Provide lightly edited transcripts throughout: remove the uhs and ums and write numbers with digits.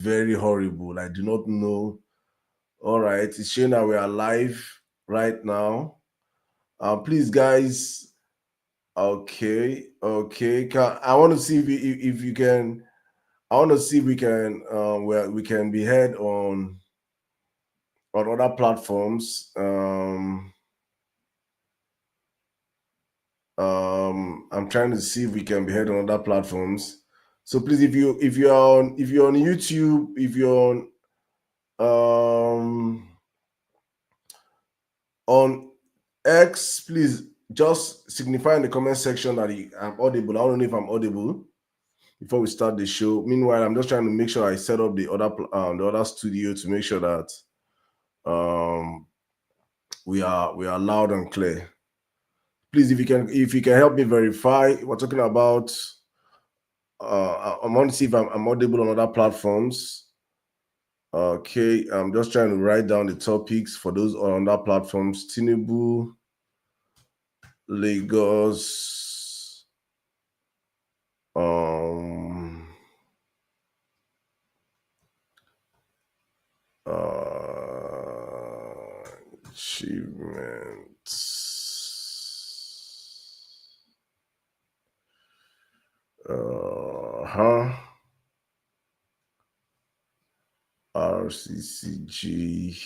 very horrible. I do not know. All right, it's showing that we are live right now. Please, guys. Okay, okay. I want to see if you can. I want to see if we can where we can be heard on other platforms. I'm trying to see if we can be heard on other platforms. So please, if you're on YouTube, if you're on X, please just signify in the comment section that I'm audible. I don't know if I'm audible before we start the show. Meanwhile, I'm just trying to make sure I set up the other studio to make sure that um, we are loud and clear. Please, if you can help me verify, we're talking about. I want to see if I'm audible on other platforms. Okay, I'm just trying to write down the topics for those on other platforms. Tinubu, Lagos, um, achievements, RCCG.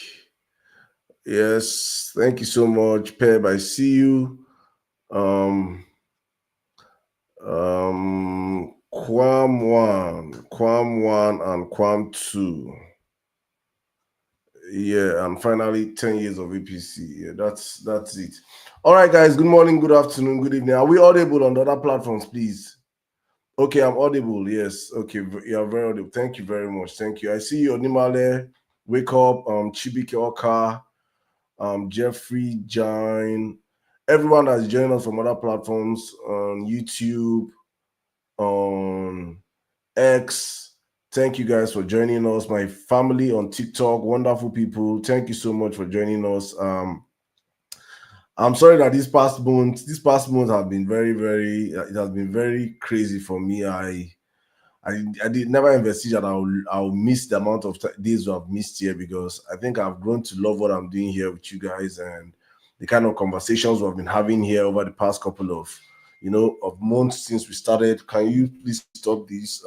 Yes, thank you so much, Peb. I see you. Quam 1 and Quam 2. Yeah, and finally 10 years of APC. Yeah, that's it. All right, guys. Good morning, good afternoon, good evening. Are we audible on the other platforms, please? Okay, I'm audible. Yes. Okay, you're very audible. Thank you very much. Thank you. I see you, Nimale. Wake up, Chibike Oka, Jeffrey Jine, everyone that's joining us from other platforms on YouTube, on X. Thank you guys for joining us. My family on TikTok, wonderful people. Thank you so much for joining us. I'm sorry that these past months have been it has been very crazy for me. I did never envisage that I'll miss the amount of days I've missed here, because I think I've grown to love what I'm doing here with you guys and the kind of conversations we've been having here over the past couple of months since we started. Can you please stop this?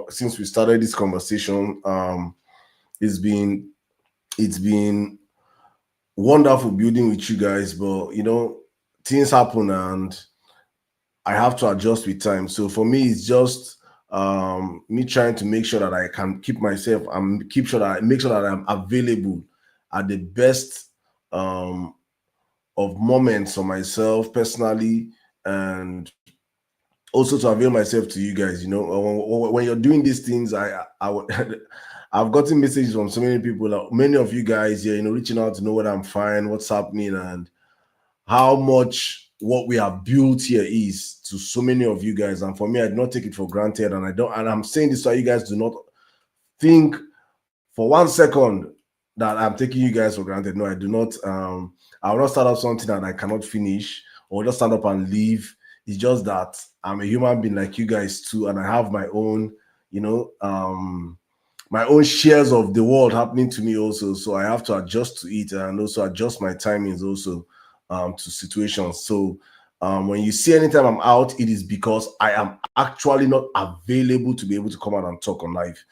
Since we started this conversation, it's been it's been wonderful building with you guys, but things happen and I have to adjust with time. So for me, it's just me trying to make sure that I can keep myself and keep sure that I make sure that I'm available at the best of moments for myself personally, and also to avail myself to you guys. When you're doing these things, I've gotten messages from so many people, many of you guys here, reaching out to know what I'm fine, what's happening, and how much what we have built here is to so many of you guys. And for me, I do not take it for granted. And I'm saying this so you guys do not think for 1 second that I'm taking you guys for granted. No, I do not. I will not start up something that I cannot finish or just stand up and leave. It's just that I'm a human being like you guys too, and I have my own, my own shares of the world happening to me also. So I have to adjust to it and also adjust my timings also to situations. So when you see anytime I'm out, it is because I am actually not available to be able to come out and talk on live.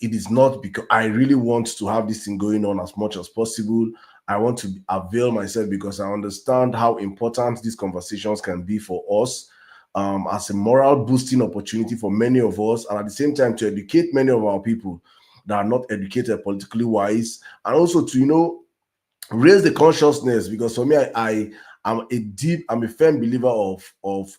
It is not because I really want to have this thing going on as much as possible. I want to avail myself because I understand how important these conversations can be for us, as a moral boosting opportunity for many of us, and at the same time to educate many of our people that are not educated politically wise, and also to raise the consciousness. Because for me, I'm a firm believer of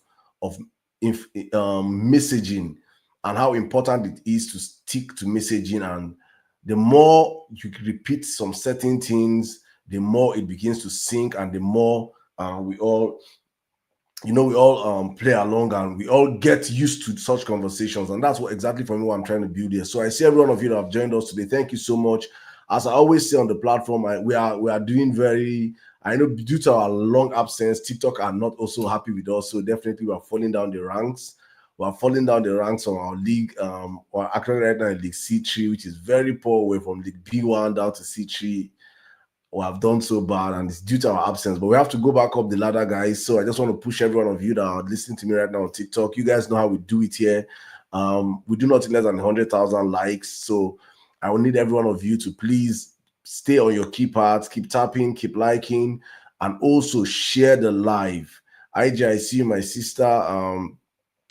messaging and how important it is to stick to messaging. And the more you repeat some certain things, the more it begins to sink, and the more we all play along and we all get used to such conversations. And that's what exactly for me what I'm trying to build here. So I see every one of you that have joined us today. Thank you so much. As I always say on the platform, we are doing very. I know due to our long absence, TikTok are not also happy with us. So definitely we are falling down the ranks. We are falling down the ranks of our league. We're actually right now in League C3, which is very poor. We're from League B1 down to C3. We have done so bad, and it's due to our absence. But we have to go back up the ladder, guys. So I just want to push every one of you that are listening to me right now on TikTok. You guys know how we do it here. We do nothing less than 100,000 likes. So I will need every one of you to please stay on your keypads, keep tapping, keep liking, and also share the live. IJ, I see you, my sister.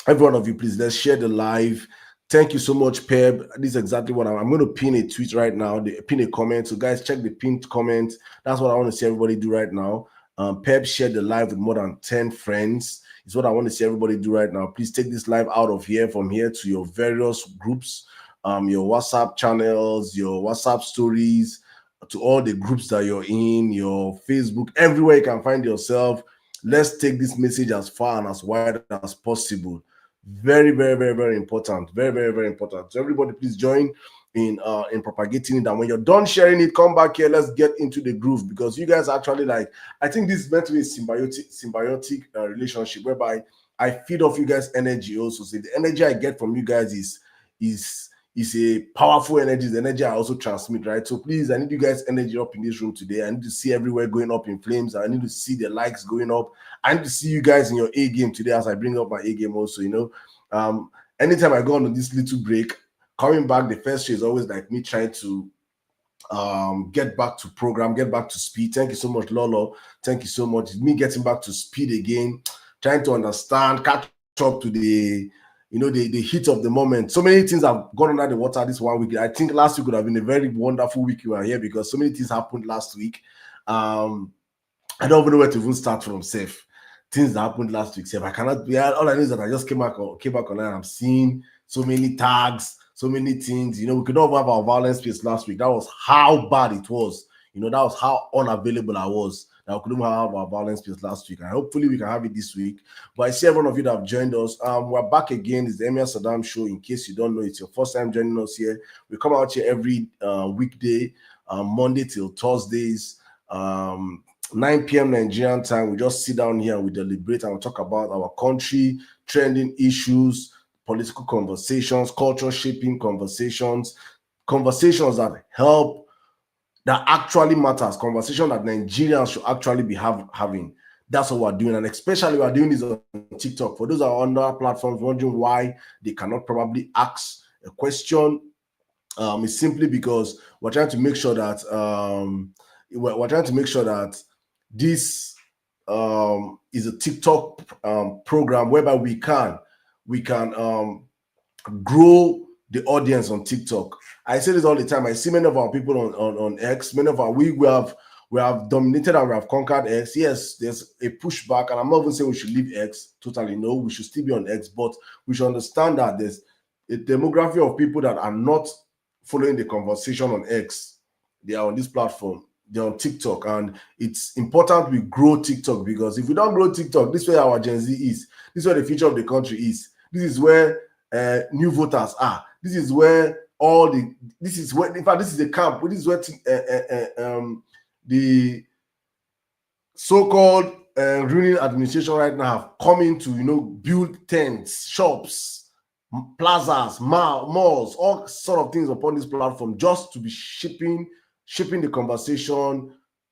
Every one of you, please, let's share the live. Thank you so much, Peb. This is exactly what I'm going to pin a tweet right now, pin a comment. So, guys, check the pinned comment. That's what I want to see everybody do right now. Peb shared the live with more than 10 friends. It's what I want to see everybody do right now. Please take this live out of here, from here to your various groups, your WhatsApp channels, your WhatsApp stories, to all the groups that you're in, your Facebook, everywhere you can find yourself. Let's take this message as far and as wide as possible. Very, very, very, very important. Very, very, very important. So everybody, please join in propagating it. And when you're done sharing it, come back here. Let's get into the groove, because you guys actually, like, I think this is meant to be a symbiotic relationship whereby I feed off you guys' energy also. So the energy I get from you guys is a powerful energy. The energy I also transmit, right? So please, I need you guys' energy up in this room today. I need to see everywhere going up in flames. I need to see the likes going up. I need to see you guys in your A game today as I bring up my A game also, anytime I go on this little break, coming back, the first show is always like me trying to get back to program, get back to speed. Thank you so much, Lolo. Thank you so much. It's me getting back to speed again, trying to understand, catch up to the heat of the moment. So many things have gone under the water this 1 week. I think last week would have been a very wonderful week you were here, because so many things happened last week. I don't even know where to even start from, safe. Things that happened last week, safe. I cannot be, all I know is that I just came back online. I'm seeing so many tags, so many things. We could not have our violence space last week. That was how bad it was. That was how unavailable I was. That we couldn't have our violence space last week. And hopefully we can have it this week. But I see every one of you that have joined us. We're back again. It's the Emir Sirdam show. In case you don't know, it's your first time joining us here. We come out here every weekday, Monday till Thursdays, 9 p.m. Nigerian time. We just sit down here and we deliberate and we talk about our country, trending issues, political conversations, culture shaping conversations that help, that actually matters, conversation that Nigerians should actually be having. That's what we're doing. And especially we're doing this on TikTok. For those that are on other platforms wondering why they cannot probably ask a question, it's simply because we're trying to make sure that this is a TikTok program whereby we can grow the audience on TikTok. I say this all the time. I see many of our people on X, many of our we have dominated and we have conquered X. Yes, there's a pushback, and I'm not even saying we should leave X totally. No, we should still be on X, but we should understand that there's a demography of people that are not following the conversation on X. They are on this platform. They're on TikTok, and it's important we grow TikTok, because if we don't grow TikTok, this is where our Gen Z is. This is where the future of the country is. This is where new voters are. This is where this is the camp. This is where the so-called ruling administration right now have come in to build tents, shops, plazas, malls, all sort of things upon this platform, just to be shipping the conversation,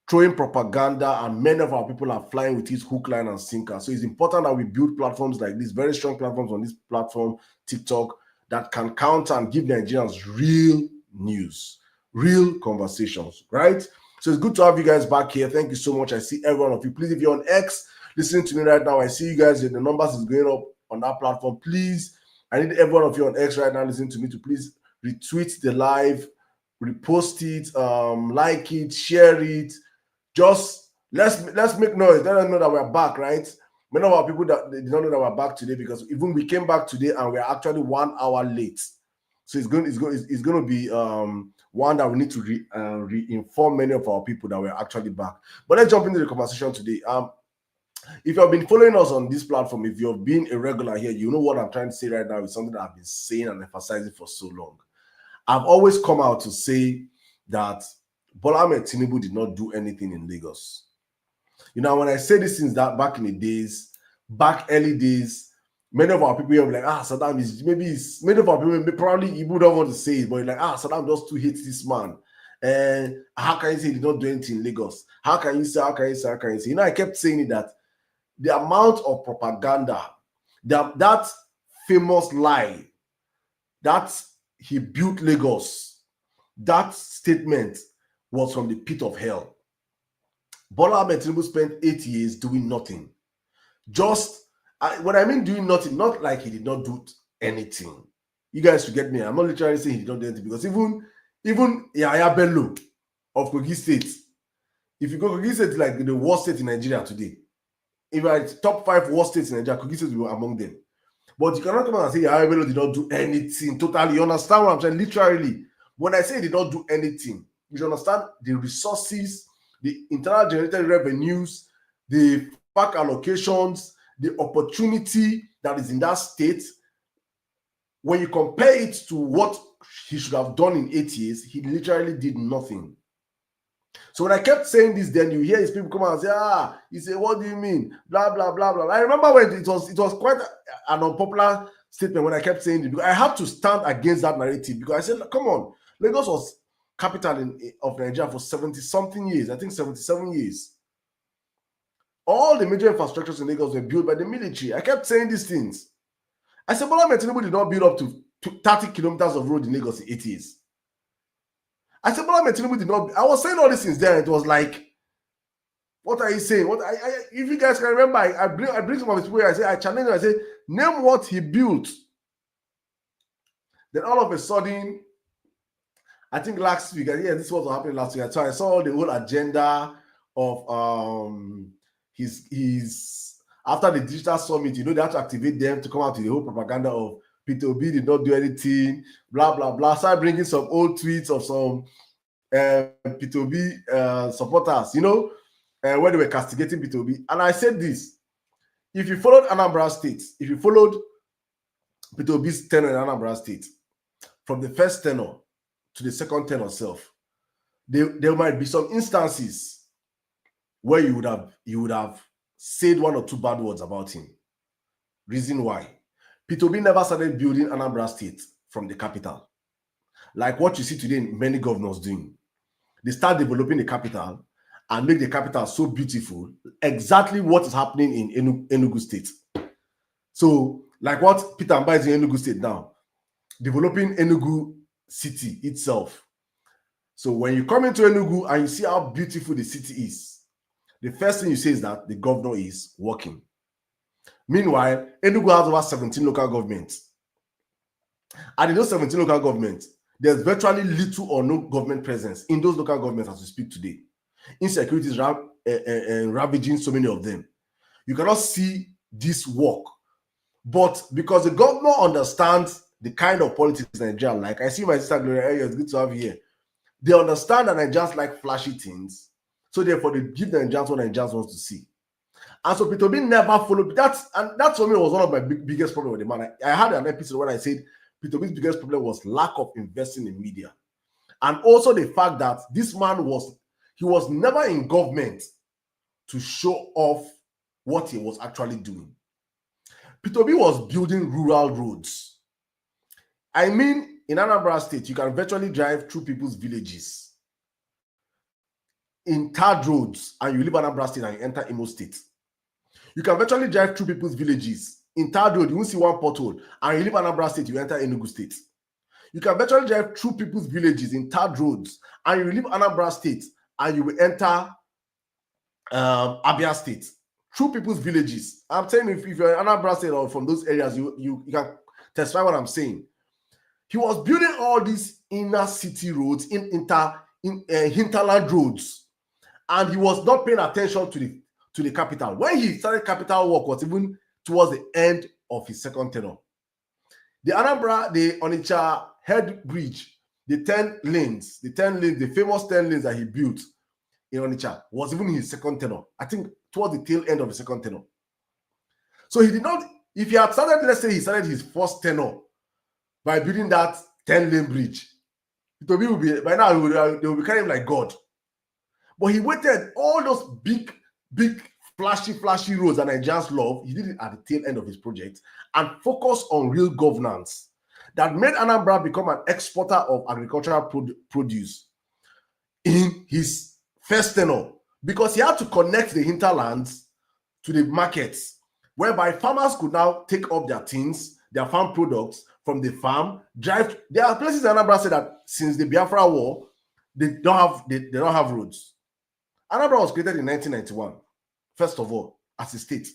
throwing propaganda, and many of our people are flying with it hook, line, and sinker. So it's important that we build platforms like this, very strong platforms on this platform, TikTok, that can counter and give Nigerians real news, real conversations, right? So it's good to have you guys back here. Thank you so much. I see every one of you. Please, if you're on X listening to me right now, I see you guys. The numbers is going up on that platform. Please, I need every one of you on X right now listening to me to please retweet the live, repost it, like it, share it. Just let's make noise. Let them know that we're back, right? Many of our people that they don't know that we're back today, because even we came back today and we're actually 1 hour late. So it's going to be one that we need to re-inform many of our people that we're actually back. But let's jump into the conversation today. If you've been following us on this platform, if you've been a regular here, you know what I'm trying to say right now is something that I've been saying and emphasizing for so long. I've always come out to say that Bola Ahmed Tinubu did not do anything in Lagos. When I say these things that back in the days, back early days, Many of our people here will be like, Saddam is many of our people probably even don't want to say it, but like, Saddam just too hates this man. And how can you say he did not do anything in Lagos? How can you say? You know, I kept saying it that the amount of propaganda, that famous lie that he built Lagos, that statement was from the pit of hell. Bola Ahmed Tinubu spent 8 years doing nothing. When I mean doing nothing, not like he did not do anything. You guys should get me. I'm not literally saying he did not do anything, because even Yahya Bello of Kogi State, if you go Kogi State, like the worst state in Nigeria today, if I top 5 worst states in Nigeria, Kogi State will be among them. But you cannot come out and say Yahya Bello did not do anything. Totally, you understand what I'm saying? Literally, when I say he did not do anything, you should understand the resources, the internal generated revenues, the park allocations, the opportunity that is in that state. When you compare it to what he should have done in 8 years, he literally did nothing. So when I kept saying this, then you hear his people come out and say, he said, what do you mean? Blah, blah, blah, blah. I remember when it was quite an unpopular statement when I kept saying it, because I had to stand against that narrative, because I said, come on, Lagos was capital of Nigeria for 70-something years, I think 77 years. All the major infrastructures in Lagos were built by the military. I kept saying these things. I said, Bola Ahmed Tinubu did not build up to 30 kilometers of road in Lagos in 8 years. I said, Bola Ahmed Tinubu did not. I was saying all these things there. It was like, what are you saying? If you guys can remember, I bring some of his people. I challenge him. I say, name what he built. Then all of a sudden, I think last week, this was what happened last week. So I saw the whole agenda of his after the digital summit. You know, they had to activate them to come out with the whole propaganda of Peter Obi did not do anything, blah blah blah. Started bringing some old tweets of some Peter Obi supporters, you know, when they were castigating Peter Obi. And I said this: if you followed Anambra State, if you followed Peter Obi's tenure in Anambra State, from the first tenure to the second tenure itself, there might be some instances where you would have said one or two bad words about him. Reason why? Peter Obi never started building Anambra State from the capital, like what you see today in many governors doing. They start developing the capital and make the capital so beautiful, exactly what is happening in Enugu State. So, like what Peter Mba is in Enugu State now, developing Enugu city itself. So when you come into Enugu and you see how beautiful the city is, the first thing you say is that the governor is working. Meanwhile, Enugu has over 17 local governments. And in those 17 local governments, there's virtually little or no government presence in those local governments as we speak today. Insecurity is ravaging so many of them. You cannot see this work. But because the governor understands the kind of politics Nigeria like, I see my sister Gloria, it's good to have you here. They understand that Nigerians like flashy things. So therefore, they give the Nigerians what Nigerians want to see. And so Peter Obi never followed. That for me was one of my biggest problems with the man. I had an episode when I said Peter Obi's biggest problem was lack of investing in media. And also the fact that this man was never in government to show off what he was actually doing. Peter Obi was building rural roads. I mean, in Anambra State, you can virtually drive through people's villages in tarred roads, and you leave Anambra State and you enter Imo State. You can virtually drive through people's villages in tarred road, you won't see one pothole, and you leave Anambra State, you enter Enugu State. You can virtually drive through people's villages in tarred roads, and you leave Anambra State, and you will enter Abia State. Through people's villages. I'm saying if you're in Anambra State or from those areas, you can testify what I'm saying. He was building all these inner city roads, hinterland roads, and he was not paying attention to the capital. When he started capital work was even towards the end of his second tenure. The Onitsha head bridge, the 10 lanes, the famous 10 lanes that he built in Onitsha was even his second tenure. I think towards the tail end of the second tenure. So he did not, if he had started, let's say he started his first tenure by building that 10-lane bridge, it will be, by now they will be carrying him like God. But he waited all those big flashy roads that Nigerians love. He did it at the tail end of his project and focused on real governance that made Anambra become an exporter of agricultural produce in his first tenure, because he had to connect the hinterlands to the markets, whereby farmers could now take up their things, their farm products from the farm, drive. There are places in Anambra say that since the Biafra War, they don't have roads. Anambra was created in 1991, first of all, as a state.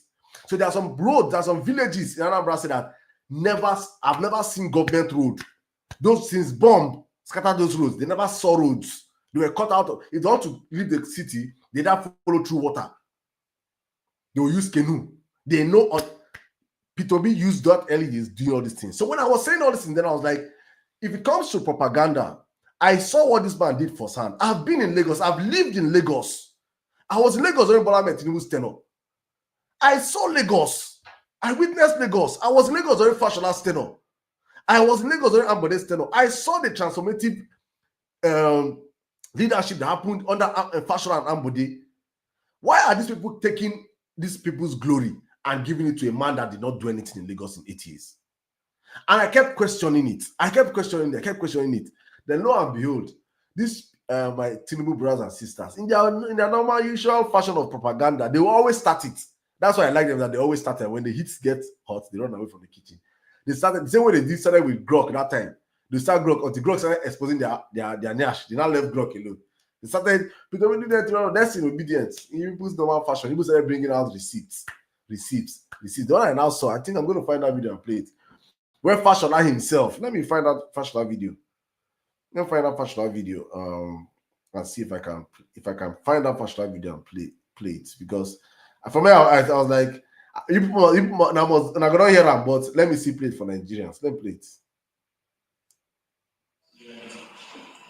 So there are some roads, there are some villages in Anambra say that I've never seen government road. Those since bomb scattered those roads, they never saw roads. They were cut out. If they want to leave the city, they don't follow through water. They will use canoe. They know P2B used .LEDs doing all these things. So when I was saying all this things, then I was like, if it comes to propaganda, I saw what this man did for San. I've been in Lagos. I've lived in Lagos. I was in Lagos during Bola Tinubu's tenure. I saw Lagos. I witnessed Lagos. I was in Lagos during Fashola's tenure. I was in Lagos during Ambode's tenure. I saw the transformative leadership that happened under Fashola and Ambode. Why are these people taking these people's glory and giving it to a man that did not do anything in Lagos in 8 years? And I kept questioning it. I kept questioning it. Then lo and behold, this my Tinubu brothers and sisters, in their normal usual fashion of propaganda, they will always start it. That's why I like them, that they always started when the heat gets hot, they run away from the kitchen. They started the same way they started with Grok that time. They start Grok until Grok started exposing their nash. They now left Grok alone. They started that's in obedience. In people's normal fashion, people started bringing out receipts. The one I now saw, I think I'm going to find that video and play it. Where Fashola himself, let me find out Fashola video. Let me find out Fashola video and see if I can find out Fashola video and play it, because for me I was like, you people now must, and I gonna hear that, but let me see play it for Nigerians. Let me play it.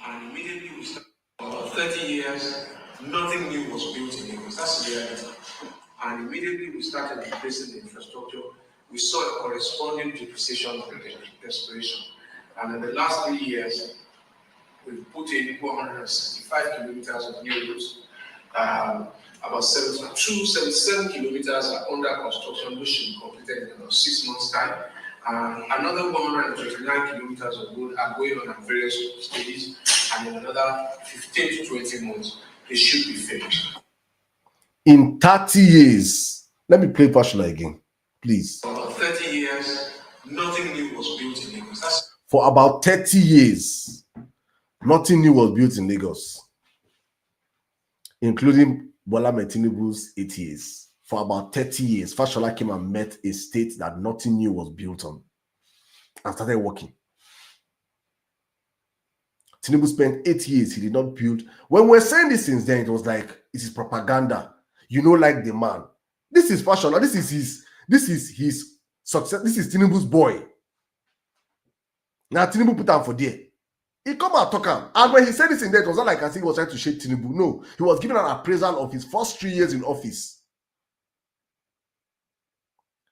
And immediately we started, about 30 years, nothing new was built in Lagos. That's the reality. And immediately we started replacing the infrastructure, we saw a corresponding depreciation of the restoration. And in the last 3 years, we've put in 465 kilometers of new roads. About 77 kilometers are under construction, which should be completed in about 6 months' time. Another 129 kilometers of road are going on at various stages, and in another 15 to 20 months, they should be finished. In 30 years, let me play Fashola again, please. For about 30 years, nothing new was built in Lagos. For about 30 years, nothing new was built in Lagos, including Bola Tinubu's 8 years. For about 30 years, Fashola came and met a state that nothing new was built on and started working. Tinubu spent 8 years, he did not build. When we're saying these things, then it was like, it is propaganda. You know, like the man. This is Fashola. This is his success. This is Tinubu's boy. Now Tinubu put him for there. He come out talk him. And when he said this in there, it was not like I think he was trying to shake Tinubu. No, he was giving an appraisal of his first 3 years in office.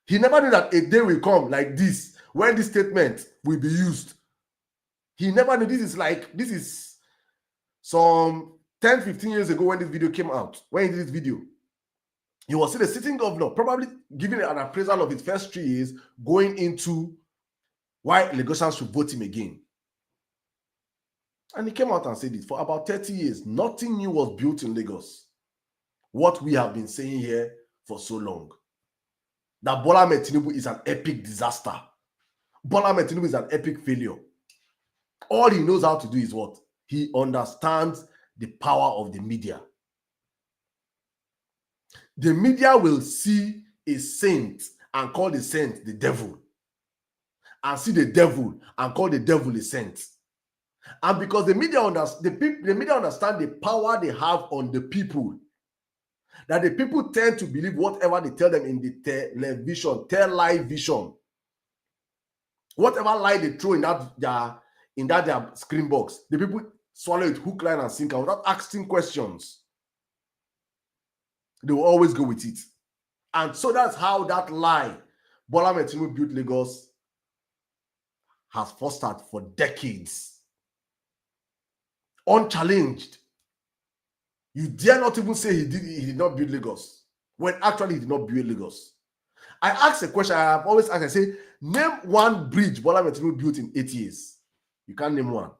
He never knew that a day will come like this, when this statement will be used. He never knew. This is some 10, 15 years ago when this video came out. When he did this video, he was still a sitting governor, probably giving an appraisal of his first 3 years, going into why Lagosians should vote him again. And he came out and said it. For about 30 years, nothing new was built in Lagos. What we have been saying here for so long. That Bola Tinubu is an epic disaster. Bola Tinubu is an epic failure. All he knows how to do is what? He understands the power of the media. The media will see a saint and call the saint the devil, and see the devil and call the devil a saint. And because the media understand the power they have on the people, that the people tend to believe whatever they tell them in the television, live vision, whatever lie they throw in that their screen box, the people swallow it hook, line, and sinker without asking questions. They will always go with it. And so that's how that lie, Bola Tinubu built Lagos, has fostered for decades. Unchallenged. You dare not even say he did not build Lagos. when actually he did not build Lagos. I asked a question, I have always asked, I say, name one bridge Bola Ahmed Tinubu built in 8 years. You can't name one.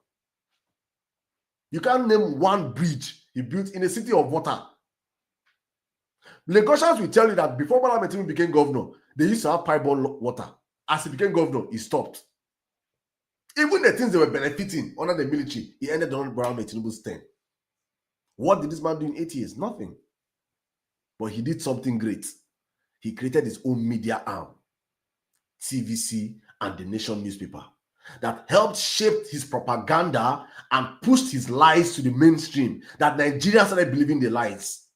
You can't name one bridge he built in a city of water. Lagosians will tell you that before Bola Ahmed Tinubu became governor, they used to have pipe-borne water. As he became governor, he stopped. Even the things they were benefiting under the military, he ended on Bola Ahmed Tinubu's 10. What did this man do in 8 years? Nothing. But he did something great. He created his own media arm, TVC and the Nation newspaper, that helped shape his propaganda and pushed his lies to the mainstream, that Nigerians started believing the lies.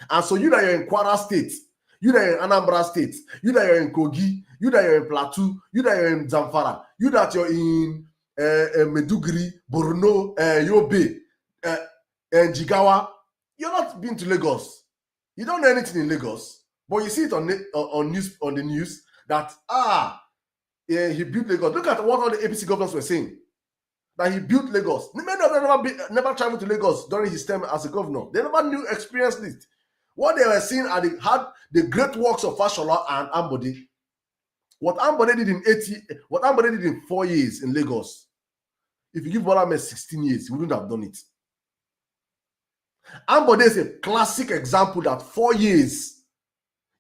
And so you that you're in Kwara State, you that you're in Anambra State, you that you're in Kogi, you that you're in Plateau, you that you're in Zamfara, you that you're in Meduguri, Borno, Yobe, and Jigawa, you're not been to Lagos. You don't know anything in Lagos, but you see it on the news that he built Lagos. Look at what all the APC governors were saying, that he built Lagos. Many of them never traveled to Lagos during his term as a governor. They never experienced it. What they were seeing had the great works of Fashola and Ambode. What Ambode did in 4 years in Lagos, if you give Bola Ahmed 16 years, he wouldn't have done it. Ambode is a classic example that 4 years,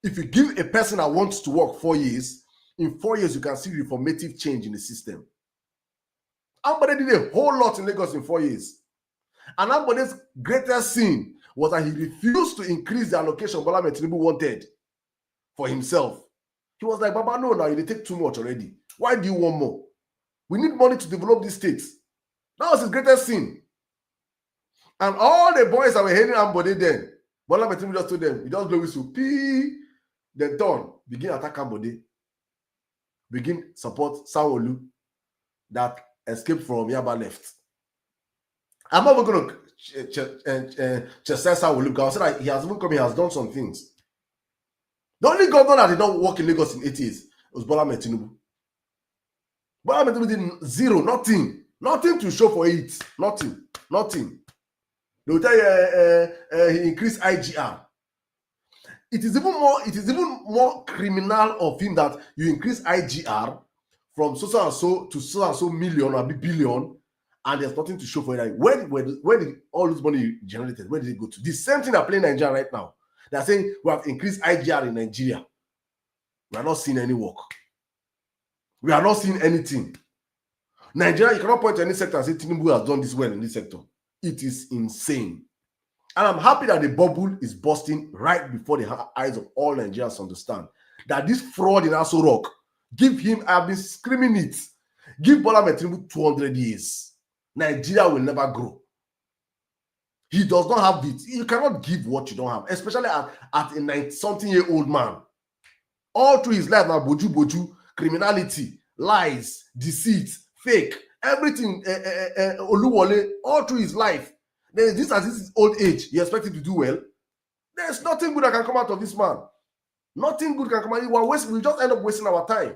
if you give a person that wants to work 4 years, in 4 years you can see reformative change in the system. Ambode did a whole lot in Lagos in 4 years. And Ambode's greatest sin was that he refused to increase the allocation Bola Ahmed Tinubu wanted for himself. He was like, Baba, no, now you take too much already. Why do you want more? We need money to develop these states. That was his greatest sin. And all the boys that were hating Ambode then, Bola Ahmed Tinubu just told them, you just blow whistle, pee, then turn, begin attack Ambode, begin support Sanwo-Olu that escaped from Yaba left. I'm not even going to chastise Sanwo-Olu because I said he has even come, he has done some things. The only governor that did not work in Lagos in 8 years was Bola Ahmed Tinubu. Bola Ahmed Tinubu did zero, nothing to show for it, nothing. They will tell you he increased IGR. It is even more criminal of him that you increase IGR from so and so to so and so million or billion, and there's nothing to show for it. Where did all this money generated? Where did it go to? The same thing that playing Nigeria right now. They're saying we have increased IGR in Nigeria. We are not seeing any work. We are not seeing anything. Nigeria, you cannot point to any sector and say Tinubu has done this well in this sector. It is insane. And I'm happy that the bubble is busting right before the eyes of all Nigerians understand that this fraud in Aso Rock, give him, I have been screaming it, give Bola Ahmed Tinubu 200 years. Nigeria will never grow. He does not have it. You cannot give what you don't have, especially at a 90-something-year-old man. All through his life now, boju, criminality, lies, deceit, fake, everything, Oluwole, all through his life. Then this as his old age, you expect him to do well. There's nothing good that can come out of this man. Nothing good can come out. We just end up wasting our time.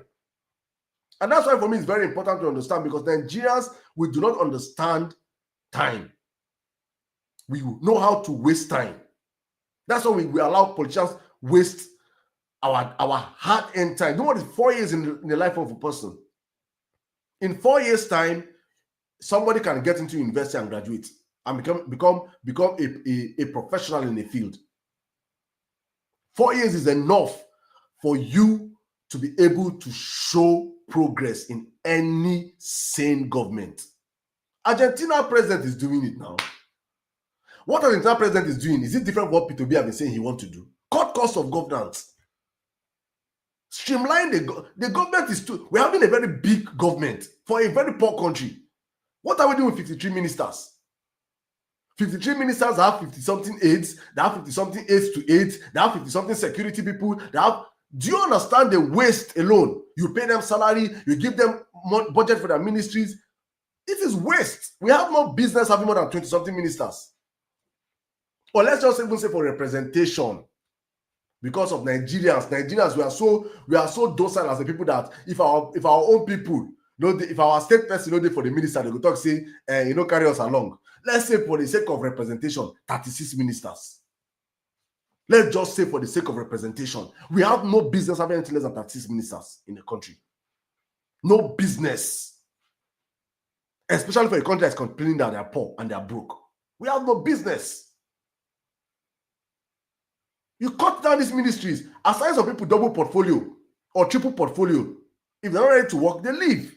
And that's why for me it's very important to understand, because Nigerians, we do not understand time. We know how to waste time. That's why we allow politicians waste our hard-earned time. You know what is 4 years in the life of a person? In 4 years' time, somebody can get into university and graduate and become a professional in a field. 4 years is enough for you to be able to show progress in any sane government. Argentina president is doing it now. What Argentina president is doing, is it different from what P2B have been saying he wants to do? Cut cost of governance. Streamline the government is too. We're having a very big government for a very poor country. What are we doing with 53 ministers? 53 ministers have 50-something aides, they have 50-something aides to aides, they have 50-something security people, they have. Do you understand the waste alone? You pay them salary, you give them budget for their ministries. It is waste. We have no business having more than 20-something ministers. Or let's just even say for representation. Because of Nigerians, we are so docile as the people that if our own people, if our state person for the minister, they go talk say, carry us along. Let's say for the sake of representation, 36 ministers. Let's just say for the sake of representation, we have no business having anything less than 36 ministers in the country. No business. Especially for a country that's complaining that they are poor and they are broke. We have no business. You cut down these ministries. Aside some people double portfolio or triple portfolio, if they're not ready to work, they leave.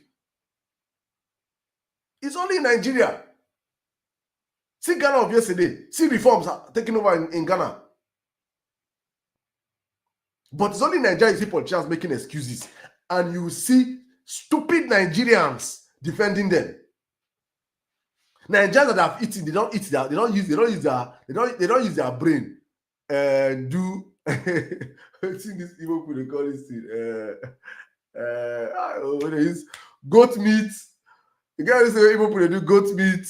It's only in Nigeria. See Ghana of yesterday. See reforms taking over in Ghana. But it's only in Nigeria you see politicians making excuses, and you see stupid Nigerians defending them. Nigerians that have eaten, they don't use their brain and do. I think this evil people they call this thing. When they use goat meat. You guys say evil people they do goat meat.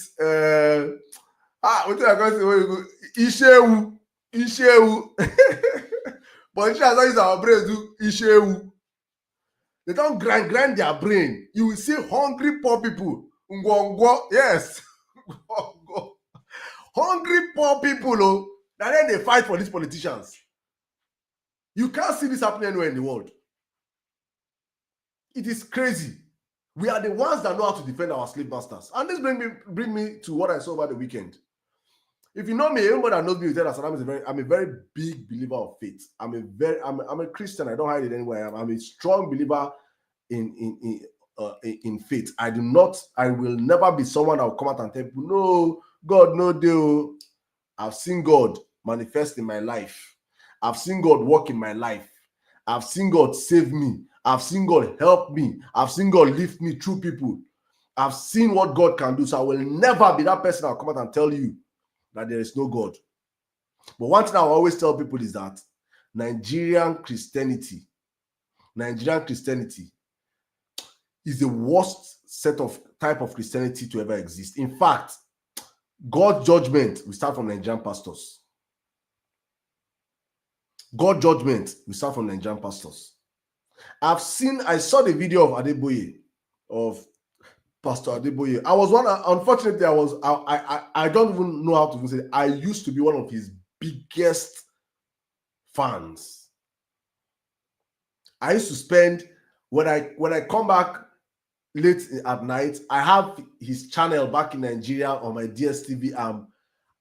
What do I call it? Ishewu. But don't use our brain do ishewu. They don't grind their brain. You will see hungry poor people. Yes. Hungry poor people, oh, and then they fight for these politicians. You can't see this happening anywhere in the world. It is crazy. We are the ones that know how to defend our slave masters. And this bring me to what I saw over the weekend. If you know me, everybody that knows me will tell us I'm a very big believer of faith. I'm a Christian. I don't hide it anywhere. I'm a strong believer in faith. I will never be someone that will come out and tell people, no, God, no deal. I've seen God manifest in my life. I've seen God work in my life. I've seen God save me. I've seen God help me. I've seen God lift me through people. I've seen what God can do. So I will never be that person that will come out and tell you that there is no God. But one thing I will always tell people is that Nigerian Christianity is the worst type of Christianity to ever exist. In fact, God's judgment will start from Nigerian pastors. God's judgment will start from Nigerian pastors. I saw the video of Adeboye, of Pastor Adeboye. Unfortunately, I don't even know how to say it. I used to be one of his biggest fans. I used to spend, when I come back late at night, I have his channel back in Nigeria on my DSTV.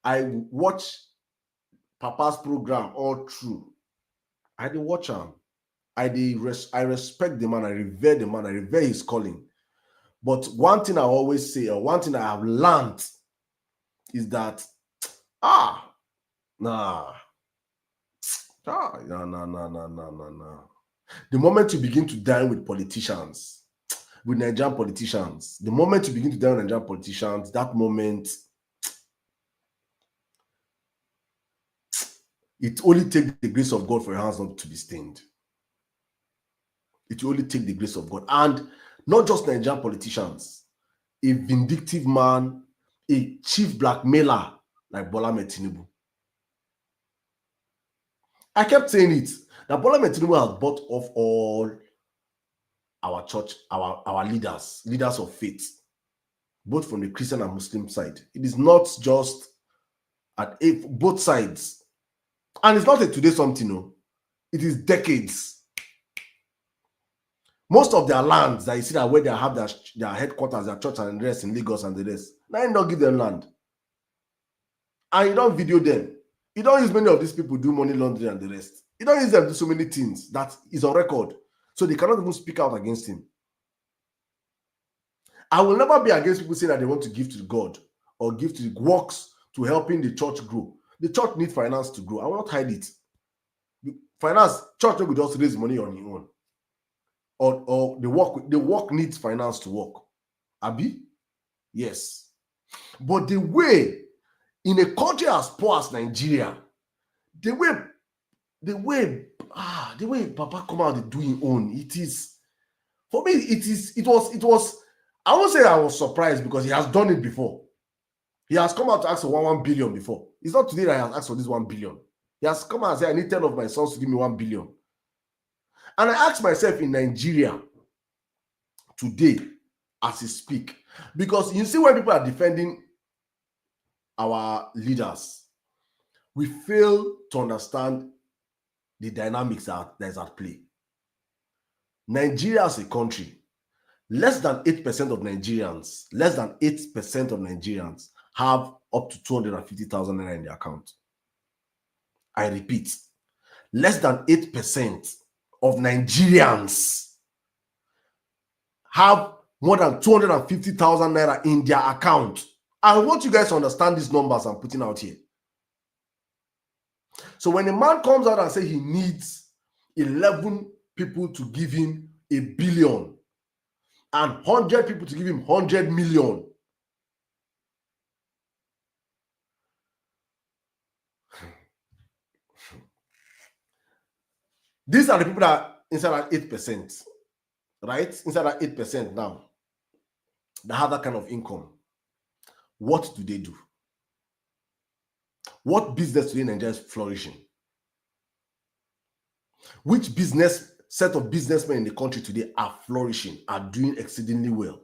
I watch Papa's program all through. I did watch him. I respect the man. I revere the man. I revere his calling. But one thing I always say, or one thing I have learned, is that nah. The moment you begin to dine with politicians, with Nigerian politicians, that moment, it only takes the grace of God for your hands not to be stained. It will only take the grace of God. And not just Nigerian politicians, a vindictive man, a chief blackmailer like Bola Ahmed Tinubu. I kept saying it, that Bola Ahmed Tinubu has bought off all our church, our leaders of faith, both from the Christian and Muslim side. It is not just at both sides. And it's not a today something, no. It is decades. Most of their lands that you see that where they have their headquarters, their church and the rest in Lagos and the rest, now you don't give them land. And you don't video them. You don't use many of these people do money laundering and the rest. You don't use them to do so many things that is on record. So they cannot even speak out against him. I will never be against people saying that they want to give to God or give to the works to helping the church grow. The church needs finance to grow. I will not hide it. Finance, church will just raise money on its own. Or the work needs finance to work. Abi? Yes. But the way, in a country as poor as Nigeria, the way Papa come out and do his own, it is, for me, it was, I won't say I was surprised because he has done it before. He has come out to ask for 1 billion before. It's not today that he has asked for this 1 billion. He has come out and said, I need 10 of my sons to give me 1 billion. And I asked myself, in Nigeria today, as he speak, because you see when people are defending our leaders, We fail to understand the dynamics that is at play. Nigeria as a country, less than 8% of Nigerians, have up to 250,000 naira in their account. I repeat, less than 8% of Nigerians have more than 250,000 naira in their account. I want you guys to understand these numbers I'm putting out here. So when a man comes out and says he needs 11 people to give him $1 billion and 100 people to give him 100 million, these are the people that are inside that 8%, right? Inside that 8% now, that have that kind of income. What do they do? What business today in Nigeria is flourishing? Which set of businessmen in the country today are flourishing, are doing exceedingly well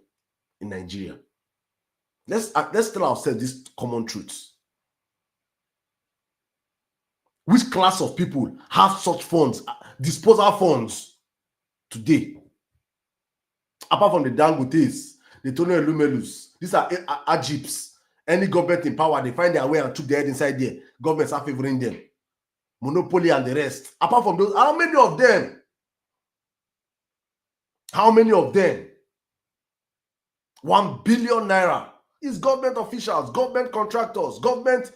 in Nigeria? Let's tell ourselves these common truths. Which class of people have such funds, disposal funds today? Apart from the Dangotes, the Tony Elumelus, these are Ajibs. Any government in power, they find their way and took their head inside there. Governments are favoring them. Monopoly and the rest. Apart from those, how many of them? How many of them? 1 billion naira is government officials, government contractors, government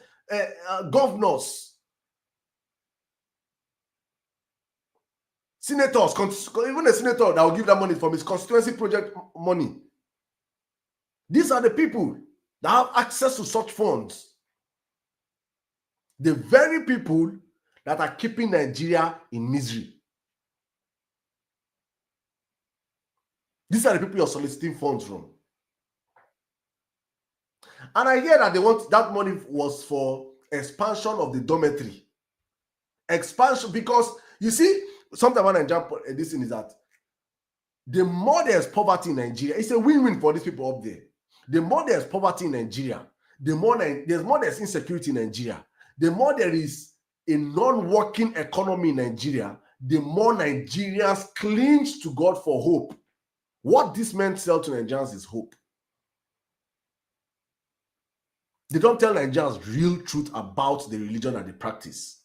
governors, senators, even a senator that will give that money from his constituency project money. These are the people that have access to such funds. The very people that are keeping Nigeria in misery. These are the people you're soliciting funds from. And I hear that they want that money was for expansion of the dormitory. Expansion, because you see, sometimes when I jump this thing is that the more there's poverty in Nigeria, it's a win-win for these people up there. The more there's poverty in Nigeria, the more there's insecurity in Nigeria, the more there is a non-working economy in Nigeria, the more Nigerians cling to God for hope. What these men sell to Nigerians is hope. They don't tell Nigerians real truth about the religion that they practice,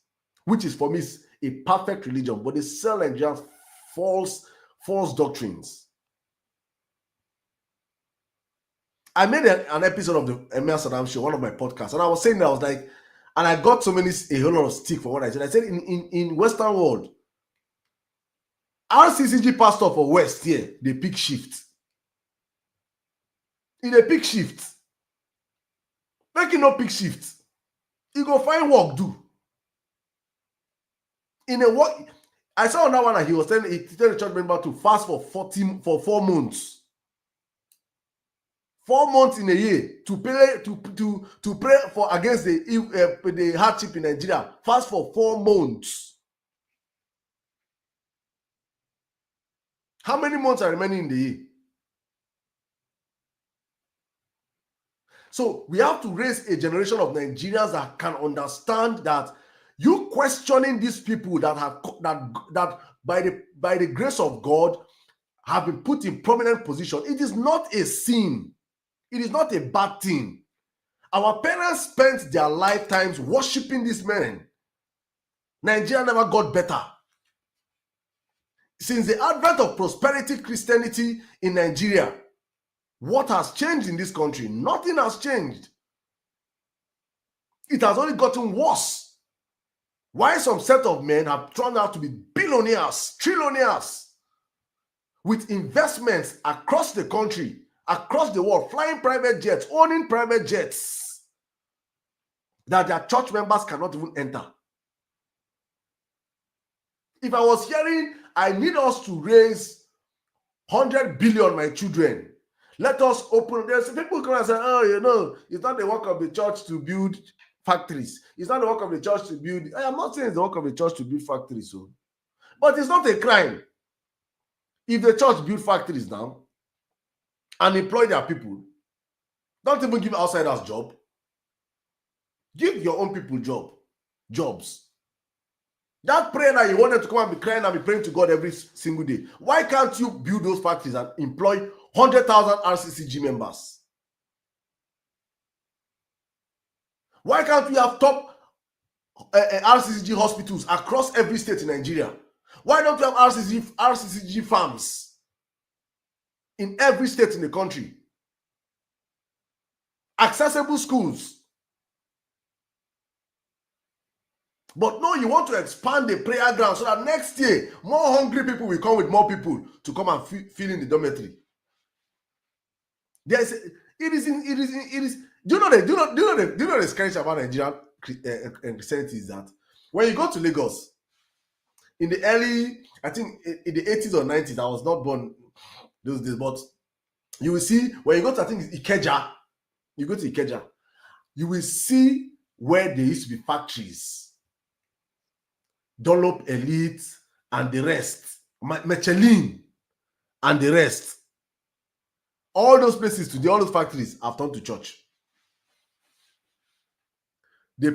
which is for me is a perfect religion, but they sell Nigerians false doctrines. I made an episode of the Emir Sirdam show, one of my podcasts, and I was saying that I was like, and I got a whole lot of stick for what I said. I said in Western world, RCCG pastor for West here, they pick shift. In a pick shift, make it not pick shift. You go find work do. In a work, I saw another one that he was telling the church member to fast for 4 months. 4 months in a year to pray for against the hardship in Nigeria. Fast for 4 months. How many months are remaining in the year? So we have to raise a generation of Nigerians that can understand that you questioning these people that by the grace of God have been put in prominent position. It is not a sin. It is not a bad thing. Our parents spent their lifetimes worshiping these men. Nigeria never got better. Since the advent of prosperity Christianity in Nigeria, what has changed in this country? Nothing has changed. It has only gotten worse. Why some set of men have turned out to be billionaires, trillionaires, with investments across the country, across the world, flying private jets, owning private jets that their church members cannot even enter. If I was hearing, I need us to raise 100 billion, my children. Let us open. There's people come and say, oh, it's not the work of the church to build factories. It's not the work of the church to build. I am not saying it's the work of the church to build factories, but it's not a crime if the church build factories now and employ their people. Don't even give outsiders job. Give your own people job. jobs. That prayer that you wanted to come and be crying and be praying to God every single day. Why can't you build those factories and employ 100,000 RCCG members? Why can't we have top RCCG hospitals across every state in Nigeria? Why don't we have RCCG farms in every state in the country? Accessible schools. But no, you want to expand the prayer ground so that next year, more hungry people will come with more people to come and fill in the dormitory. Do you know the scary about Nigerian Christianity is that when you go to Lagos in the early, I think in the 80s or 90s, I was not born those days, but you will see when you go to, I think it's Ikeja, you go to Ikeja, you will see where there used to be factories, Dunlop Elite and the rest, Michelin and the rest. All those places today, all those factories have turned to church. The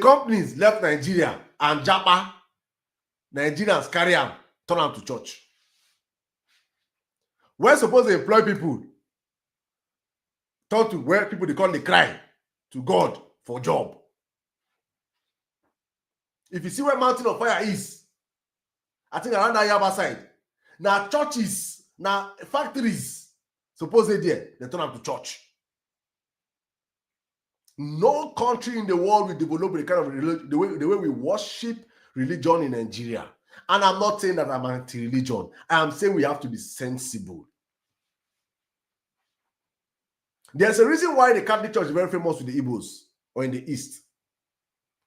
companies left Nigeria and Japa, Nigerians carry them, turn them to church. We're supposed to employ people, turn to where people they come, they cry to God for job. If you see where Mountain of Fire is, I think around that Yaba side, now churches, now factories, supposedly there, they turn up to church. No country in the world will develop the kind of religion, the way we worship religion in Nigeria. And I'm not saying that I'm anti-religion. I am saying we have to be sensible. There's a reason why the Catholic Church is very famous with the Igbos or in the East.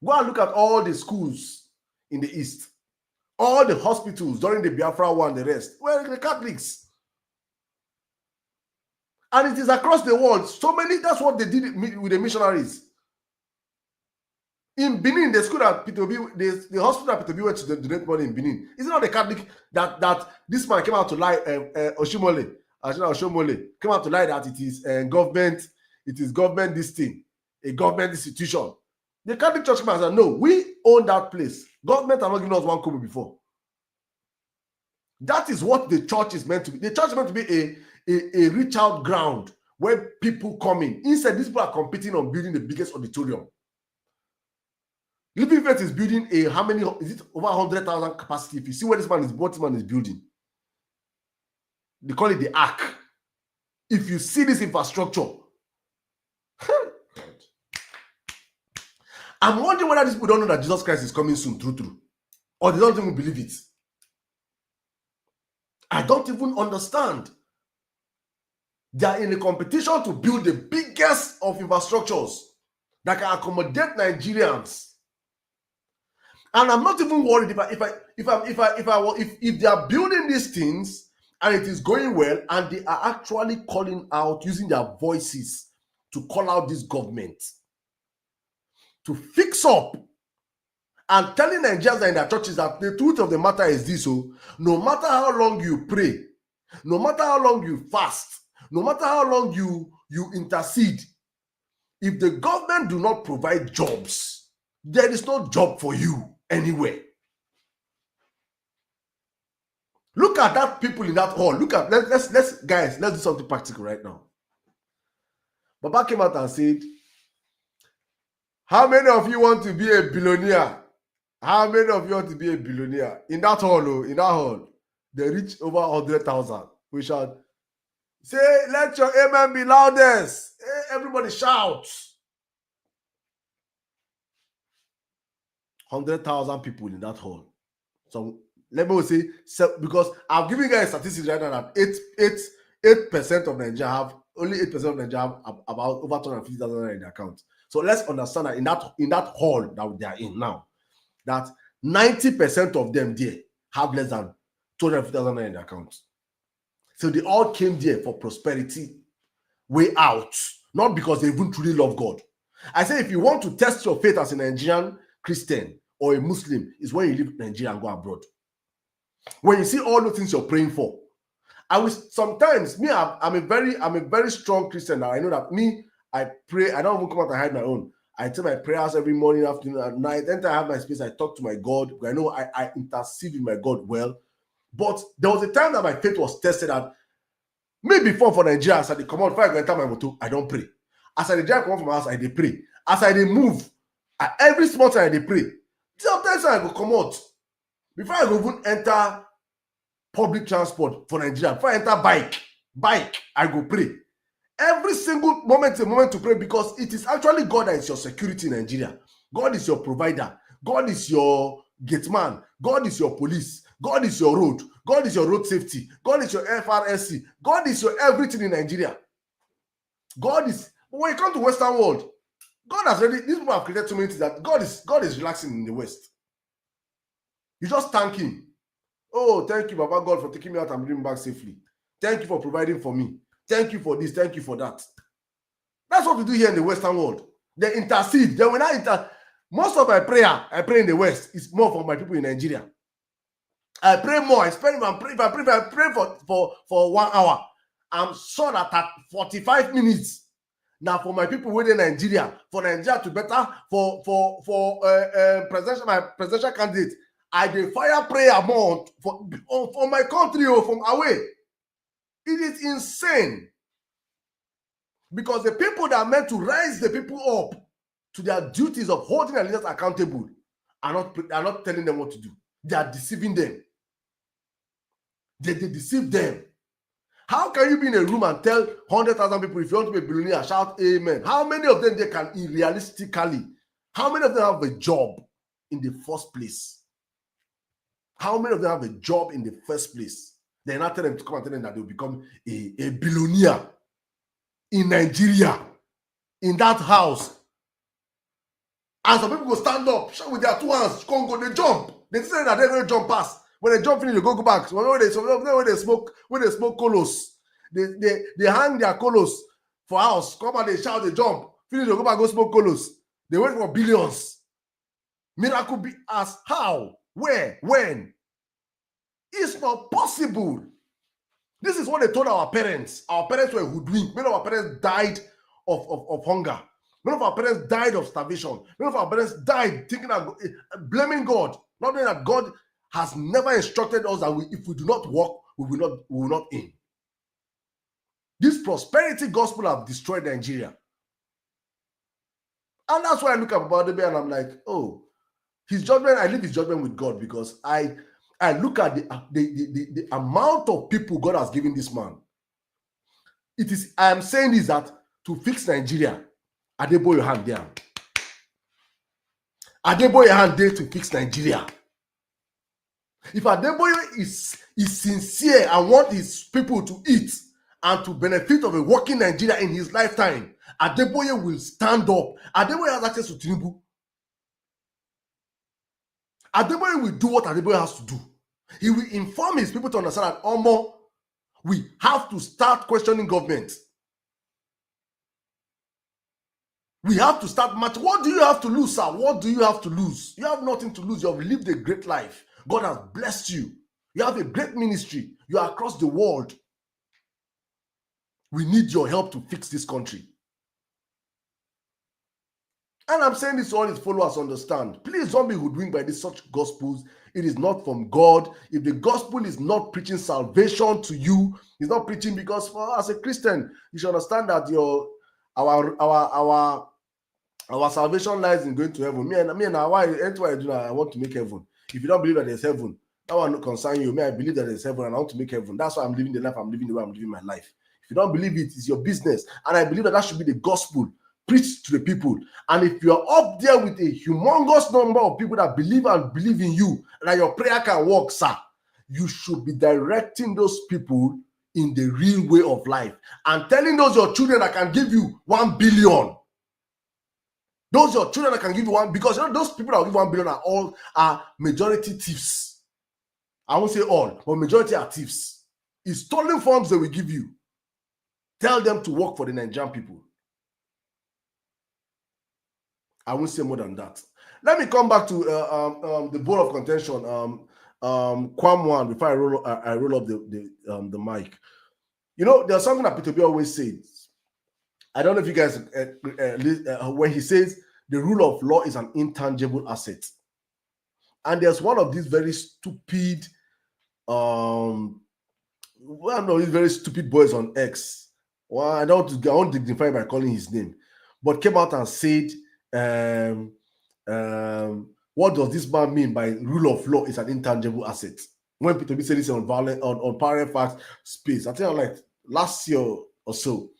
Go and look at all the schools in the East. All the hospitals during the Biafra war and the rest were the Catholics. And it is across the world. So many, that's what they did with the missionaries. In Benin, the school that Peter B, the hospital that Peter B went to donate money in Benin, is it not the Catholic that this man came out to lie, Oshimole came out to lie that it is government, this thing, a government institution. The Catholic Church came out and said, no, we own that place. Government has not given us one kobo before. That is what the church is meant to be. The church is meant to be a reach out ground where people come in. Instead, these people are competing on building the biggest auditorium. Living Faith is building how many, is it over 100,000 capacity? If you see what this man is building, they call it the Ark. If you see this infrastructure, I'm wondering whether these people don't know that Jesus Christ is coming soon, true. Or they don't even believe it. I don't even understand. They are in a competition to build the biggest of infrastructures that can accommodate Nigerians. And I'm not even worried if they are building these things and it is going well and they are actually calling out, using their voices to call out this government to fix up and telling Nigerians in their churches that the truth of the matter is this: so no matter how long you pray, no matter how long you fast, no matter how long you intercede, if the government do not provide jobs, there is no job for you anywhere. Look at that people in that hall. Look at let's do something practical right now. Baba came out and said, how many of you want to be a billionaire? How many of you want to be a billionaire? In that hall, they reach over 100,000. We shall say, let your amen be loudest. Everybody shout. 100,000 people in that hall. So let me say, because I'm giving you guys statistics right now that 8% of Nigeria have, only 8% of Nigeria have about over 250,000 in their account. So let's understand that in that hall that they are in now, that 90% of them there have less than 250,000 in their accounts. So they all came there for prosperity, way out, not because they even truly love God. I say, if you want to test your faith as a Nigerian Christian or a Muslim, is when you leave Nigeria and go abroad. When you see all the things you're praying for. I will sometimes, I'm a very strong Christian now. I know that I pray. I don't even come out and hide my own. I tell my prayers every morning, afternoon, and night. Then I have my space. I talk to my God. I know I intercede with my God well. But there was a time that my faith was tested at maybe before for Nigeria. As I come out, before I go enter my motor, I don't pray. As I drive come out from my house, I pray. As I move, every small time I pray. Sometimes I go come out. Before I go even enter public transport for Nigeria, before I enter bike, I go pray. Every single moment is a moment to pray, because it is actually God that is your security in Nigeria. God is your provider. God is your gate man. God is your police. God is your road. God is your road safety. God is your FRSC. God is your everything in Nigeria. God is, when you come to Western world, God has already, these people have created so many things that God is relaxing in the West. You just thank him. Oh, thank you, Baba God, for taking me out and bringing me back safely. Thank you for providing for me. Thank you for this. Thank you for that. That's what we do here in the Western world. They intercede. Then when most of my prayer, I pray in the West, is more for my people in Nigeria. I pray more. If I pray for 1 hour, I'm sure that at 45 minutes, now for my people within Nigeria, for Nigeria to better, for my presidential candidate, I dey fire prayer more for my country or from away. It is insane, because the people that are meant to rise the people up to their duties of holding their leaders accountable are not telling them what to do. They are deceiving them. They deceive them. How can you be in a room and tell 100,000 people, if you want to be a billionaire, shout amen? How many of them they can realistically? How many of them have a job in the first place? How many of them have a job in the first place? They're not telling them to come and tell them that they'll become a billionaire in Nigeria, in that house. And some people go stand up, shout with their 2 hands, go, they jump. They say that they're going to jump past. When they jump finish, they go back. So when they smoke colos, they hang their colos for house. Come and they shout, they jump. Finish, they go back, go smoke colos. They wait for billions. Miracle be asked how, where, when? It's not possible. This is what they told our parents. Our parents were hoodwinked. Many of our parents died of hunger. Many of our parents died of starvation. Many of our parents died thinking of blaming God, not knowing that God has never instructed us that if we do not work, we will not eat. This prosperity gospel have destroyed Nigeria. And that's why I look at Babadebe and I'm like, oh, his judgment, I leave his judgment with God, because I look at the amount of people God has given this man. I am saying this, that to fix Nigeria, Adeboye hand there. Adeboye hand there to fix Nigeria. If Adeboye is sincere and want his people to eat and to benefit of a working Nigeria in his lifetime, Adeboye will stand up. Adeboye has access to Tinubu. Adeboye will do what Adeboye has to do. He will inform his people to understand that, we have to start questioning government. We have to start matching. What do you have to lose, sir? What do you have to lose? You have nothing to lose. You have lived a great life. God has blessed you. You have a great ministry. You are across the world. We need your help to fix this country. And I'm saying this to all his followers, understand. Please don't be hoodwinked by these such gospels. It is not from God. If the gospel is not preaching salvation to you, it's not preaching, because as a Christian, you should understand that our salvation lies in going to heaven. Me and why I do that, I want to make heaven. If you don't believe that there's heaven, that will not concern you. I believe that there's heaven and I want to make heaven. That's why I'm living the life I'm living, the way I'm living my life. If you don't believe it, it's your business. And I believe that should be the gospel preached to the people. And if you're up there with a humongous number of people that believe in you, and that your prayer can work, sir, you should be directing those people in the real way of life and telling those your children that can give you 1 billion. Those your children that can give you one, because those people that will give 1 billion are majority thieves. I won't say all, but majority are thieves. It's stolen funds they will give you. Tell them to work for the Nigerian people. I won't say more than that. Let me come back to the ball of contention. Kwamwan, before I roll up the mic. You know, there's something that Peter B always says. I don't know if you guys, when he says the rule of law is an intangible asset. And there's one of these very stupid, one of these very stupid boys on X. Well, I won't dignify by calling his name, but came out and said, what does this man mean by rule of law is an intangible asset? When Peter B said this on Parallel Facts Space, I think like last year or so,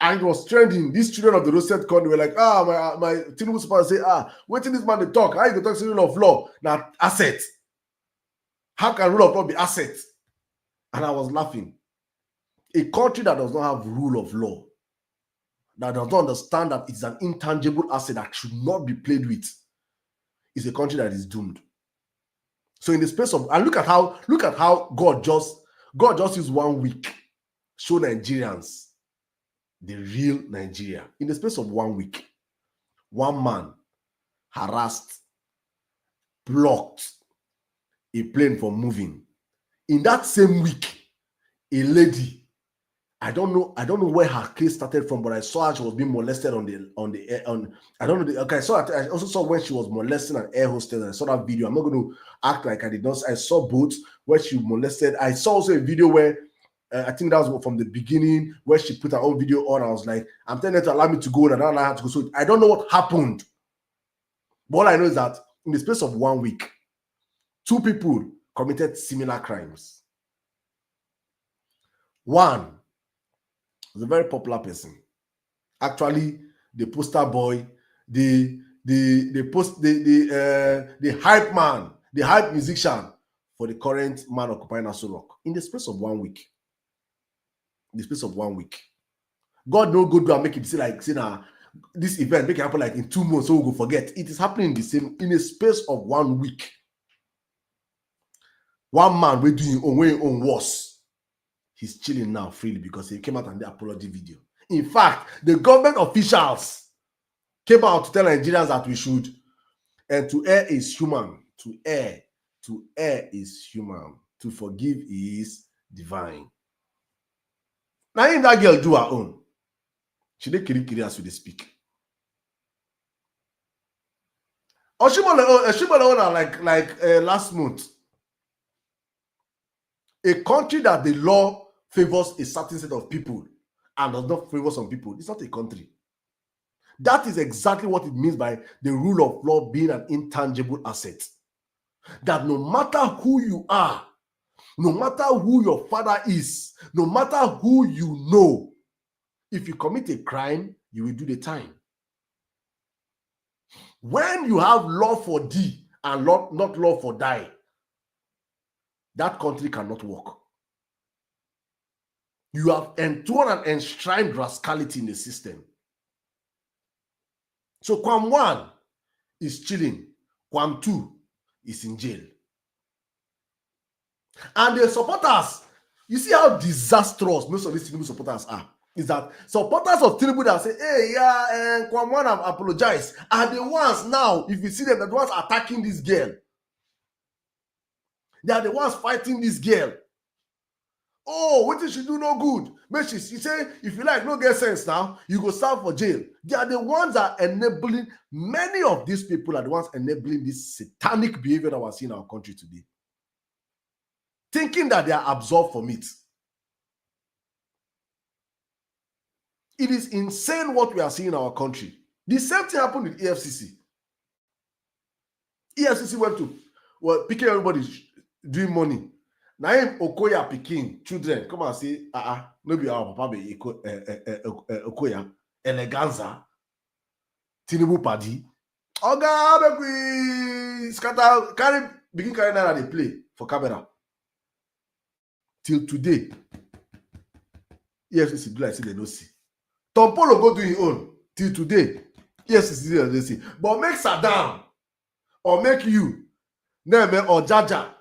and it was trending. These children of the roasted corn were like, my Tinubu supporters say, wait till this man to talk. How you go talk to rule of law? Now, asset. How can rule of law be asset? And I was laughing. A country that does not have rule of law, that does not understand that it's an intangible asset that should not be played with, is a country that is doomed. So in the space of, and look at how God just used 1 week, show Nigerians the real Nigeria. In the space of 1 week, one man harassed, blocked a plane from moving. In that same week, a lady, I don't know where her case started from, but I saw her, she was being molested on I don't know. Okay, I also saw when she was molesting an air hostess. And I saw that video. I'm not going to act like I did not. I saw both where she molested. I saw also a video where I think that was from the beginning, where she put her own video on. I was like, I'm telling her to allow me to go, and I don't allow her to go. So I don't know what happened. But all I know is that in the space of 1 week, 2 people committed similar crimes. One was a very popular person. Actually, the poster boy, the hype man, the hype musician for the current man occupying Aso Rock. In the space of 1 week. In the space of 1 week. God no go do and make it say like, this event make it happen like in 2 months, so we'll go forget. It is happening in a space of 1 week. One man will do his own worse. He's chilling now freely because he came out on the apology video. In fact, the government officials came out to tell Nigerians that we should, and to err is human. To err is human. To forgive is divine. Now, if that girl do her own, she dey kiri as we dey speak. Oshimole like last month. A country that the law favors a certain set of people and does not favor some people, it's not a country. That is exactly what it means by the rule of law being an intangible asset. That no matter who you are, no matter who your father is, no matter who you know, if you commit a crime, you will do the time. When you have law for thee and not law for die, that country cannot work. You have enthroned and enshrined rascality in the system. So Kwam 1 is chilling. Kwam 2 is in jail. And the supporters, you see how disastrous most of these Tinubu supporters are. Is that supporters of Tinubu that say, hey, Kwam 1 have apologized, are the ones now, if you see them, the ones attacking this girl. They are the ones fighting this girl. Oh, what did she do? No good. But she say, if you like, no get sense now, you go serve for jail. They are the ones that are enabling, many of these people are the ones enabling this satanic behavior that we're seeing in our country today. Thinking that they are absolved from it. It is insane what we are seeing in our country. The same thing happened with EFCC. EFCC went to, picking everybody doing money. Now him Okoya Pikin children come and say, no be our papa be Okoya Eleganza Tinubu Padi. Oga make we scatter begin carry naira dey play for camera. Till today, EFCC do like say they no see. Tom Polo go do his own. Till today, EFCC they see. But make Saddam or make you, Neme or Jaja,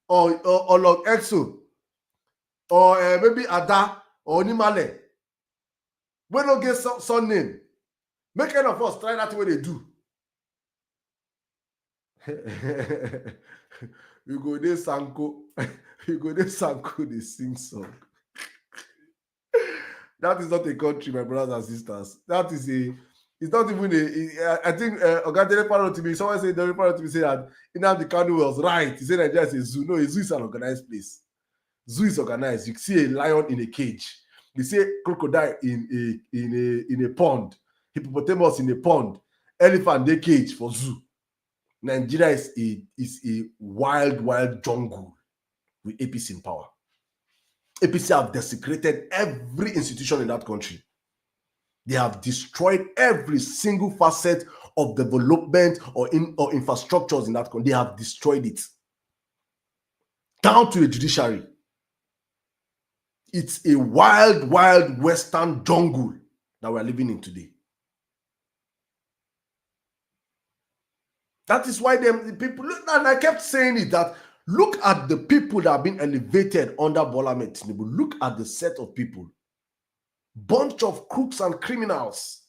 or Lord Exo, or maybe Ada or Nimale. We don't get son name. Make any of us try that way they do. You go there Sanko. You go there Sanko, they sing song. That is not a country, my brothers and sisters. That is a. It's not even a. I think Ogadele Paro to me. Someone said Dele Paro to me say that Nnamdi Kanu was right. He said Nigeria is a zoo. No, a zoo is an organized place. Zoo is organized. You see a lion in a cage. You see a crocodile in a pond. Hippopotamus in a pond. Elephant in a cage for zoo. Nigeria is a wild jungle with APC in power. APC have desecrated every institution in that country. They have destroyed every single facet of development or infrastructures in that country. They have destroyed it. Down to the judiciary. It's a wild western jungle that we're living in today. That is why the people, and I kept saying it, that look at the people that have been elevated under Bola Ahmed Tinubu. Look at the set of people. Bunch of crooks and criminals.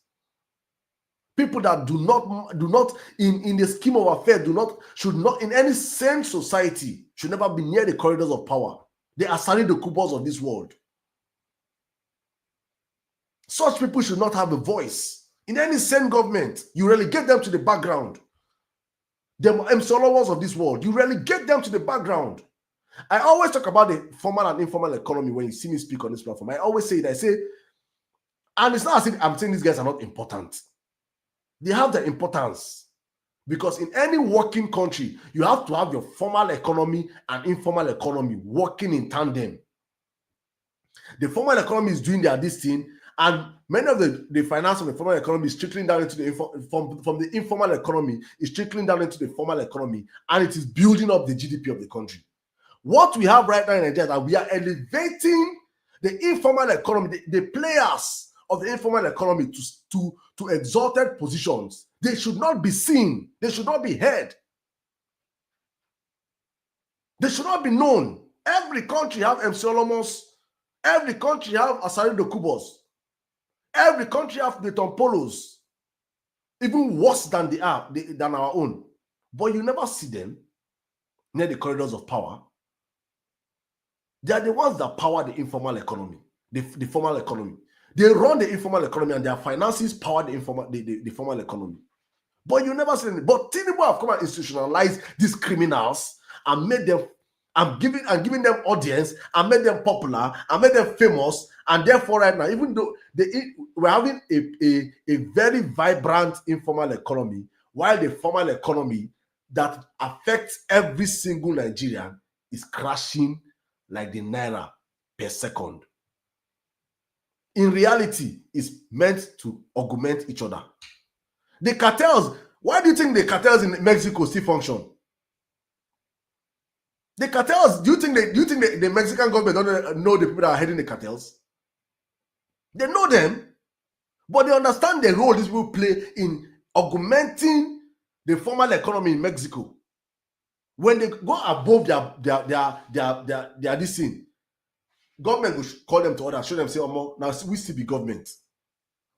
People that do not in the scheme of affairs, should not in any sane society, should never be near the corridors of power. They are Sani the Kubos of this world. Such people should not have a voice. In any sane government, you relegate them to the background. The MCLOs of this world, you relegate them to the background. I always talk about the formal and informal economy when you see me speak on this platform. I always say it. I say, and it's not as if I'm saying these guys are not important. They have their importance. Because in any working country, you have to have your formal economy and informal economy working in tandem. The formal economy is doing this thing, and many of the finance of the formal economy is trickling down into the from the informal economy, is trickling down into the formal economy, and it is building up the GDP of the country. What we have right now in Nigeria, that we are elevating the informal economy, the players of the informal economy to exalted positions. They should not be seen. They should not be heard. They should not be known. Every country have MC Olomos. Every country have Asari Dokubos. Every country have the Tompolos. Even worse than than our own. But you never see them near the corridors of power. They are the ones that power the informal economy, the formal economy. They run the informal economy, and their finances power the formal economy. But you never see them. But Tinubu have come and institutionalized these criminals and made them, and giving them audience, and made them popular, and made them famous. And therefore, right now, even though we're having a very vibrant informal economy, while the formal economy that affects every single Nigerian is crashing like the naira per second. In reality, it's meant to augment each other. The cartels, why do you think the cartels in Mexico still function? The cartels, do you think the Mexican government don't know the people that are heading the cartels? They know them, but they understand the role these people play in augmenting the formal economy in Mexico. When they go above their this thing, government will call them to order, show them, say, oh, now we still be government.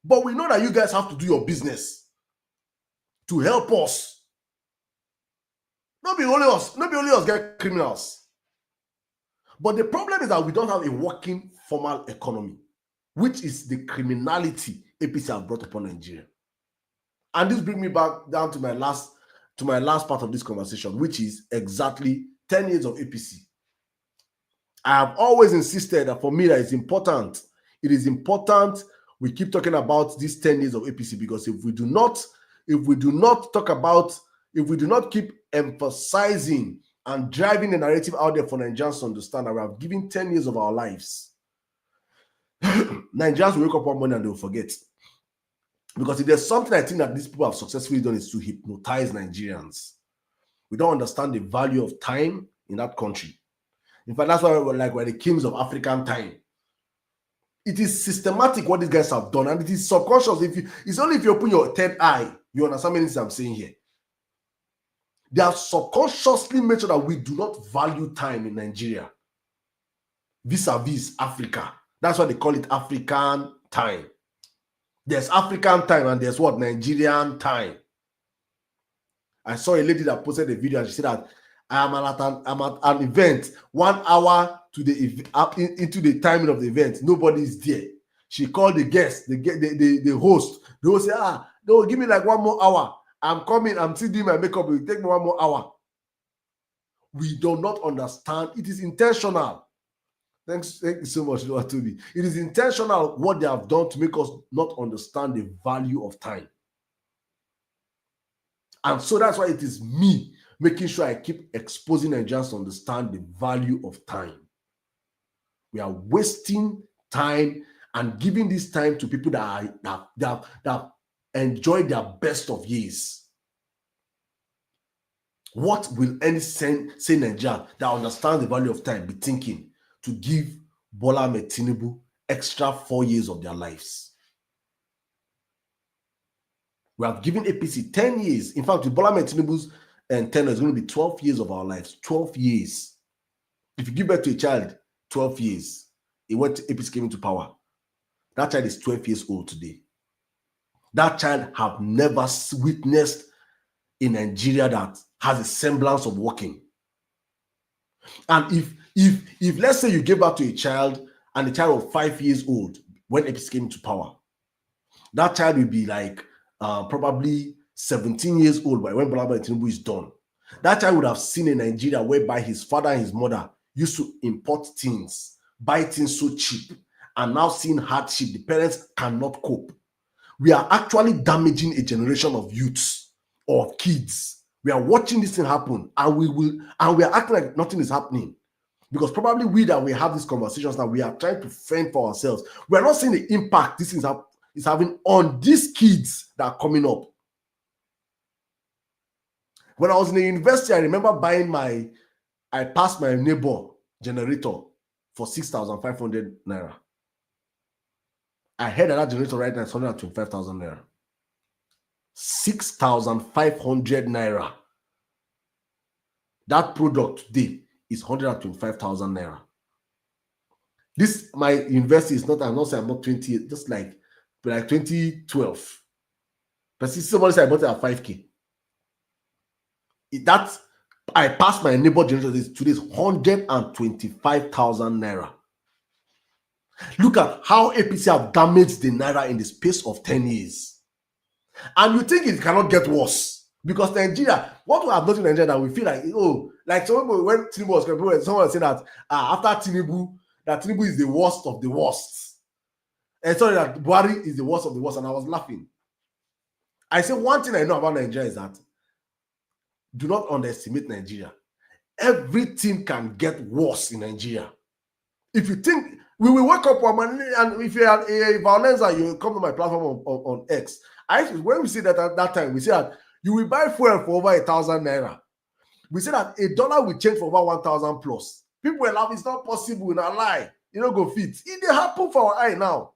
But we know that you guys have to do your business to help us. Not be only us get criminals. But the problem is that we don't have a working formal economy, which is the criminality APC have brought upon Nigeria. And this brings me back down to my last part of this conversation, which is exactly 10 years of APC. I have always insisted that for me that it's important. It is important we keep talking about these 10 years of APC, because if we do not keep emphasizing and driving the narrative out there for Nigerians to understand that we have given 10 years of our lives, Nigerians will wake up one morning and they will forget. Because if there's something I think that these people have successfully done, is to hypnotize Nigerians. We don't understand the value of time in that country. In fact, that's why we're the kings of African time. It is systematic what these guys have done, and it is subconscious. It's only if you open your third eye, you understand many things I'm saying here. They have subconsciously made sure that we do not value time in Nigeria vis-a-vis Africa. That's why they call it African time. There's African time and there's what? Nigerian time. I saw a lady that posted a video and she said that I'm at an event 1 hour into the timing of the event. Nobody is there. She called the guest, the host. They will say, no, give me like 1 more hour. I'm coming. I'm still doing my makeup. It will take me 1 more hour. We do not understand. It is intentional. Thank you so much, Toby. It is intentional what they have done to make us not understand the value of time. And so that's why it is me making sure I keep exposing Nigerians to understand the value of time. We are wasting time and giving this time to people that enjoy their best of years. What will any say Nigeria that understands the value of time be thinking to give Bola Ahmed Tinubu extra 4 years of their lives? We have given APC 10 years. In fact, with Bola Ahmed Tinubu's tenure is going to be 12 years of our lives. 12 years. If you give birth to a child, 12 years. APC came into power. That child is 12 years old today. That child have never witnessed in Nigeria that has a semblance of working. And if let's say you gave birth to a child and the child was 5 years old when APC came into power, that child will be like probably 17 years old by when Bola Ahmed Tinubu is done. That child would have seen a Nigeria whereby his father and his mother used to import things, buy things so cheap, and now seeing hardship, the parents cannot cope. We are actually damaging a generation of youths or kids. We are watching this thing happen, and we are acting like nothing is happening. Because probably we have these conversations now, we are trying to fend for ourselves. We are not seeing the impact this is having on these kids that are coming up. When I was in the university, I remember I passed my neighbor generator for 6,500 naira. I heard that generator right now is 125,000 naira. 6,500 naira. That product today is 125,000 naira. This, my university is not, I'm not saying I'm not 20, just like 2012. But somebody said I bought it at 5K. I passed my neighbor generator today is 125,000 naira. Look at how APC have damaged the naira in the space of 10 years. And you think it cannot get worse. Because Nigeria, what we have done in Nigeria that we feel like, like someone when Tinubu was coming, someone said that after Tinubu, that Tinubu is the worst of the worst. And sorry, that Buhari is the worst of the worst. And I was laughing. I say one thing I know about Nigeria is that do not underestimate Nigeria. Everything can get worse in Nigeria. If you think we will wake up one morning, and if you are a violence, you come to my platform on X. When we say that at that time, we say that you will buy fuel for over 1,000 naira. We say that $1 will change for over 1,000 plus. People will laugh, it's not possible, in a lie. You don't go fit. It dey happen for our eye now.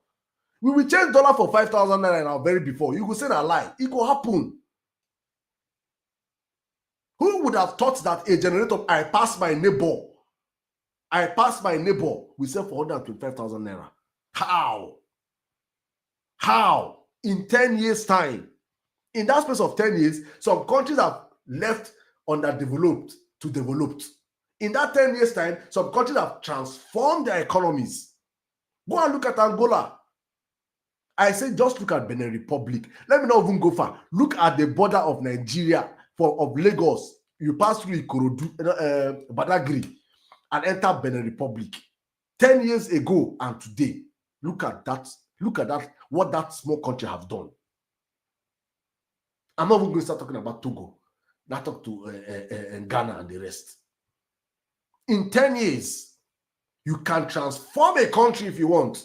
We will change dollar for 5,000 naira now very before. You go say a lie. It will happen. Who would have thought that a generator I passed my neighbor we sell for 125,000 naira? How? In 10 years' time. In that space of 10 years, some countries have left underdeveloped to developed. In that 10 years' time, some countries have transformed their economies. Go and look at Angola. I say just look at Benin Republic. Let me not even go far. Look at the border of Nigeria, of Lagos. You pass through Ikorodu, Badagry, and enter Benin Republic. 10 years ago and today, look at that. What that small country have done. I'm not even going to start talking about Togo. Not talk to Ghana and the rest. In 10 years, you can transform a country if you want.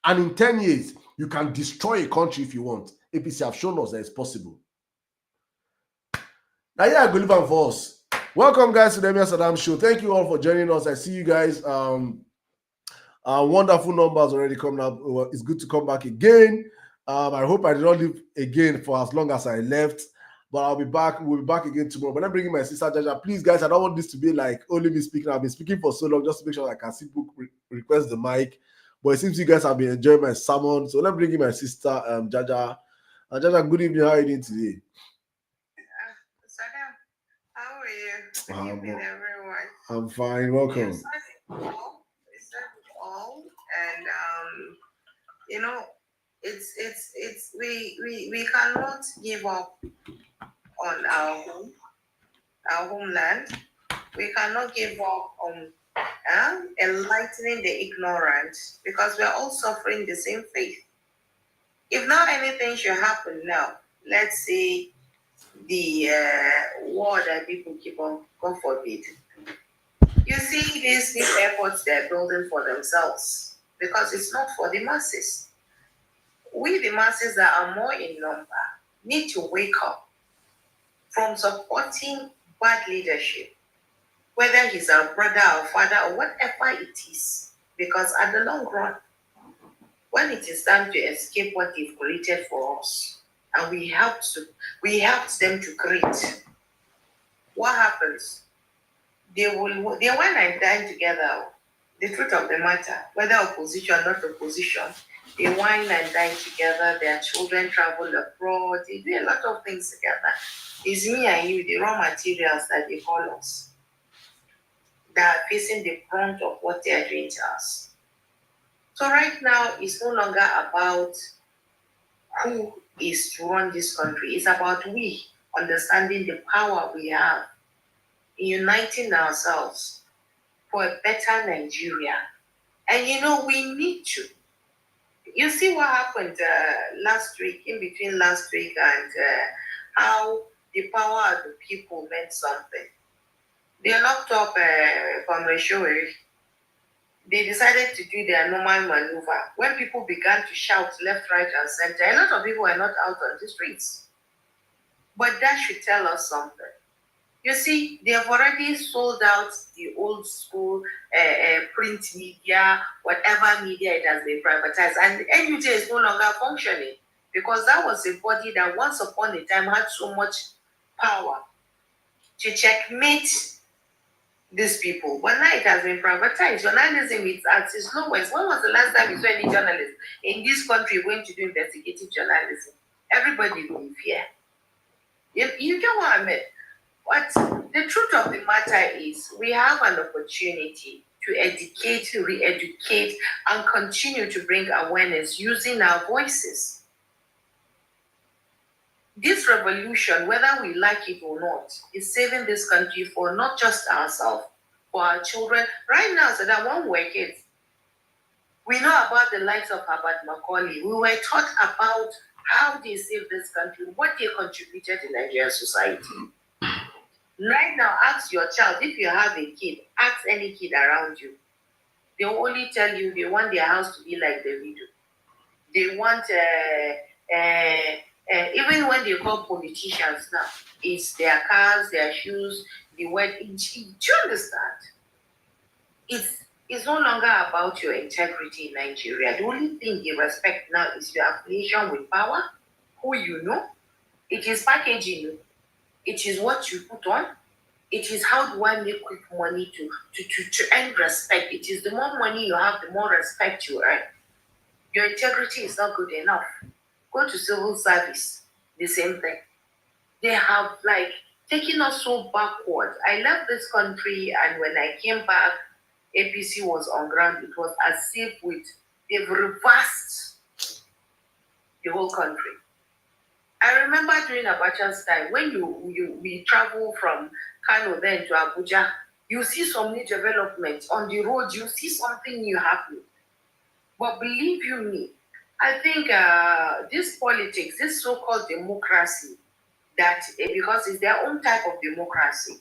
And in 10 years, you can destroy a country if you want. APC have shown us that it's possible. Now, yeah, good evening for us. Welcome, guys, to the Emir Sirdam show. Thank you all for joining us. I see you guys. Wonderful numbers already coming up. It's good to come back again. I hope I did not leave again for as long as I left, but I'll be back. We'll be back again tomorrow. But I'm bringing my sister Jaja. Please, guys, I don't want this to be like only me speaking. I've been speaking for so long just to make sure I can see book request the mic. But it seems you guys have been enjoying my sermon. So let's bring in my sister Jaja. Jaja, good evening. How are you doing today? Sadam, how are you? Good evening, everyone. I'm fine. Welcome. Yes, all. And You know, it's we cannot give up on our homeland. We cannot give up on enlightening the ignorant because we are all suffering the same fate. If now anything should happen now, let's say the war that people keep on, God forbid, you see these new airports they're building for themselves because it's not for the masses. We, the masses that are more in number, need to wake up from supporting bad leadership, whether he's our brother, our father, or whatever it is. Because at the long run, when it is time to escape what they've created for us, and we helped them to create, what happens? They went and dine together. The truth of the matter, whether opposition or not opposition, they wine and dine together. Their children travel abroad. They do a lot of things together. It's me and you, the raw materials that they call us, that are facing the brunt of what they are doing to us. So right now, it's no longer about who is to run this country. It's about we understanding the power we have in uniting ourselves for a better Nigeria. And we need to. You see what happened last week, in between last week and how the power of the people meant something. They locked up Comrade Showeri. They decided to do their normal maneuver. When people began to shout left, right, and center, a lot of people were not out on the streets. But that should tell us something. You see, they have already sold out the old school print media, whatever media it has been privatized. And the NUJ is no longer functioning because that was a body that once upon a time had so much power to checkmate these people. But now it has been privatized. Journalism is at its lowest. When was the last time you saw any journalist in this country going to do investigative journalism? Everybody will be fear. You get what I mean? But the truth of the matter is we have an opportunity to educate, re-educate, and continue to bring awareness using our voices. This revolution, whether we like it or not, is saving this country for not just ourselves, for our children. Right now, so that when we're kids, we know about the likes of Herbert Macaulay. We were taught about how they saved this country, what they contributed to Nigerian society. Right now, ask your child, if you have a kid, ask any kid around you. They will only tell you they want their house to be like the video. They want, even when they call politicians now, it's their cars, their shoes, the wedding. Do you understand? It's no longer about your integrity in Nigeria. The only thing they respect now is your affiliation with power, who you know. It is packaging. It is what you put on. It is how do I make quick money to earn respect. It is the more money you have, the more respect you earn. Your integrity is not good enough. Go to civil service, the same thing. They have taken us so backward. I left this country, and when I came back, APC was on ground. It was as if they've reversed the whole country. I remember during Abacha's time, when we travel from Kano then to Abuja, you see some new developments on the road. You see something new happening. But believe you me, I think this politics, this so-called democracy, that because it's their own type of democracy,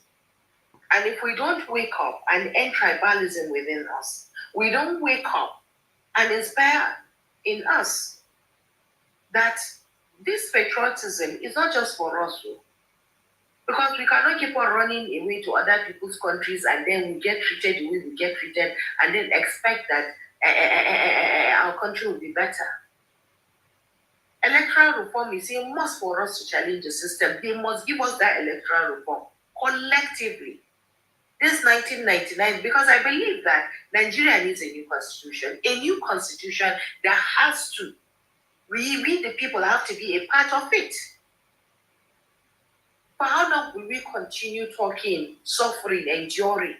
and if we don't wake up and end tribalism within us, we don't wake up and inspire in us that this patriotism is not just for us, because we cannot keep on running away to other people's countries and then we get treated the way we get treated and then expect that our country will be better. Electoral reform is a must for us to challenge the system. They must give us that electoral reform collectively. This 1999, because I believe that Nigeria needs a new constitution that has to, we the people have to be a part of it. For how long will we continue talking, suffering, enduring?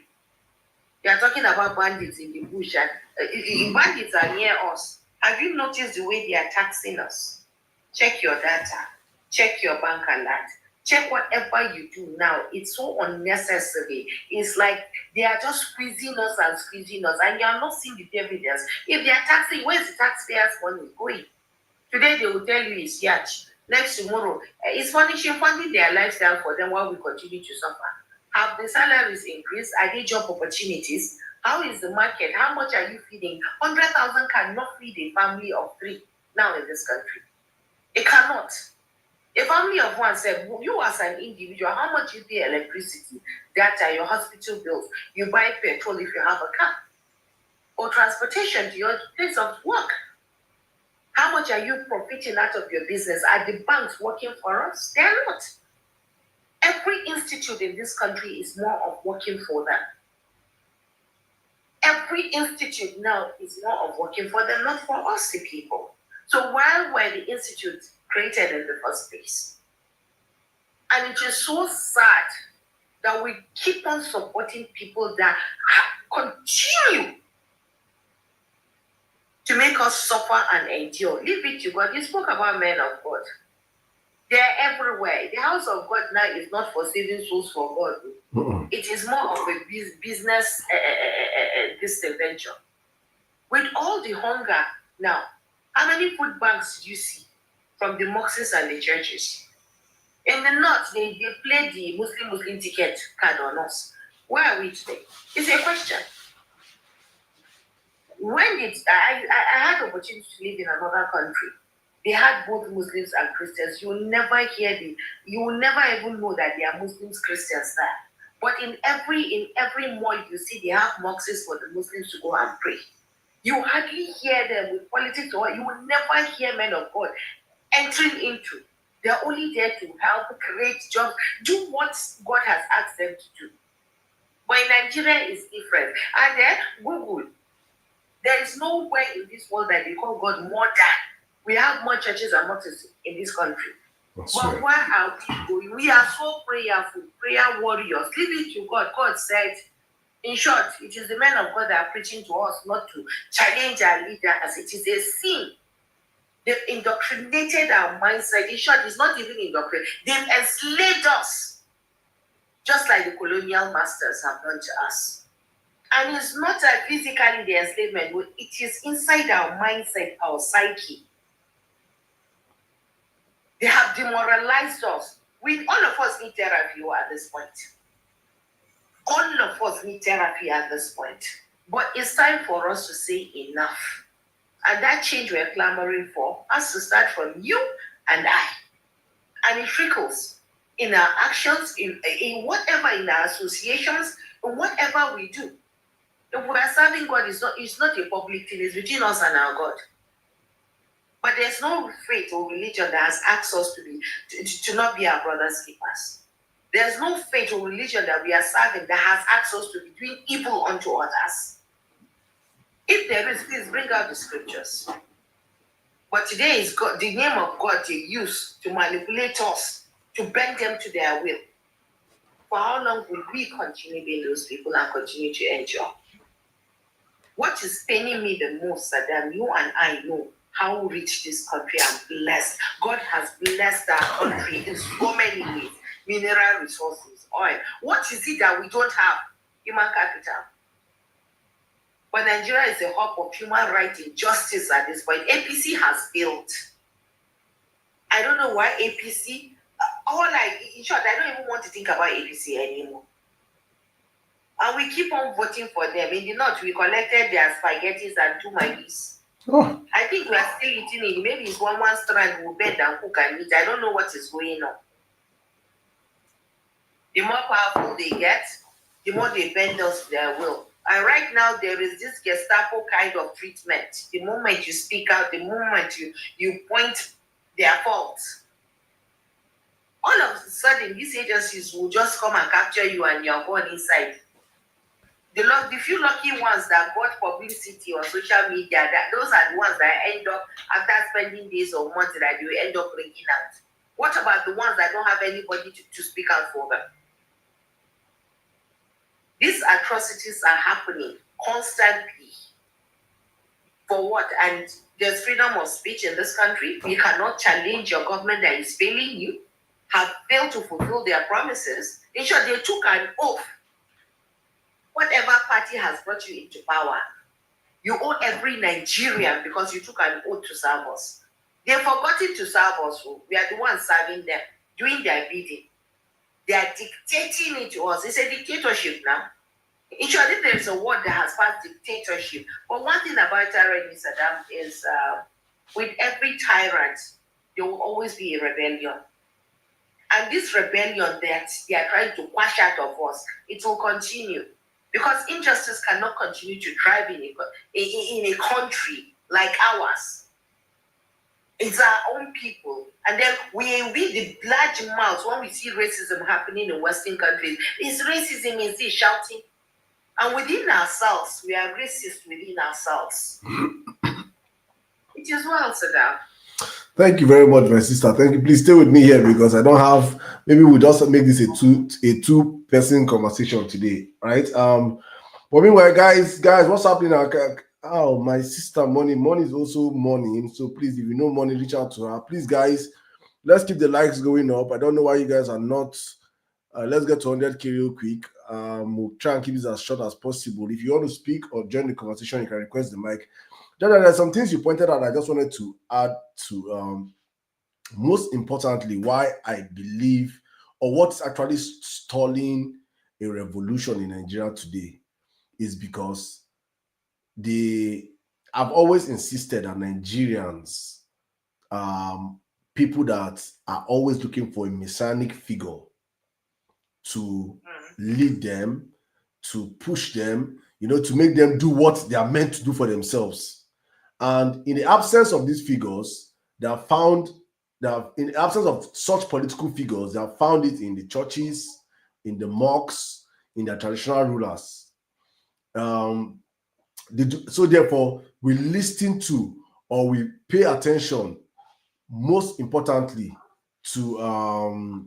They are talking about bandits in the bush, and bandits are near us. Have you noticed the way they are taxing us? Check your data, check your bank alert, check whatever you do now. It's so unnecessary. It's like they are just squeezing us, and you are not seeing the dividends. If they are taxing, where's the taxpayers' money going? Today they will tell you it's yacht. Next tomorrow, it's funding their lifestyle for them while we continue to suffer. Have the salaries increased? Are they job opportunities? How is the market? How much are you feeding? 100,000 cannot feed a family of 3 now in this country. It cannot. A family of 1 said, you as an individual, how much you pay electricity, data, your hospital bills, you buy petrol if you have a car, or transportation to your place of work. How much are you profiting out of your business? Are the banks working for us? They're not. Every institute in this country is more of working for them. Every institute now is more of working for them, not for us, the people. So why were the institutes created in the first place? And it is so sad that we keep on supporting people that continue to make us suffer and endure. Leave it to God. You spoke about men of God. They're everywhere. The house of God now is not for saving souls for God. It is more of a business this venture. With all the hunger now, how many food banks do you see from the mosques and the churches? In the north, they play the Muslim ticket card on us. Where are we today? It's a question. When did I had the opportunity to live in another country? They had both Muslims and Christians. You will never even know that they are Muslims, Christians there. But in every mall you see, they have mosques for the Muslims to go and pray. You hardly hear them with politics, or you will never hear men of God entering into. They're only there to help create jobs, do what God has asked them to do. But in Nigeria, it's different. And then Google. There is no way in this world that they call God more than. We have more churches and mosques in this country. That's but right. why are we going? We are so prayerful, prayer warriors. Leave it to God. God said, in short, it is the men of God that are preaching to us, not to challenge our leaders. It is a sin. They've indoctrinated our mindset. In short, it's not even indoctrinated. They've enslaved us, just like the colonial masters have done to us. And it's not physically the enslavement, but it is inside our mindset, our psyche. They have demoralized us. All of us need therapy at this point. All of us need therapy at this point. But it's time for us to say enough. And that change we're clamoring for has to start from you and I. And it trickles in our actions, in whatever, in our associations, in whatever we do. If we are serving God, it's not a public thing, it's between us and our God. But there's no faith or religion that has asked us to not be our brother's keepers. There's no faith or religion that we are serving that has asked us to be doing evil unto others. If there is, please bring out the scriptures. But today is God, the name of God they use to manipulate us, to bend them to their will. For how long will we continue being those people and continue to endure? What is paining me the most, Saddam, you and I know how rich this country and blessed. God has blessed our country in so many ways. Mineral resources, oil. What is it that we don't have? Human capital. But Nigeria is a hub of human rights and justice at this point. APC has failed. I don't know why APC, in short, I don't even want to think about APC anymore. And we keep on voting for them. In the north, we collected their spaghettis and 2 maggies. Oh. I think we are still eating it. Maybe it's one strand will bend and cook and eat. I don't know what is going on. The more powerful they get, the more they bend us to their will. And right now, there is this Gestapo kind of treatment. The moment you speak out, the moment you point their faults, all of a sudden, these agencies will just come and capture you and you're gone inside. The few lucky ones that got publicity on social media, those are the ones that end up, after spending days or months, that they will end up breaking out. What about the ones that don't have anybody to speak out for them? These atrocities are happening constantly. For what? And There's freedom of speech in this country. You cannot challenge your government that is failing you, have failed to fulfill their promises. In short, they took an oath. Whatever party has brought you into power, you owe every Nigerian because you took an oath to serve us. They've forgotten to serve us. We are the ones serving them, doing their bidding. They are dictating it to us. It's a dictatorship now. In short, if there's a word that has passed dictatorship. But one thing about Emir Sirdam is with every tyrant, there will always be a rebellion. And this rebellion that they are trying to quash out of us, it will continue. Because injustice cannot continue to thrive in a country like ours. It's our own people. And then we the large mouths when we see racism happening in Western countries. It's racism is this shouting. And within ourselves, we are racist within ourselves. It is well, Sirdam. Thank you very much, my sister. Thank you. Please stay with me here because I don't have. Maybe we'll just make this a two-person conversation today, right? But meanwhile, guys, what's happening now? Oh, my sister, money is also money. So please, if you know money, reach out to her. Please, guys, let's keep the likes going up. I don't know why you guys are not. Let's get to 100K real quick. We'll try and keep this as short as possible. If you want to speak or join the conversation, you can request the mic. Then there's some things you pointed out. I just wanted to add to. Most importantly, why I believe or what's actually stalling a revolution in Nigeria today is because I've always insisted that Nigerians, people that are always looking for a messianic figure to lead them, to push them, to make them do what they are meant to do for themselves. And in the absence of these figures, in the absence of such political figures, they have found it in the churches, in the mosques, in their traditional rulers. So therefore, we listen to or we pay attention, most importantly, to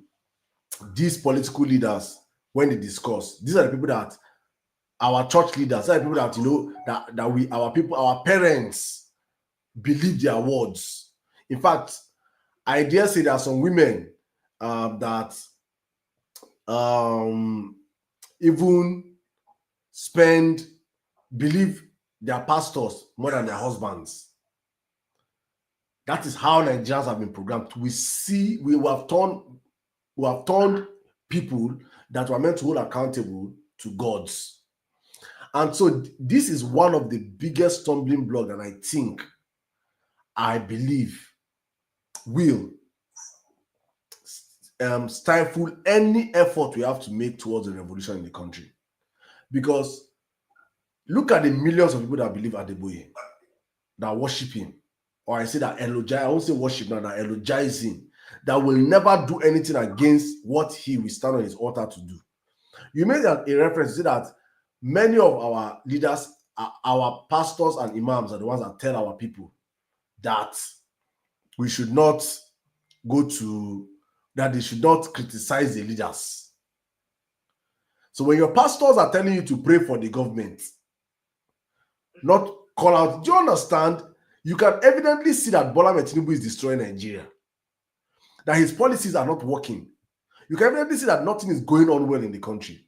these political leaders when they discuss. These are the people that our church leaders, these are the people that our parents believe their words. In fact, I dare say there are some women that even believe their pastors more than their husbands. That is how Nigerians have been programmed. We have turned people that were meant to hold accountable to gods. And so this is one of the biggest stumbling blocks that I believe will stifle any effort we have to make towards a revolution in the country. Because look at the millions of people that believe Adeboye, that worship him, or I say that eulogize, I won't say worship now, that eulogize him, that will never do anything against what he will stand on his altar to do. You made a reference to that many of our leaders, our pastors and imams are the ones that tell our people that we should not that they should not criticize the leaders. So when your pastors are telling you to pray for the government, not call out, do you understand? You can evidently see that Bola Tinubu is destroying Nigeria, that his policies are not working. You can evidently see that nothing is going on well in the country.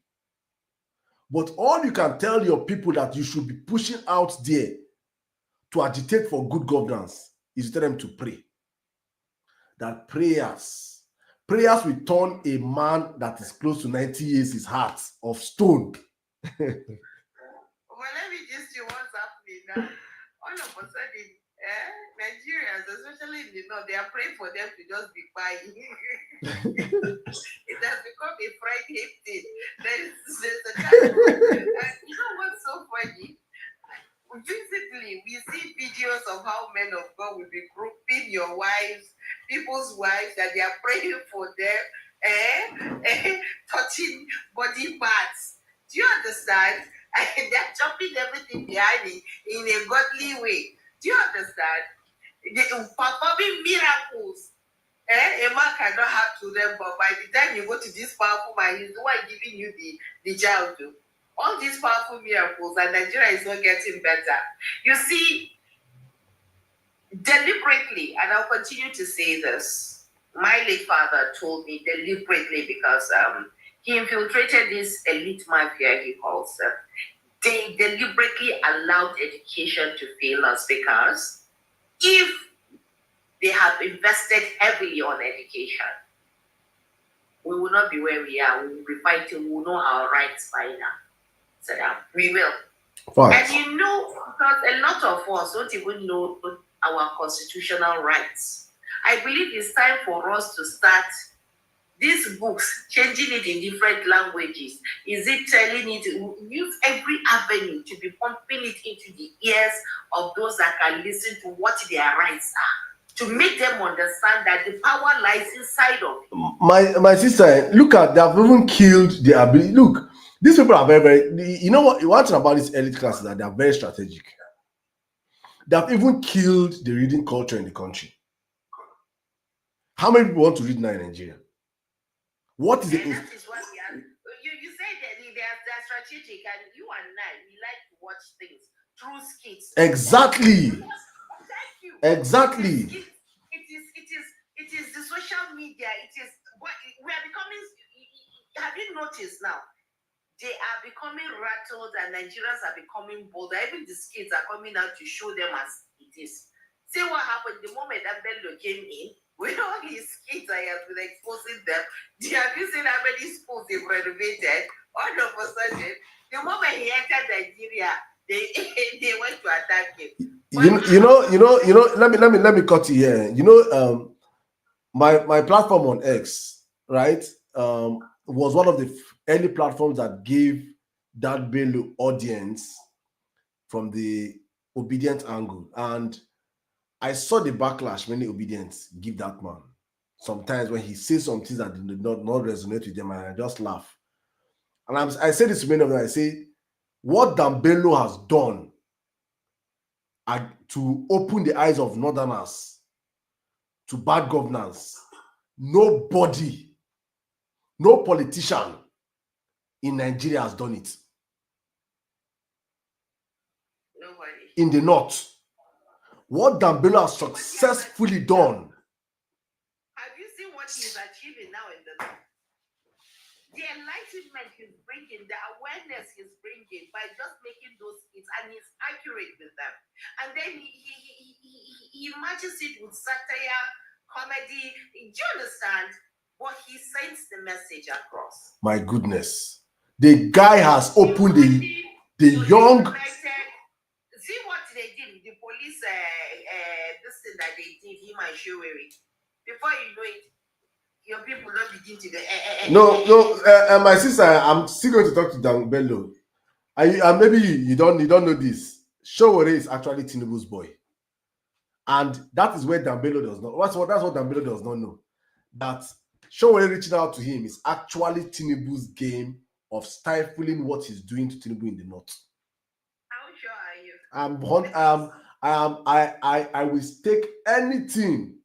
But all you can tell your people that you should be pushing out there to agitate for good governance is to tell them to pray. That prayers will turn a man that is close to 90 years his heart of stone. Well, let me just see what's happening now. All of a sudden, Nigerians, especially in the north, they are praying for them to just be quiet. It has become a Friday thing. There's a kind of, you know what's so funny? Visibly, we see videos of how men of God will be grouping your wives, people's wives, that they are praying for them, touching body parts. Do you understand? They're jumping everything behind it in a godly way. Do you understand? They're performing miracles. A man cannot have children, but by the time you go to this powerful man, he's the one giving you the child. All these powerful miracles, and Nigeria is not getting better. You see, deliberately, and I'll continue to say this. My late father told me deliberately because he infiltrated this elite mafia, he calls them. They deliberately allowed education to fail us because if they have invested heavily on education, we will not be where we are. We will be fighting. We will know our rights by now. So we will. Facts. And because a lot of us don't even know our constitutional rights. I believe it's time for us to start these books, changing it in different languages. Is it telling it? Use every avenue to be pumping it into the ears of those that can listen to what their rights are, to make them understand that the power lies inside of you. My sister, look at, they have even killed the ability. Look, these people are very, you know what? One thing about these elite classes that they are very strategic. They have even killed the reading culture in the country. How many people want to read now in Nigeria? What is it? And that is what we are. You say that they're strategic, and you and I, we like to watch things through skits. Exactly. Thank you. Exactly. It is the social media. It is what we are becoming. Have you noticed now? They are becoming rattled, and Nigerians are becoming bolder. Even the skits are coming out to show them as it is. See what happened the moment that Bello came in. With all his skits, I have been exposing them. Have you seen how many schools they've renovated? All of a sudden, the moment he entered Nigeria, they went to attack him. Let me cut you here. My platform on X, right, was one of the early platforms that gave that Bello audience from the obedient angle, and I saw the backlash many obedience give that man. Sometimes when he says some things that did not resonate with them, and I just laugh. And I say this to many of them. I say, what Bello has done to open the eyes of Northerners to bad governance, nobody, no politician in Nigeria has done it. Nobody. In the North. What Bello has successfully done. Have you seen what he's achieving now in the North? The enlightenment he's bringing, the awareness he's bringing by just making those skits, and he's accurate with them. And then he matches it with satire, comedy. Do you understand? But he sends the message across. My goodness. The guy has opened the young. See what they did, the police, this thing that they did, him and Showeri. Before you know it, your people don't begin to go. No, my sister, I'm still going to talk to Bello. Maybe you don't know this. Showore is actually Tinubu's boy, and that is where Bello does not. That's what Bello does not know. That Showore reaching out to him is actually Tinubu's game of stifling what he's doing to Tinubu in the North. How sure are you? I will stake anything.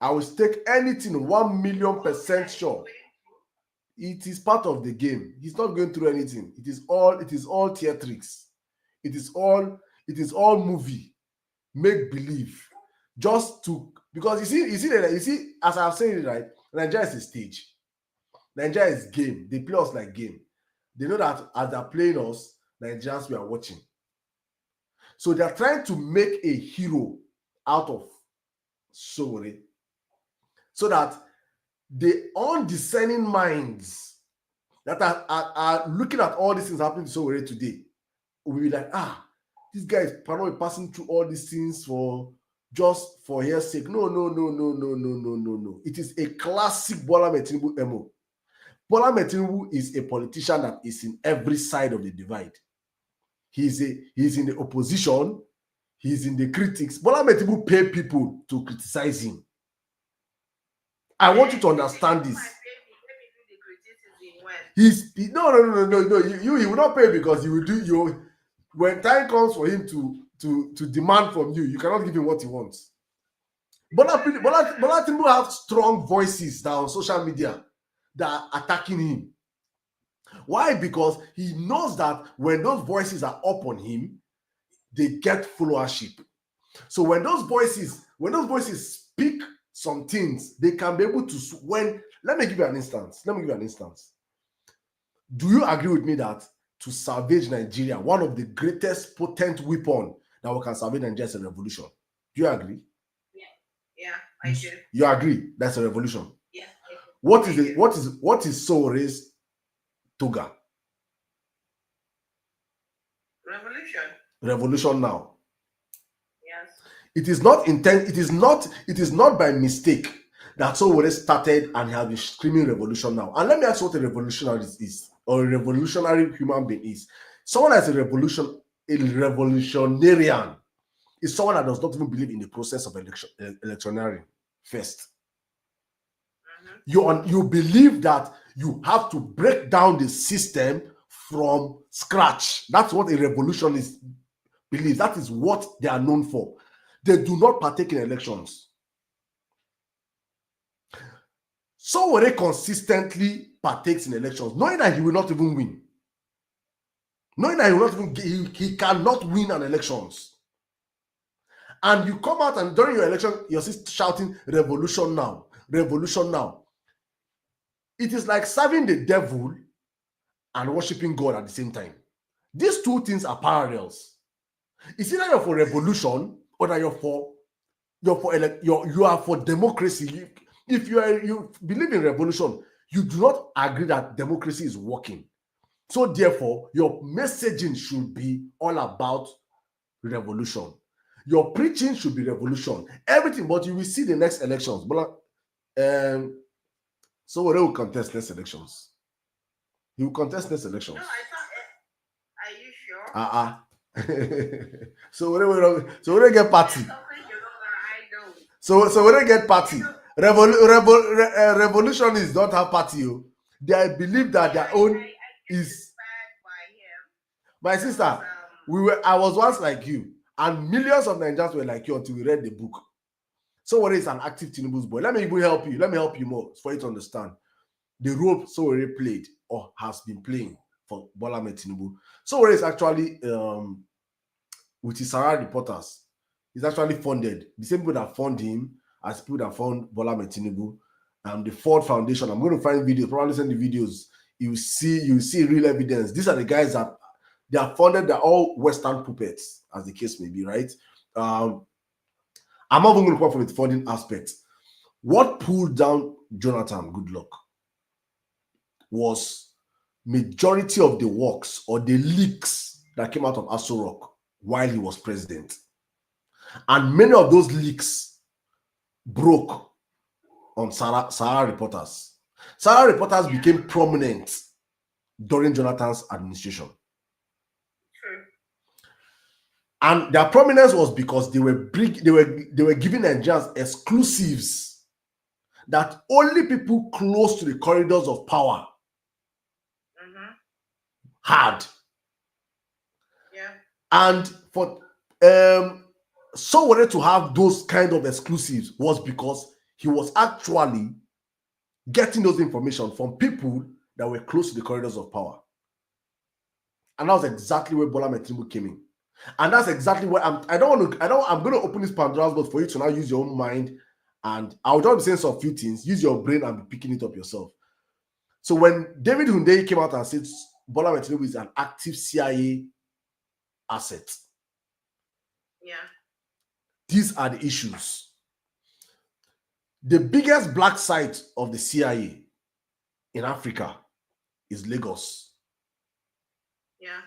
I will stake anything 1,000,000% sure. It is part of the game. He's not going through anything. It is all theatrics. It is all movie, make believe. Just to, because you see, as I've said it, right, Nigeria is a stage. Nigeria is game. They play us like game. They know that as they're playing us, Nigerians, we are watching. So they're trying to make a hero out of Showore, so that the undiscerning minds that are looking at all these things happening to Showore today will be like, this guy is probably passing through all these things just for his sake. No. It is a classic Bola Tinubu MO. Bola Tinubu is a politician that is in every side of the divide. He's in the opposition. He's in the critics. Bola Tinubu pay people to criticize him. I want you to understand this. You will not pay, because you will do your, when time comes for him to demand from you, you cannot give him what he wants. Bola Tinubu have strong voices that are on social media that are attacking him. Why? Because he knows that when those voices are up on him, they get followership. So when those voices speak some things, they can be able to. Let me give you an instance. Do you agree with me that to salvage Nigeria, one of the greatest potent weapon that we can salvage Nigeria is a revolution? Do you agree? Yeah, I do. You agree that's a revolution? Yeah. What is Sowere's toga? Revolution now. Yes. It is not by mistake that Sowore started and has been screaming revolution now. And let me ask you what a revolutionary is, or a revolutionary human being is. Someone that's a revolutionarian is someone that does not even believe in the process of electioneering first. You believe that you have to break down the system from scratch. That's what a revolutionist believes. That is what they are known for. They do not partake in elections. Sowore consistently partakes in elections, knowing that he will not even win. Knowing that he cannot win an elections. And you come out and during your election, you're shouting, revolution now, revolution now. It is like serving the devil and worshiping God at the same time. These two things are parallels. It's either you're for revolution or that you are for democracy. If you believe in revolution, you do not agree that democracy is working. So therefore, your messaging should be all about revolution. Your preaching should be revolution. Everything, but you will see the next elections. So where will contest next elections? He will contest next elections. No, are you sure? So we don't get party. So we don't get party. Revolutionists don't have party. They believe that their own is. My sister, I was once like you, and millions of Nigerians were like you until we read the book. Sowore is an active Tinubu's boy. Let me even help you. Let me help you more for you to understand the role Sowore played or has been playing for Bola Ahmed Tinubu. Sowore is actually with his Sahara reporters. He's actually funded. The same people that fund him as people that fund Bola Ahmed Tinubu. The Ford Foundation. I'm going to find videos, probably send the videos. You see real evidence. These are the guys that they are funded. They're all Western puppets, as the case may be, right? I'm not even going to come from the funding aspect. What pulled down Jonathan Goodluck was majority of the works or the leaks that came out of Aso Rock while he was president. And many of those leaks broke on Sahara reporters. Sahara reporters became prominent during Jonathan's administration. True. And their prominence was because they were giving Nigerians exclusives that only people close to the corridors of power had. Yeah. And for Sowore to have those kind of exclusives was because he was actually getting those information from people that were close to the corridors of power. And that was exactly where Bola Ahmed Tinubu came in. And that's exactly where I'm going to open this Pandora's box for you to now use your own mind. And I'll just be saying some few things. Use your brain and be picking it up yourself. So when David Hundeyi came out and said Bola Ahmed Tinubu is an active CIA asset. Yeah. These are the issues. The biggest black site of the CIA in Africa is Lagos. Yeah.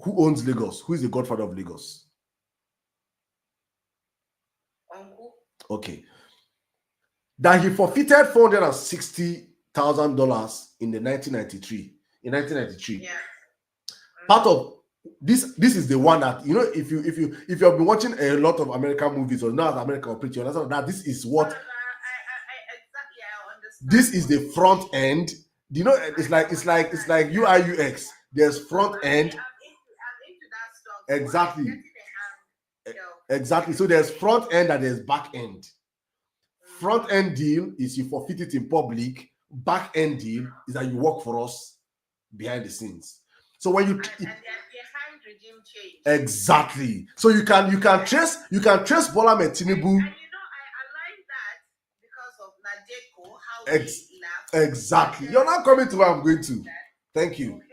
Who owns Lagos? Who is the godfather of Lagos? Uncle. Okay. That he forfeited $460,000 in 1993. In 1993. Yeah. Part of this is the one that, you know, if you have been watching a lot of American movies or not American operating, you understand that this is what I understand. this is the front end. Do you know, it's like UI UX. There's front end. I'm into that stuff. Exactly. Exactly. So there's front end and there's back end. Front end deal is you forfeit it in public. Back end deal is that you work for us behind the scenes. So when you and they're hand regime change. Exactly. So you can trace Bola Ahmed Tinubu. And I like that because of Nadeko, how they laughed. Exactly. You're not coming to where I'm going to. Thank you. Okay.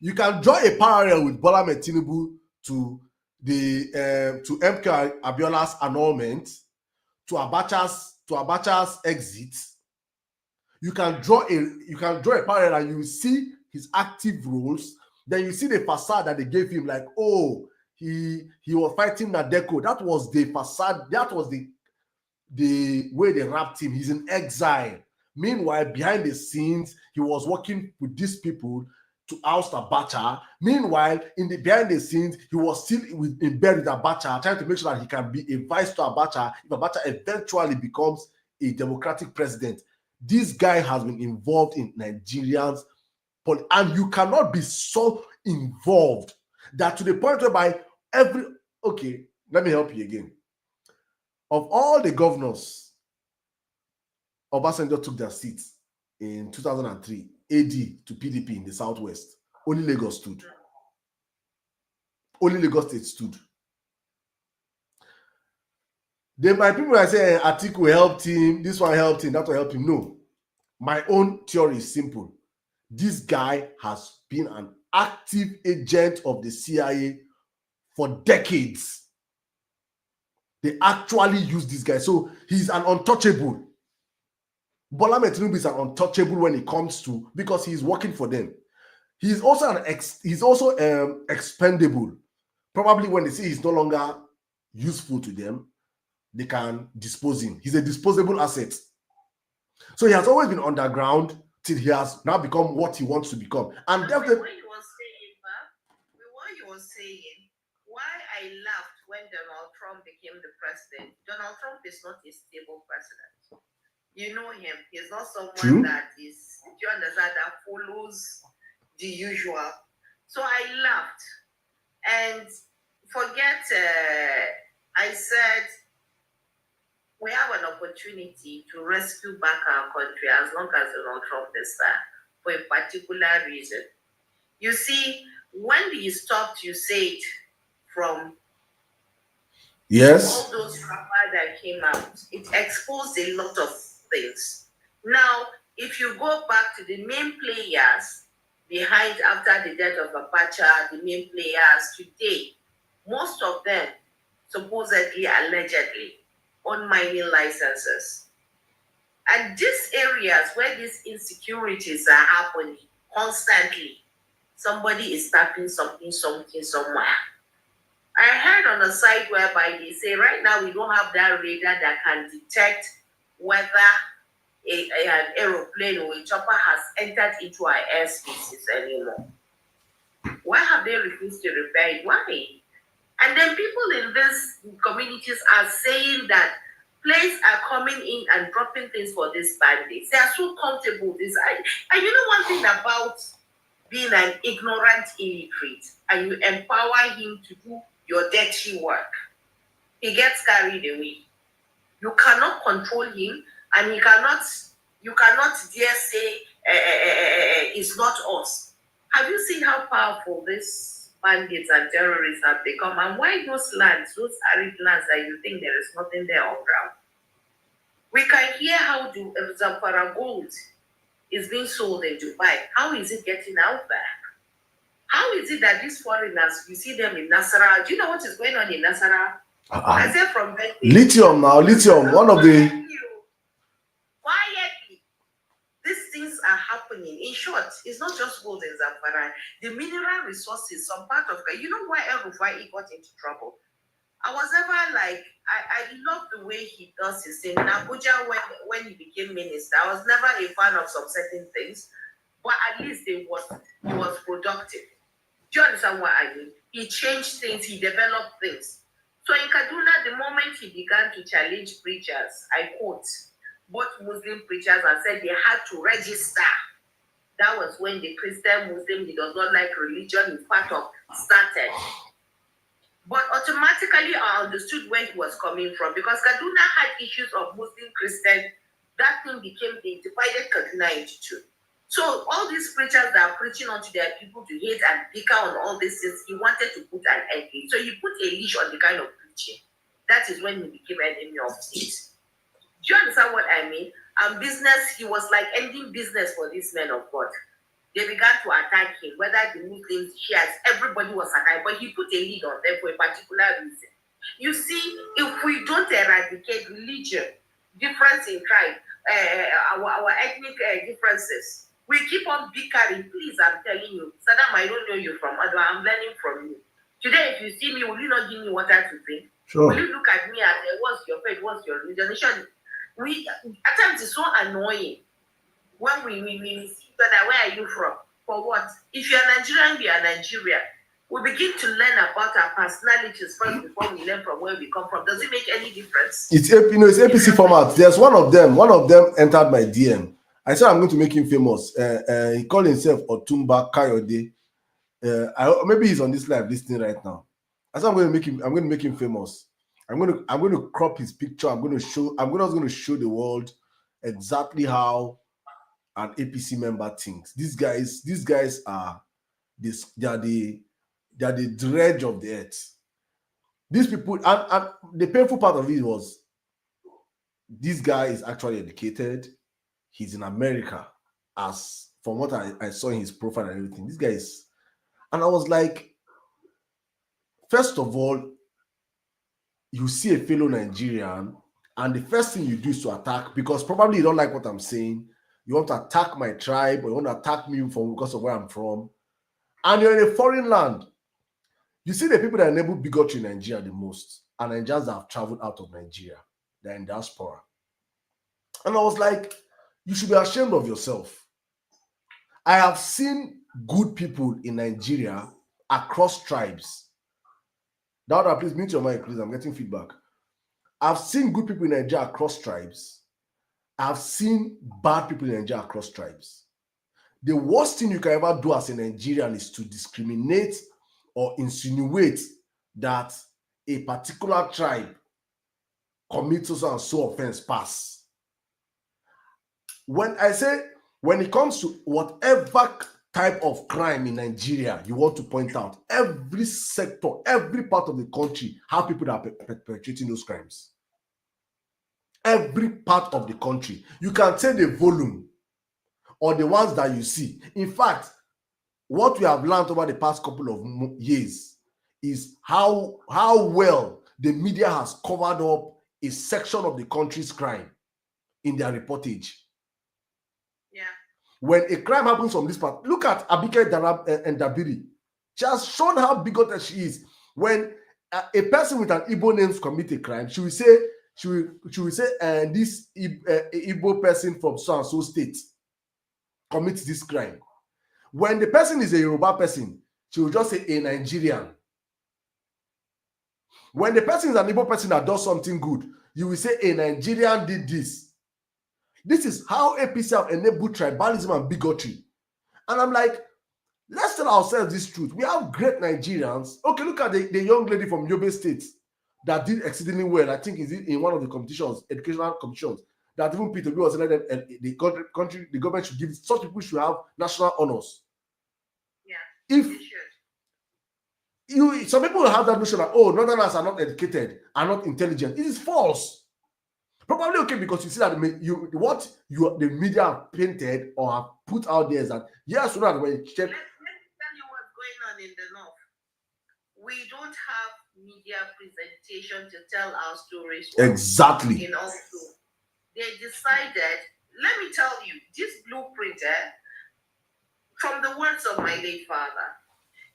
You can draw a parallel with Bola Ahmed Tinubu to the to MK Abiola's annulment, to Abacha's exit. You can draw a parallel, and you see his active roles. Then you see the facade that they gave him, like, oh, he was fighting Nadeko. That was the facade. That was the way they wrapped him. He's in exile. Meanwhile, behind the scenes, he was working with these people to oust Abacha. Meanwhile, behind the scenes, he was still in bed with Abacha, trying to make sure that he can be a vice to Abacha if Abacha eventually becomes a democratic president. This guy has been involved in Nigerians, and you cannot be so involved that to the point whereby okay, let me help you again. Of all the governors, Obasanjo took their seats in 2003, AD to PDP in the Southwest. Only Lagos stood. Only Lagos State stood. My people are saying Atiku helped him, this one helped him, that one helped him. No. My own theory is simple. This guy has been an active agent of the CIA for decades. They actually use this guy. So he's an untouchable. Bola Ahmed Tinubu is an untouchable when it comes to, because he's working for them. He's also expendable. Probably when they see he's no longer useful to them, they can dispose him. He's a disposable asset. So he has always been underground till he has now become what he wants to become. And definitely, what you were saying, why I laughed when Donald Trump became the president. Donald Trump is not a stable president. You know him. He's not someone that is, do you understand, that follows the usual. So I laughed. And forget, I said, we have an opportunity to rescue back our country as long as Donald Trump is there for a particular reason. You see, when he stopped, you said, from all those rappers that came out, it exposed a lot of things. Now, if you go back to the main players behind after the death of Abacha, the main players today, most of them supposedly, allegedly, on mining licenses. And these areas where these insecurities are happening constantly, somebody is tapping something somewhere. I heard on a site whereby they say right now we don't have that radar that can detect whether an aeroplane or a chopper has entered into our airspaces anymore. Why have they refused to repair it? Why? And then people in these communities are saying that planes are coming in and dropping things for these bandits. They are so comfortable. And you know one thing about being an ignorant illiterate, and you empower him to do your dirty work, he gets carried away. You cannot control him, and you cannot dare say it's not us. Have you seen how powerful these bandits and terrorists have become? And why those lands, those arid lands that you think there is nothing there on ground? We can hear how the Zamfara gold is being sold in Dubai. How is it getting out there? How is it that these foreigners, you see them in Nasara? Do you know what is going on in Nasara? I said from lithium now, one of the... Quietly. These things are happening. In short, it's not just gold in Zamfara. The mineral resources, some part of it. You know why El Rufai got into trouble? I was ever like, I love the way he does his thing. In Abuja, when he became minister, I was never a fan of some certain things, but at least he was productive. Do you understand what I mean? He changed things, he developed things. So in Kaduna, the moment he began to challenge preachers, I quote, both Muslim preachers, and said they had to register. That was when the Christian Muslim, he does not like religion, in part of, started. But automatically I understood where he was coming from, because Kaduna had issues of Muslim Christian. That thing became the divided Kaduna into two. So all these preachers that are preaching onto their people to hate and pick on all these things, he wanted to put an end to it. So he put a leash on the kind of preaching. That is when he became enemy of it. Do you understand what I mean? And business, he was like ending business for these men of God. They began to attack him, whether the Muslims, Shiites, everybody was attacking, but he put a lead on them for a particular reason. You see, if we don't eradicate religion, difference in tribe, our ethnic differences, we keep on bickering. Please, I'm telling you, Saddam, I don't know you from Adwa, I'm learning from you. Today, if you see me, will you not give me water to drink? Sure. Will you look at me and say, what's your faith, what's your religion? We at times it's so annoying when we see that where are you from? For what? If you're Nigerian, we are Nigerian. We begin to learn about our personalities first before we learn from where we come from. Does it make any difference? It's it's APC format. There's one of them entered my DM. I said I'm going to make him famous. He called himself Otumba Kayode. Maybe he's on this live listening right now. I said I'm going to make him famous. I'm going to crop his picture. I'm going to show the world exactly how an APC member thinks. These guys are they are the dredge of the earth. These people, and the painful part of it was this guy is actually educated. He's in America, as from what I saw in his profile and everything. This guy is, and I was like, first of all, you see a fellow Nigerian, and the first thing you do is to attack, because probably you don't like what I'm saying. You want to attack my tribe, or you want to attack me because of where I'm from. And you're in a foreign land. You see the people that enable bigotry in Nigeria the most, and Nigerians that have traveled out of Nigeria, they're in diaspora. And I was like, you should be ashamed of yourself. I have seen good people in Nigeria across tribes. Daughter, please mute your mic, please. I'm getting feedback. I've seen good people in Nigeria across tribes. I've seen bad people in Nigeria across tribes. The worst thing you can ever do as a Nigerian is to discriminate or insinuate that a particular tribe commits so and so offense pass. When it comes to whatever type of crime in Nigeria you want to point out, every sector, every part of the country, how people that are perpetrating those crimes. Every part of the country. You can say the volume or the ones that you see. In fact, what we have learned over the past couple of years is how well the media has covered up a section of the country's crime in their reportage. Yeah. When a crime happens from this part, look at Abike Darab and Dabiri. She has shown how bigoted she is. When a person with an Igbo name commits a crime, she will say, this Igbo person from so and so state commits this crime. When the person is a Yoruba person, she will just say a Nigerian. When the person is an Igbo person that does something good, you will say a Nigerian did this. This is how APC have enabled tribalism and bigotry. And I'm like, let's tell ourselves this truth. We have great Nigerians. Okay, look at the young lady from Yobe State that did exceedingly well. I think is in one of the competitions, educational competitions, that even Peter B was saying that the government should give such people should have national honors. Yeah. If some people will have that notion that Northerners are not educated, are not intelligent. It is false. Probably okay because you see that the media have painted or have put out there is that yes, so that when you check. Let me tell you what's going on in the north. We don't have media presentation to tell our stories. Exactly. And also, they decided. Let me tell you, this blueprint, from the words of my late father,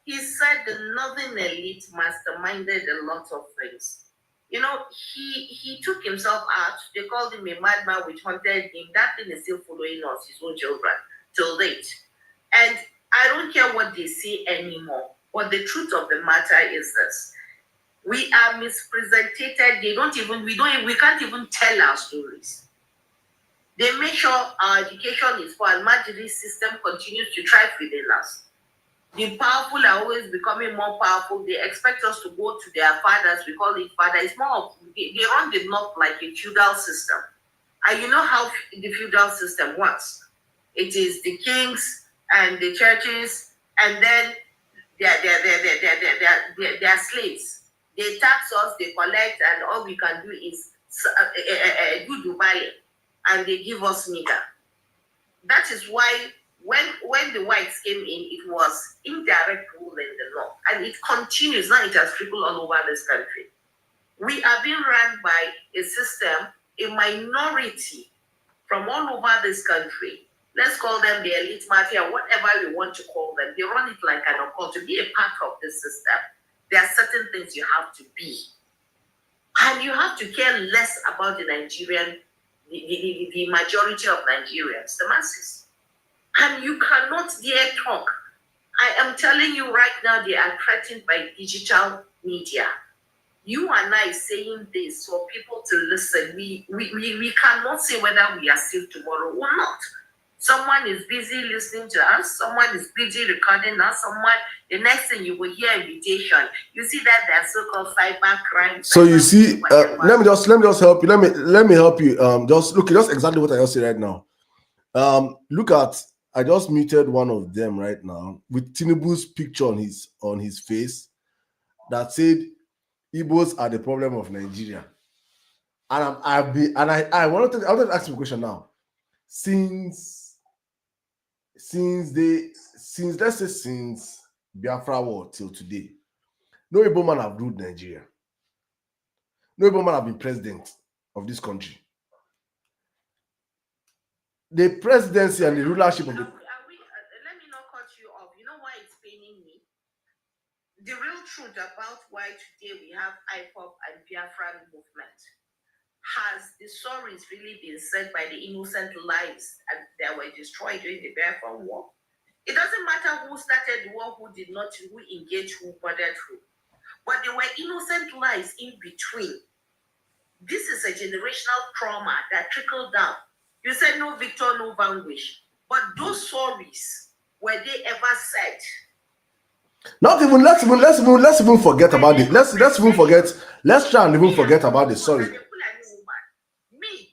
he said the northern elite masterminded a lot of things. You know, he took himself out. They called him a madman, which haunted him. That thing is still following us, his own children, till date. And I don't care what they say anymore. But the truth of the matter is this: we are misrepresented. We can't even tell our stories. They make sure our education is poor, and Majiri system continues to thrive within us. The powerful are always becoming more powerful. They expect us to go to their fathers. We call it father. It's more of, they run the north like a feudal system. And you know how the feudal system works. it is the kings and the churches, and then their slaves. They tax us, they collect, and all we can do is do Dubai, and they give us nigger. That is why when the whites came in, it was indirect rule in the law, and it continues. Now it has trickled all over this country. We are being run by a system, a minority from all over this country. Let's call them the elite mafia, whatever we want to call them. They run it like an occult. To be a part of this system, there are certain things you have to be. And you have to care less about the Nigerian, the majority of Nigerians, the masses. And you cannot dare talk. I am telling you right now, they are threatened by digital media. You and I saying this for people to listen. We cannot say whether we are still tomorrow or not. Someone is busy listening to us. Someone is busy recording us. The next thing you will hear invitation. You see that they're so-called cyber crime. So you see, let me just help you. Let me help you. Just look, just exactly what I just said right now. Look at, I just muted one of them right now with Tinubu's picture on his face that said Igbos are the problem of Nigeria. And I wanted to ask you a question now. Since Biafra war till today, no Igbo man have ruled Nigeria. No Igbo man have been president of this country. The presidency and the rulership of the... Let me not cut you off. You know why it's paining me? The real truth about why today we have IPOP and Biafran movement has the stories really been said by the innocent lives and that were destroyed during the Biafran war. It doesn't matter who started the war, who did not, who engaged, who bothered who. But there were innocent lives in between. This is a generational trauma that trickled down. You said no victor, no vanquish. But those stories, were they ever said? Not even, let's even forget about it. Let's try and even forget about the story. Me,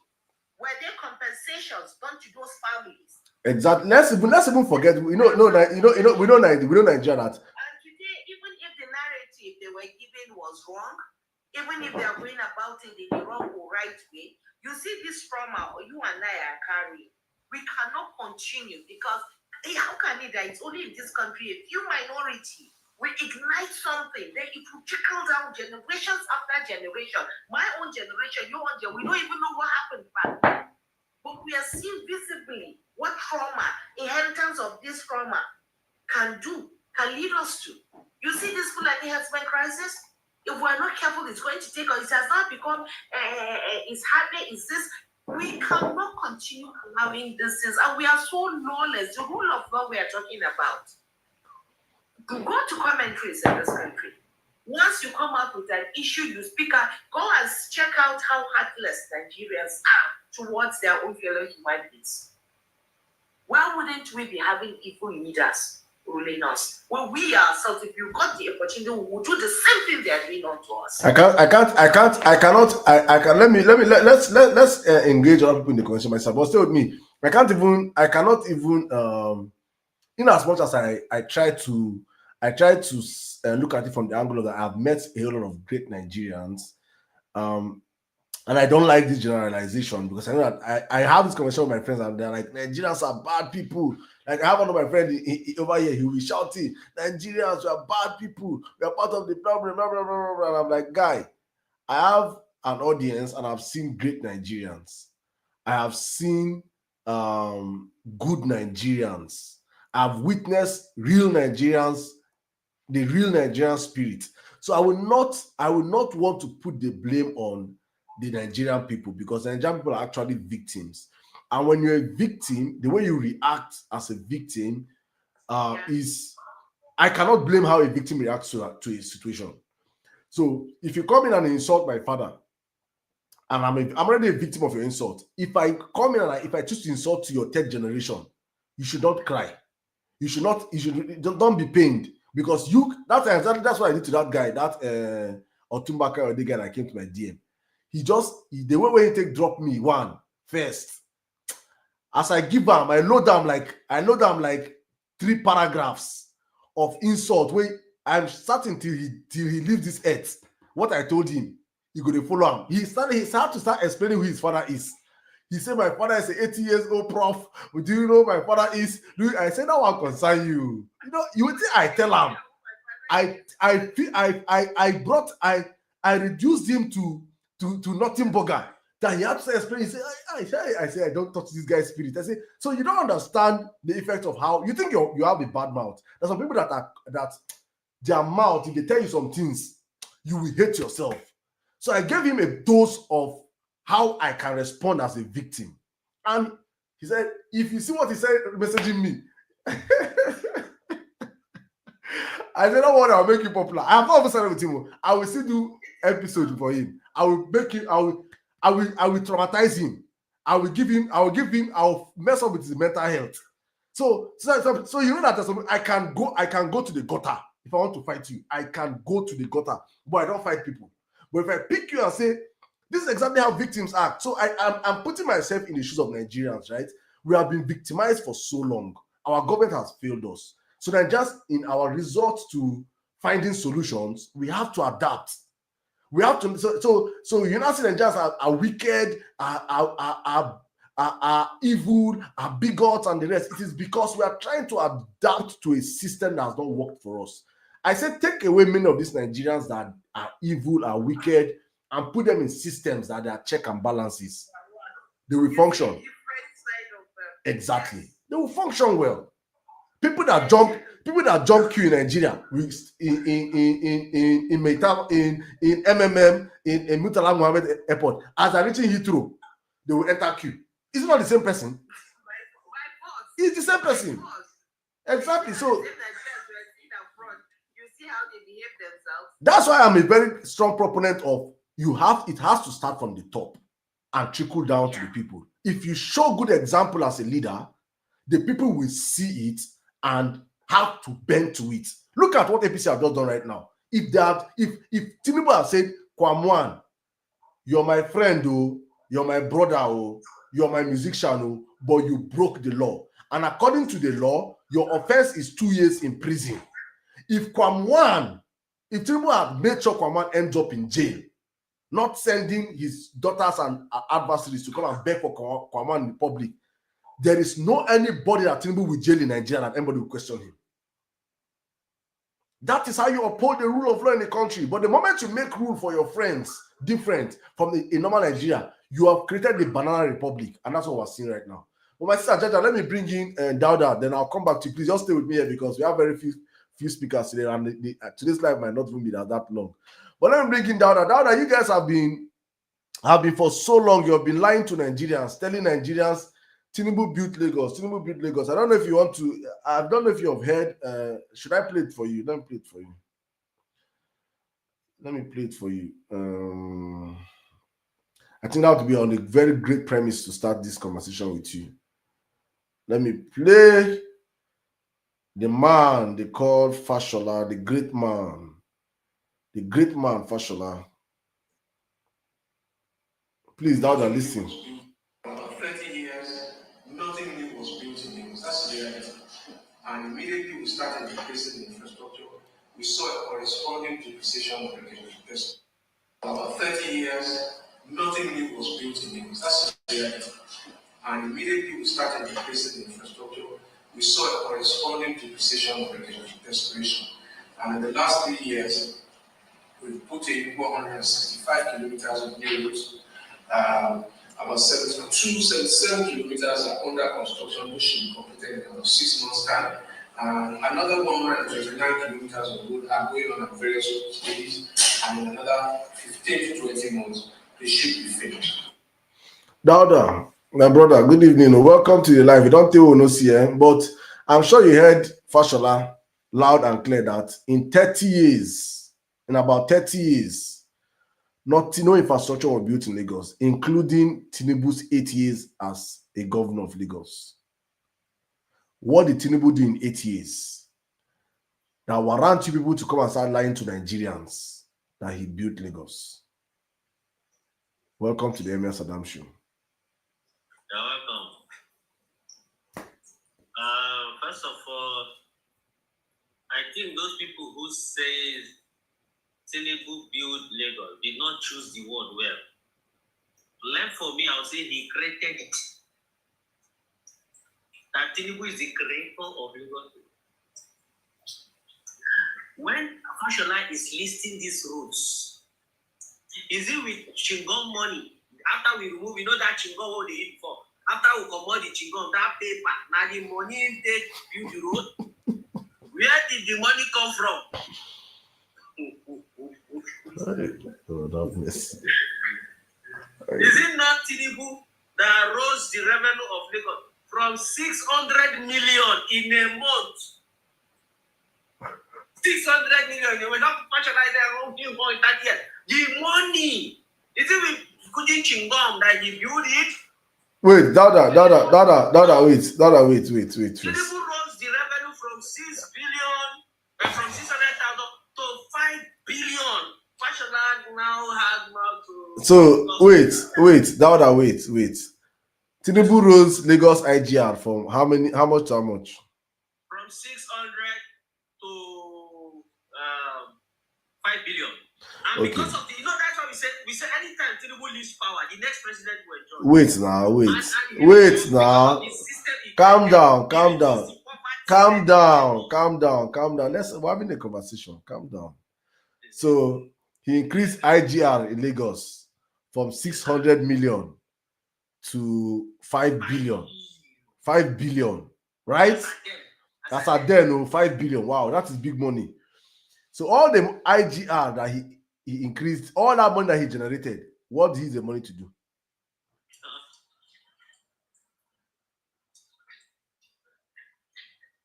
were there compensations done to those families? Exactly. Let's even forget. We know Nigeria that. And today, even if the narrative they were given was wrong, even if they are going about it in the wrong or right way, you see this trauma, or you and I are carrying. We cannot continue because how can it that it's only in this country a few minority will ignite something, then it will trickle down generations after generation. My own generation, your own generation, we don't even know what happened back then. But we are seeing visibly what trauma, inheritance of this trauma can lead us to. You see this Fulani herdsmen crisis? If we are not careful, it's going to take us. It has not become, it's happening, it's this. We cannot continue allowing this things, and we are so lawless. The rule of law we are talking about. Go to commentaries in this country. Once you come up with an issue, you speak out, go and check out how heartless Nigerians are towards their own fellow human beings. Why wouldn't we be having evil leaders ruling us? Well, we ourselves, if you got the opportunity, we will do the same thing they are doing unto us. Let's engage other people in the conversation myself. But stay with me. I cannot even in as much as I try to look at it from the angle of that I've met a whole lot of great Nigerians, and I don't like this generalization because I know that I have this conversation with my friends and they're like, Nigerians are bad people. Like I have one of my friends over here, he will be shouting, Nigerians are bad people, we are part of the problem, blah, blah, blah, blah. And I'm like, guy, I have an audience and I've seen great Nigerians. I have seen good Nigerians. I've witnessed real Nigerians, the real Nigerian spirit. So I will not want to put the blame on the Nigerian people because the Nigerian people are actually victims. And when you're a victim, the way you react as a victim is, I cannot blame how a victim reacts to a situation. So if you come in and insult my father, and I'm already a victim of your insult. If I come in and if I choose to insult to your third generation, you should not cry. Don't be pained because that's what I did to that guy, that Otumbaka or the guy that came to my DM. The way he drop me first. As I give him, I load them like 3 paragraphs of insult. Where I'm starting till he leaves this earth. What I told him, he go to follow him. He had to start explaining who his father is. He said, my father is an 80 years old prof. Do you know my father is? I said, that one concern you. You know, you think I tell him. I reduced him to nothing burger. That he had to explain. He said, I say, I don't touch this guy's spirit. I say, so you don't understand the effect of how you think you have a bad mouth. There's some people that their mouth, if they tell you some things, you will hate yourself. So I gave him a dose of how I can respond as a victim. And he said, if you see what he said messaging me, I said, don't worry, I'll make you popular. I have not ever with him. I will still do episode for him. I will make him, I will traumatize him. I'll mess up with his mental health. So you know that I can go to the gutter. If I want to fight you, I can go to the gutter, but I don't fight people. But if I pick you and say, this is exactly how victims act. So I'm putting myself in the shoes of Nigerians, right? We have been victimized for so long. Our government has failed us. So then just in our resort to finding solutions, we have to adapt. We have to, so you know, Nigerians are wicked, are evil, are bigots and the rest. It is because we are trying to adapt to a system that has not worked for us. I said, take away many of these Nigerians that are evil, are wicked, and put them in systems that are check and balances. They will function. Exactly. They will function well. People that jump queue in Nigeria, in MMM, in Murtala Mohammed Airport, as they're reaching Heathrow, they will enter queue. It's not the same person. It's the same person. Exactly. So that's why I'm a very strong proponent of it has to start from the top and trickle down to the people. If you show good example as a leader, the people will see it and have to bend to it. Look at what APC have just done right now. If Tinubu have said, Kwamwan, you're my friend, oh, you're my brother, oh, you're my musician, oh, but you broke the law. And according to the law, your offense is 2 years in prison. If Tinubu had made sure Kwamwan ends up in jail, not sending his daughters and adversaries to come and beg for Kwamwan in the public, there is no anybody that Tinubu will jail in Nigeria that anybody will question him. That is how you uphold the rule of law in the country. But the moment you make rule for your friends different from a normal Nigeria, you have created the banana republic, and that's what we're seeing right now. But my sister Jaja, let me bring in Dauda, then I'll come back to you. Please just stay with me here because we have very few speakers today, and today's live might not even be that long. But let me bring in Dauda. Dauda, you guys have been for so long. You have been lying to Nigerians, telling Nigerians Tinubu built Lagos. Tinubu built Lagos. I don't know if you want to. I don't know if you have heard. Should I play it for you? Let me play it for you. Let me play it for you. I think that would be on a very great premise to start this conversation with you. Let me play the man they call Fashola, the great man Fashola. Please, Dauda, listen. About 30 years, nothing new was built in Lagos. That's the reality. And immediately we started increasing the infrastructure. We saw a corresponding depreciation of the infrastructure. About 30 years, nothing new was built in Lagos. That's the reality. And immediately we started increasing the infrastructure. We saw a corresponding depreciation of the restoration. And in the last 3 years, we've put in 165 kilometers of new roads. About 77 kilometers are under construction, which should be completed in about 6 months' time. Another 129 kilometers of road are going on at various stages, and in another 15 to 20 months, they should be finished. Dauda, my brother, good evening. Welcome to the live. You don't tell no see, but I'm sure you heard Fashola loud and clear that in about 30 years, no infrastructure was built in Lagos, including Tinubu's 8 years as a governor of Lagos. What did Tinubu do in 8 years? That warrant you people to come and start lying to Nigerians that he built Lagos. Welcome to the Emir Sirdam show. You're welcome. First of all, I think those people who say Tinubu built Lagos did not choose the word well. Left for me, I'll say he created it. That Tinubu is the creator of Lagos. When Fashola is listing these roads, is it with Chingom money? After we remove, you know that Chingom what they eat for. After we commode the Chingom, that paper, now the money they build the road. Where did the money come from? Is it not Tinubu that rose the revenue of Lagos from 600 million in a month? 600 million. They were not patronize their own thing for that year. The money, is it with Kudi Chingom that he built it? Wait, Dada, wait. Tinubu rose the revenue from 6 billion, from 600,000 to 5 billion. Fashola now has now to. So wait, Dada, wait. Tinubu rose Lagos IGR from how much to how much? From 600 to 5 billion. And Okay. because of the, that's why we say anytime Tinubu leaves power, the next president will enjoy. Wait now. Calm down. We're having a conversation. Calm down. So he increased IGR in Lagos from 600 million to 5 billion. 5 billion, right? That's at then 5 billion. Wow, that is big money. So all the IGR that he increased, all that money that he generated, what did he use the money to do?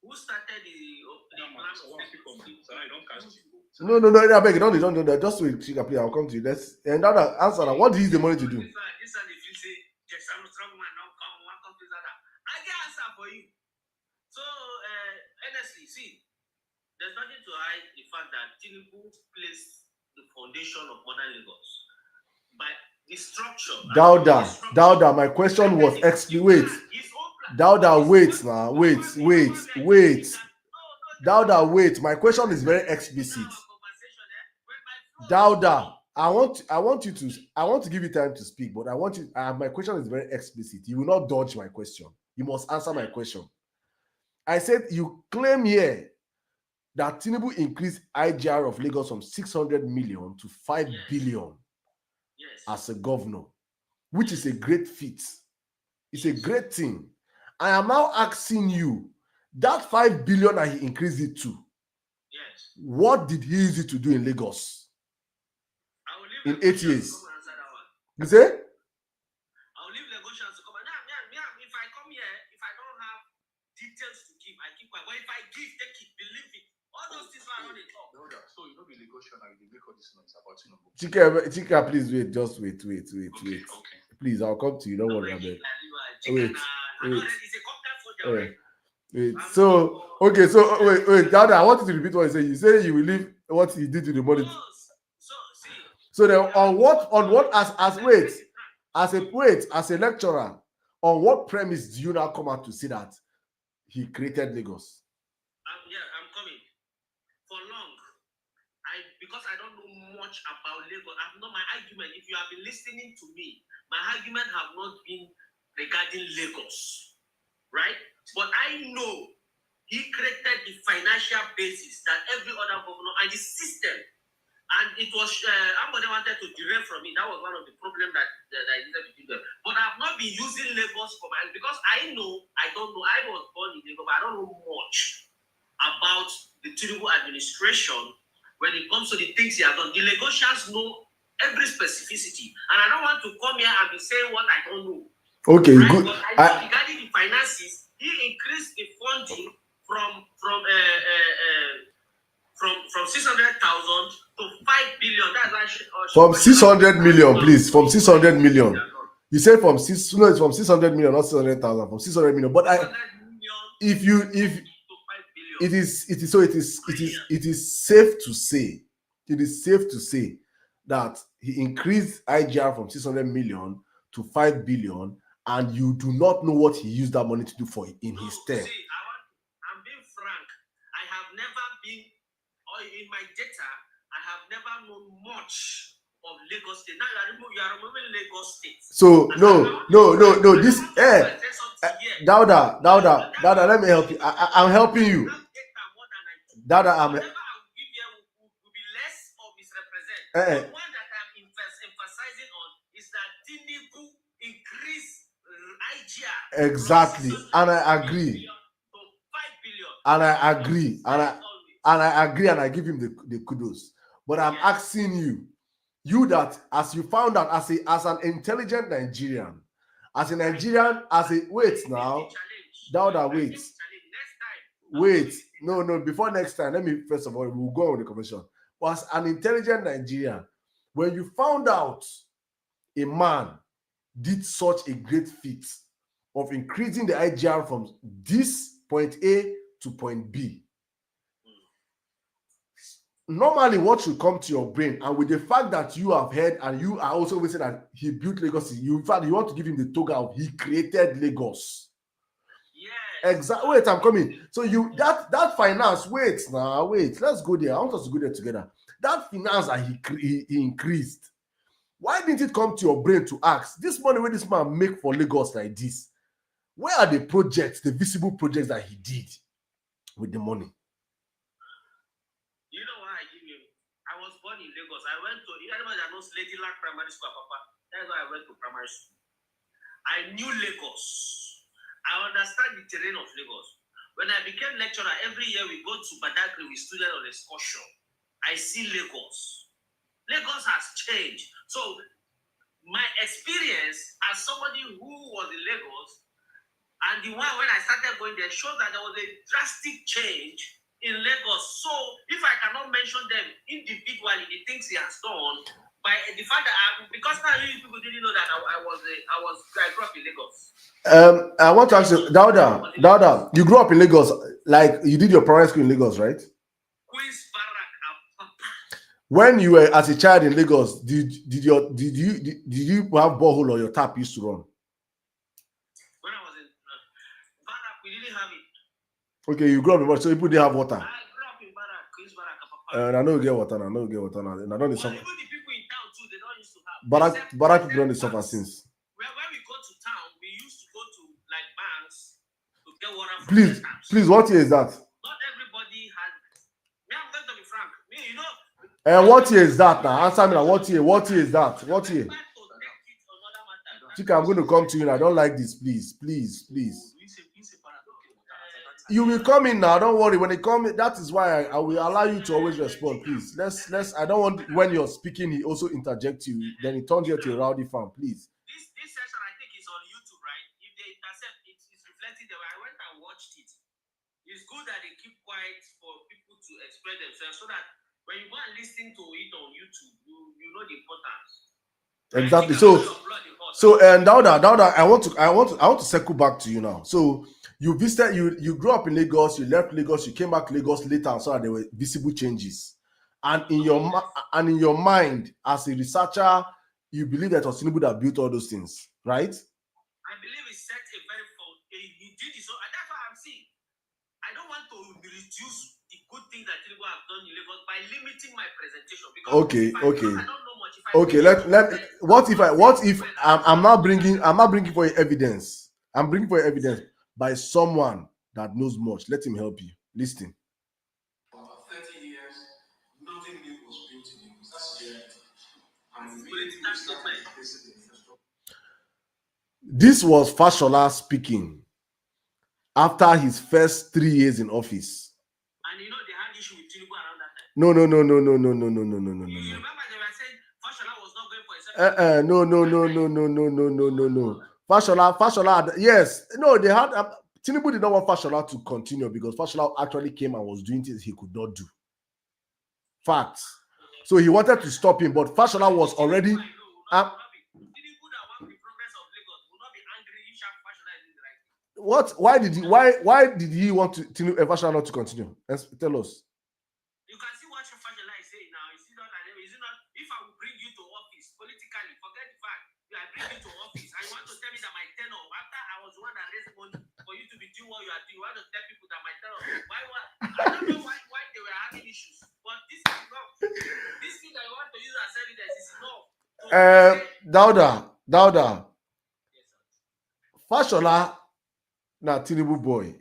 Who started the No, I beg you, don't do that. Just wait, please, I'll come to you. Let's and that answer that. What did he use the money to do? This one, if you say I'm strong man, don't come, one come to that. I get answer for you. So honestly, see, there's nothing to hide the fact that Tinubu placed the foundation of modern Lagos. But the structure. Dauda, my question was wait. Dauda, wait now. Wait. Dauda, wait. My question is very explicit. Dauda, I want to give you time to speak, but my question is very explicit. You will not dodge my question. You must answer my question. I said you claim here that Tinubu increased IGR of Lagos from 600 million to 5 billion as a governor, which is a great feat. It's a great thing. I am now asking you, that 5 billion that he increased it to, what did he use it to do in Lagos in 8 years? You say? I'll leave Lagosians to come. If I come here, if I don't have details to give, I keep quiet. But if I give, take it, believe it. All those things are on the top. So you know the Lagosian, I will make all this noise about Tinubu. Chika, please wait. Just wait. Okay. Please, I'll come to you. Don't worry about it. Wait. So wait. Dada, I want you to repeat what you say. You say you will leave what he did to the money. So then, on what as a lecturer, on what premise do you now come out to say that he created Lagos? I'm coming. For long, because I don't know much about Lagos. I've not my argument. If you have been listening to me, my argument have not been regarding Lagos, right? But I know he created the financial basis that every other governor and the system. And it was somebody wanted to derail from me. That was one of the problems that I needed to do there. But I've not been using Lagos for my, because I don't know. I was born in Lagos, but I don't know much about the Tinubu administration when it comes to the things he has done. The Lagosians know every specificity, and I don't want to come here and be saying what I don't know. Okay, right? good. But I know regarding the finances, he increased the funding from 600,000 to 5 billion. That's actually from 600 million, please. From 600 million. You said from 600 million, not 600,000. From 600 million. But it is safe to say that he increased IGR from 600 million to 5 billion, and you do not know what he used that money to do for in his term. I'm or in my data, I have never known much of Lagos State. Now you are removing Lagos State. So no. This Dauda, let me help you. I'm helping you. Dauda, I'm. Whatever I will give here will be less or misrepresent. The one that I'm emphasizing on is that Tinubu increase IGR. Exactly, and I agree. To 5 billion. And I agree, and I agree, and I give him the kudos. But I'm asking you that as you found out as an intelligent Nigerian, as a Nigerian, wait now, Dauda, wait, no, before next time, let me first of all, we'll go on the conversation. But as an intelligent Nigerian, when you found out a man did such a great feat of increasing the IGR from this point A to point B, normally what should come to your brain, and with the fact that you have heard and you are also saying that he built Lagos, in fact you want to give him the toga of he created Lagos. Exactly. Wait, I'm coming. So you that finance. Wait, let's go there. I want us to go there together. That finance that he increased. Why didn't it come to your brain to ask this money where this man make for Lagos like this? Where are the projects, the visible projects that he did with the money? You know why I give him? I was born in Lagos. I went to anybody that knows Lady Lac Primary School, Papa. That's why I went to primary school. I knew Lagos. I understand the terrain of Lagos. When I became lecturer, every year we go to Badagry with students on excursion. I see Lagos. Lagos has changed. So my experience as somebody who was in Lagos and the one when I started going there shows that there was a drastic change in Lagos. So if I cannot mention them individually, the things he has done, by the fact that because now you people didn't know that I grew up in Lagos. I want to ask you, Dauda, you grew up in Lagos, like you did your primary school in Lagos, right? Queen's Barrack. When you were as a child in Lagos, did you have borehole or your tap used to run? When I was in Barrack, we didn't have it. Okay, you grew up in Barrack, so people didn't have water. I grew up in Barrack, Queen's Barrack. I know you get water. I don't even the people in town too, they don't used to have. Barrack people don't suffer since. When we go to town, we used to go to like banks to get water. Please, what year is that? Not everybody has. Me, I'm going to be frank. Me, you know. What year is that now? Answer me now. What year? What year is that? What year? Chika, I'm going to come to you now. I don't like this. Please. You will come in now. Don't worry. When they come, that is why I will allow you to always respond. Please. Let's. I don't want when you're speaking, he also interjects you. Then he turns you to a rowdy fan. Please. This session, I think, is on YouTube, right? If they intercept, it's reflecting there. I went and watched it. It's good that they keep quiet for people to express themselves, so that when you go and listen to it on YouTube, you know the importance. Exactly. So Dauda, I want to circle back to you now. So you visited, you grew up in Lagos, you left Lagos, you came back to Lagos later and saw that there were visible changes. And in your mind, as a researcher, you believe that it was Tinubu that built all those things, right? I believe he set a very he did it. So that's what I'm saying. I don't want to reduce the good things that Tinubu have done in Lagos by limiting my presentation. Because I don't know much. What if I'm not bringing for your evidence. I'm bringing for your evidence by someone that knows much. Let him help you. Listen. For about 30 years, nothing new was built in Lagos. That's the reality. And immediately we started replacing the infrastructure. This was Fashola speaking after his first 3 years in office. And you know they had issue with Tinubu around that time. No. You remember they were saying Fashola was not going for a No. Fashola, yes. No, they had Tinubu did not want Fashola to continue because Fashola actually came and was doing things he could not do. Facts. So he wanted to stop him, but Fashola was already. What? Why did he want to Fashola not to continue? Tell us. You can see what Fashola is saying now. Is it not? If I will bring you to office politically, forget the fact I bring you to office. I want to tell me that my tenure after I was the one that raised money for you to be doing what you are doing. You want to tell people that my tenure. I don't know why they were having issues, but Dauda. Fashola, na Tinubu boy.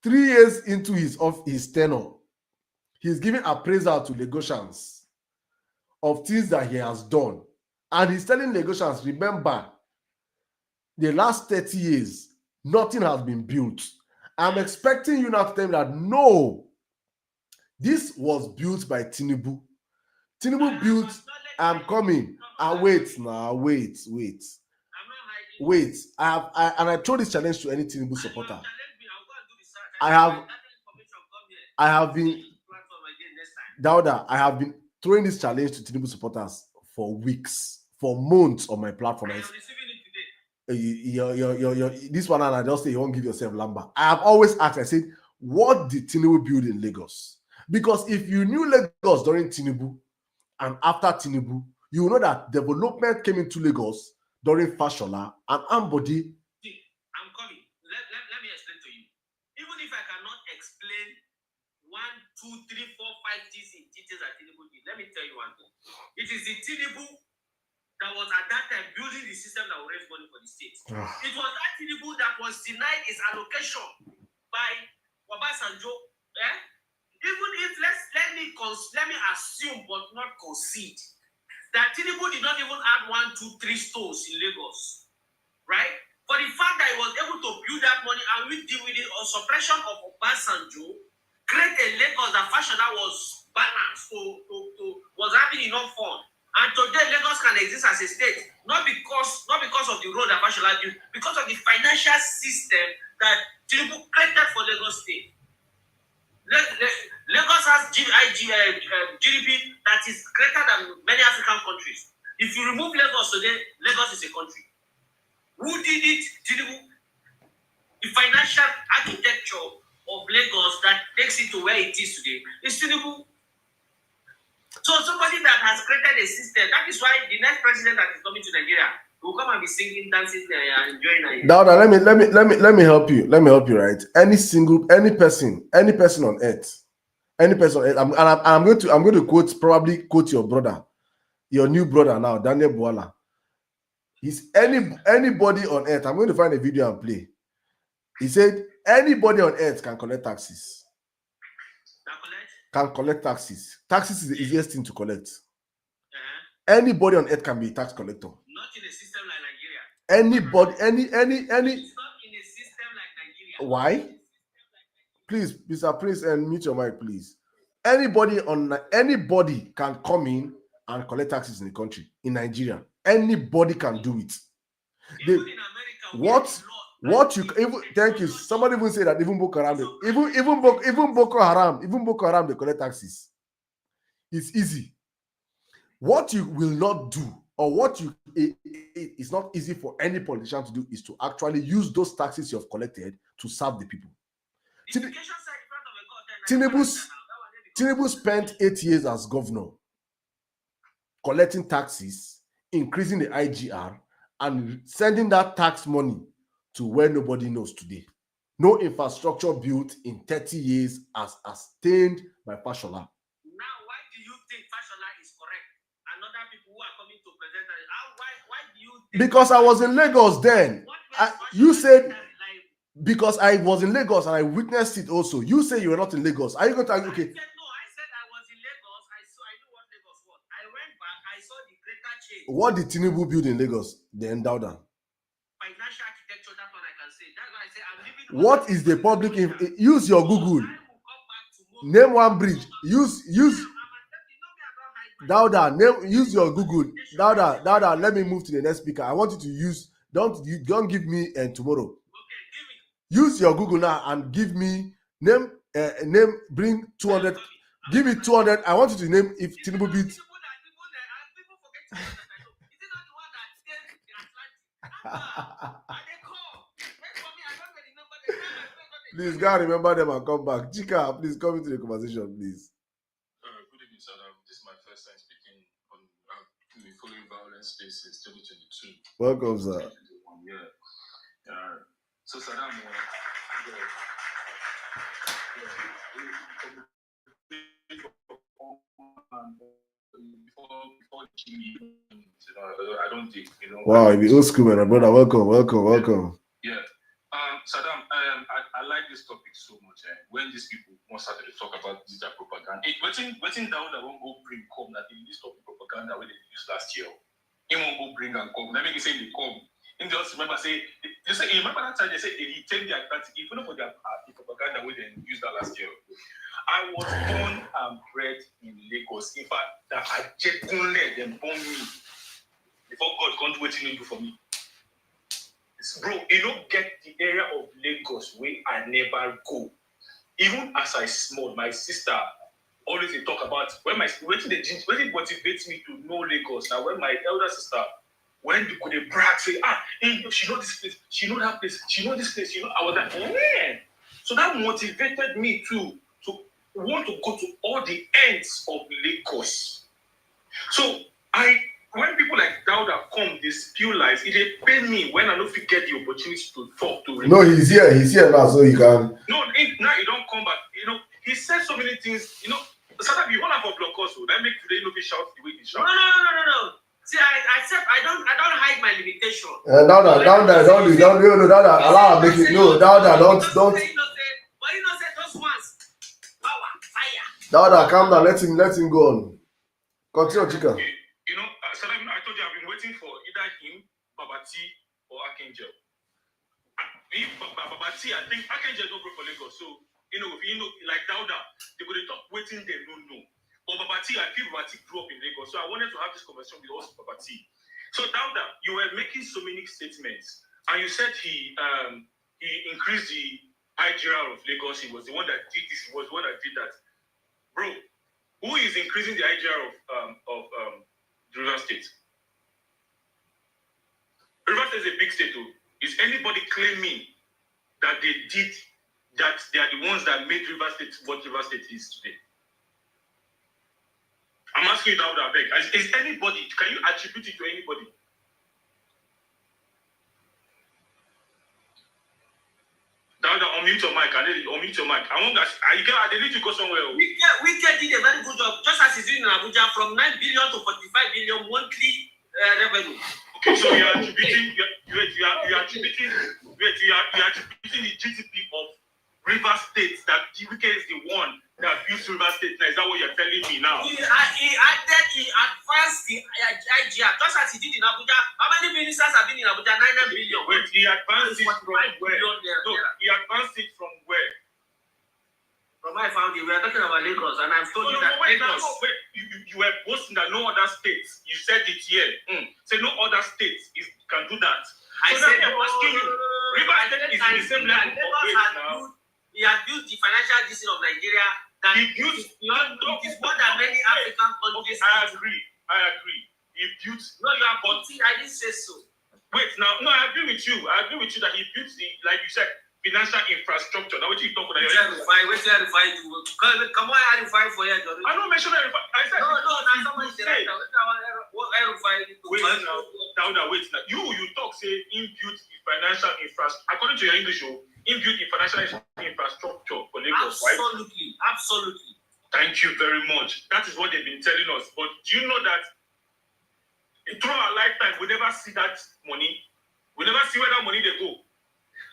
3 years into his tenure, he's giving appraisal to Lagosians of things that he has done. And he's telling Lagosians, remember, the last 30 years, nothing has been built. I'm expecting you now to tell me that no, this was built by Tinubu. Tinubu built, I'm coming. Wait now, wait. I throw this challenge to any Tinubu supporter. I have been Dauda, I have been throwing this challenge to Tinubu supporters for weeks, for months on my platform. This one, and I just say you won't give yourself lumber. I have always asked, I said, what did Tinubu build in Lagos? Because if you knew Lagos during Tinubu and after Tinubu, you know that development came into Lagos during Fashola and Ambodi. I'm coming. Let me explain to you. Even if I cannot explain 1, 2, 3, 4, 5 things in details that Tinubu did, let me tell you one thing. It is the Tinubu that was at that time building the system that will raise money for the state. It was that Tinubu that was denied its allocation by Obasanjo. Even if let me assume but not concede that Tinubu did not even add 1, 2, 3 stores in Lagos, right? For the fact that he was able to build that money and with the suppression of Obasanjo, create a Lagos that Fashola was balanced, was having enough fun. And today Lagos can exist as a state, not because of the road that Fashola built, because of the financial system that Tinubu created for Lagos State. Lagos has GDP that is greater than many African countries. If you remove Lagos today, Lagos is a country. Who did it? Tinubu. The financial architecture of Lagos that takes it to where it is today is Tinubu. So somebody that has created a system, that is why the next president that is coming to Nigeria will come and be singing, dancing, and enjoying Nigeria. Now, let me help you. Let me help you, right? Any person on earth, I'm going to quote your brother, your new brother now, Daniel Bwala. He's anybody on earth. I'm going to find a video and play. He said anybody on earth can collect taxes. Can collect taxes. Taxes is the easiest thing to collect. Anybody on earth can be a tax collector. Not in a system like Nigeria. Anybody, any. It's not in a system like Nigeria. Why? Please, Mr. Prince, and mute your mic, please. Anybody can come in and collect taxes in the country, in Nigeria. Anybody can do it. Even in America, what you even thank you. Somebody even say that even Boko Haram, even Boko Haram, they collect taxes. It's easy. What you will not do, or it's not easy for any politician to do, is to actually use those taxes you have collected to serve the people. Tinubu spent 8 years as governor collecting taxes, increasing the IGR, and sending that tax money to where nobody knows today. No infrastructure built in 30 years as sustained by Fashola. Now, why do you think Fashola is correct? And other people who are coming to present that, why do you think? Because I was in Lagos then. You said because I was in Lagos and I witnessed it also. You say you were not in Lagos. Are you going to argue? Okay. I said I was in Lagos. I knew what Lagos was. I went back. I saw the greater change. What did Tinubu build in Lagos? The endowment. Financial architecture. That's what I can say. That's why I say I'm living. What is the public? Use your Google. Name one bridge. Use. Dauda, use your Google. Dauda, let me move to the next speaker. I want you to use. Don't give me tomorrow. Okay, give me. Use your Google now and give me name. Bring 200. Give me 200. I want you to name if Tinubu beat. People forget to know that I know. Is it not the one that stayed in the Atlantic? They call. Wait for me. I don't remember the name. Please, God, remember them and come back. Chika, please come into the conversation, please. Good evening, sir. This is my first time speaking on following violence spaces 2022. Welcome, sir. Yeah. So, Saddam, before Jimmy don't think, you know. Wow, you be old school, man, brother. Welcome. Yeah. Saddam, I like this topic so much. When these people want started to talk about this propaganda, waiting down that won't go bring come that in this topic propaganda when they used last year. He won't go bring and come. Let me say they come. And just remember you remember that time they said they take the advantage, even for the propaganda when they used that last year. I was born and bred in Lagos. In fact, that I just couldn't let them born me before God can't wait to do for me. Bro, you don't get the area of Lagos where I never go. Even as I small, my sister always they talk about when it motivates me to know Lagos. Now when my elder sister, when they brag, say, she know this place, she know that place, she know this place, I was like, man. So that motivated me to want to go to all the ends of Lagos. So when people like Dauda come, they spew lies. It dey pain me when I don't get the opportunity to talk to him. No, he's here now, so he can. No, now he don't come back. He said so many things. Sometimes you want to have a block also. That make today be shout the way he shout. No. See, I said I don't hide my limitation. Dauda, don't allow make it. No, Dauda, don't. But you know, say those ones, power, fire. Dauda, calm down. Let him go on. Continue, Chika. Okay. I told you I've been waiting for either him, Babati, or Archangel. Babati, I think Archangel don't go for Lagos. So, like Dauda, they would talk waiting, they don't know. But Babati, I feel Babati grew up in Lagos. So I wanted to have this conversation with also Babati. So Dauda, you were making so many statements. And you said he increased the IGR of Lagos. He was the one that did this. He was the one that did that. Bro, who is increasing the IGR of River State? River State is a big state too. Is anybody claiming that they are the ones that made River State what River State is today? I'm asking you now, I beg. Is anybody, can you attribute it to anybody? Dauda, unmute your mic. Unmute your mic. I need to go somewhere. Wike did a very good job, just as he's doing in Abuja, from 9 billion to 45 billion monthly revenue. Okay, so you are attributing the GDP of River State, that Wike is the one that built River State. Now, is that what you're telling me now? He advanced the IGR, just as he did in Abuja. How many ministers have been in Abuja? 9 billion. Wait, he advanced it from where? He advanced it from where? From I found it, we are talking about Lagos, and I've told you that Lagos. You were boasting that no other states. You said it here. Say no other states can do that. I said, I'm asking you. River State is in the same level of weight now. He has built the financial district of Nigeria. That it is more than many African countries. I agree. He built. No, you are putting. I didn't say so. Wait, now, no, I agree with you. That he built the, like you said, financial infrastructure. Now, what you talk about? Wait till I refine you. Come on, I refine for you. I don't mention that. I said no. Now someone said I refine. Wait now. You talk say inbuilt financial infrastructure. According to your English, inbuilt financial infrastructure for Lagos, right? Absolutely. Thank you very much. That is what they've been telling us. But do you know that through our lifetime, we never see that money? We never see where that money they go.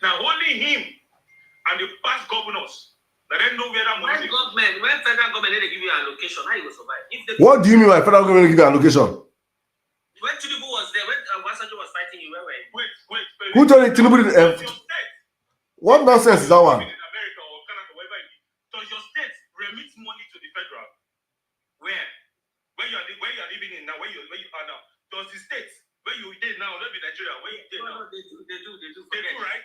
Now, only him and the past governors that don't know where that money goes. When federal government they give you an allocation, how you will survive? What do you mean by federal government give you an allocation? When Tinubu was there, when Obasanjo was fighting, you were where? Wait. Who told you Tinubu did? What nonsense is that one? In America or Canada, wherever it is, does your state remit money to the federal? Where you are living in now, where you are now, does the state where you did now, not be Nigeria, where you did now? They do, right?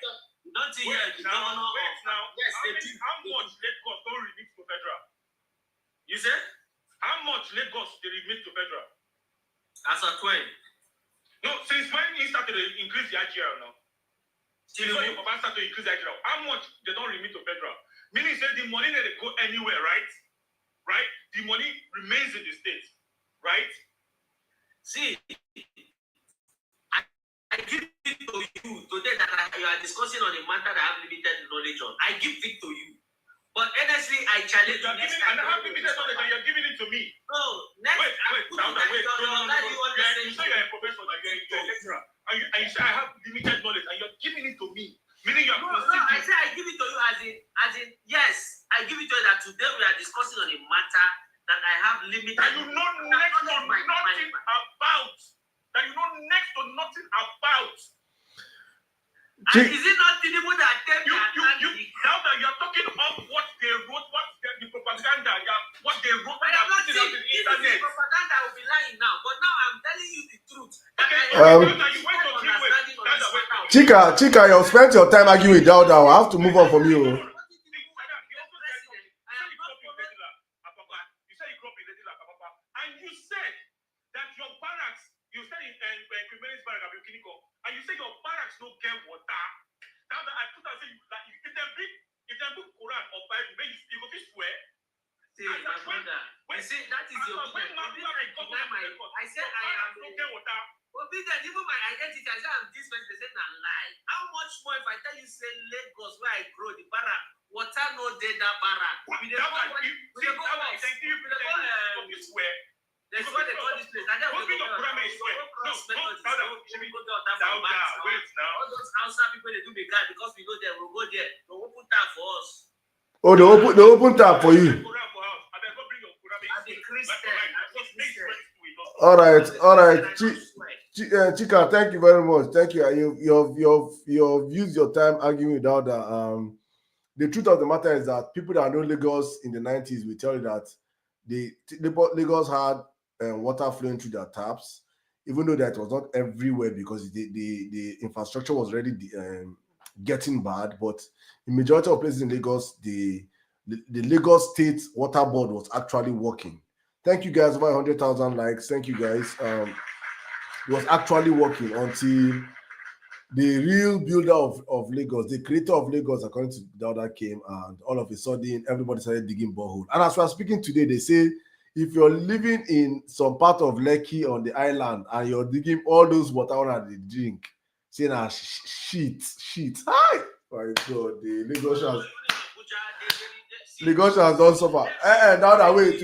Don't you hear the governor? Yes, they do. How much Lagos don't remit to federal? You said? How much Lagos they remit to federal? As a 20. No, since when he started to increase the IGR now? Since when your papa started to increase the IGR, how much they don't remit to federal? Meaning, say the money that they go anywhere, right? Right? The money remains in the state, right? See, I give it to you today that you are discussing on a matter that I have limited knowledge on. I give it to you. But honestly, I challenge you. And I have limited knowledge and you're giving it to me. No, next. Wait. You say you're a professor. Like you're a lecturer, and you say I have limited knowledge, and you're giving it to me, meaning you're No, I say I give it to you as in yes, I give it to you that today we are discussing on a matter that I have limited. That you know next to nothing about. That you know next to nothing about. And is it not Tinubu that tell you now that you're talking of what they wrote, what the propaganda, what they wrote, I am not saying the this internet. is propaganda. I will be lying now, but now I'm telling you the truth. Chika, you spent your time arguing with Dauda. I have to move on from you. And you say your barracks don't get water. Now that I put and say, like, if they book Quran or Bible, you go fish swear. See, my brother. You see, that is your point. I said I am don't get water. But even my identity, I say I'm this person. They say na lie. How much more if I tell you say Lagos where I grow the barrack, water no dey that barrack. We dey go swear. That's what they call this place. And then we go cross methods. We go down that for banks. All those outside people they do the guy because we go there. We'll go there. They'll open tap for us. Oh, they open tap for you. All right. Chika, thank you very much. Thank you. You've used your time arguing without that. The truth of the matter is that people that know Lagos in the 90s will tell you that Lagos had water flowing through their taps, even though that was not everywhere because the infrastructure was already getting bad. But in majority of places in Lagos, the Lagos State Water Board was actually working. Thank you guys, over 100,000 likes. Thank you guys. It was actually working until the real builder of Lagos, the creator of Lagos, according to Dauda, came, and all of a sudden everybody started digging borehole. And as we are speaking today, they say if you're living in some part of Lekki on the island and you're digging all those water that they drink, saying shit. Hi! My God, the Lagosians don't suffer. Dauda, wait.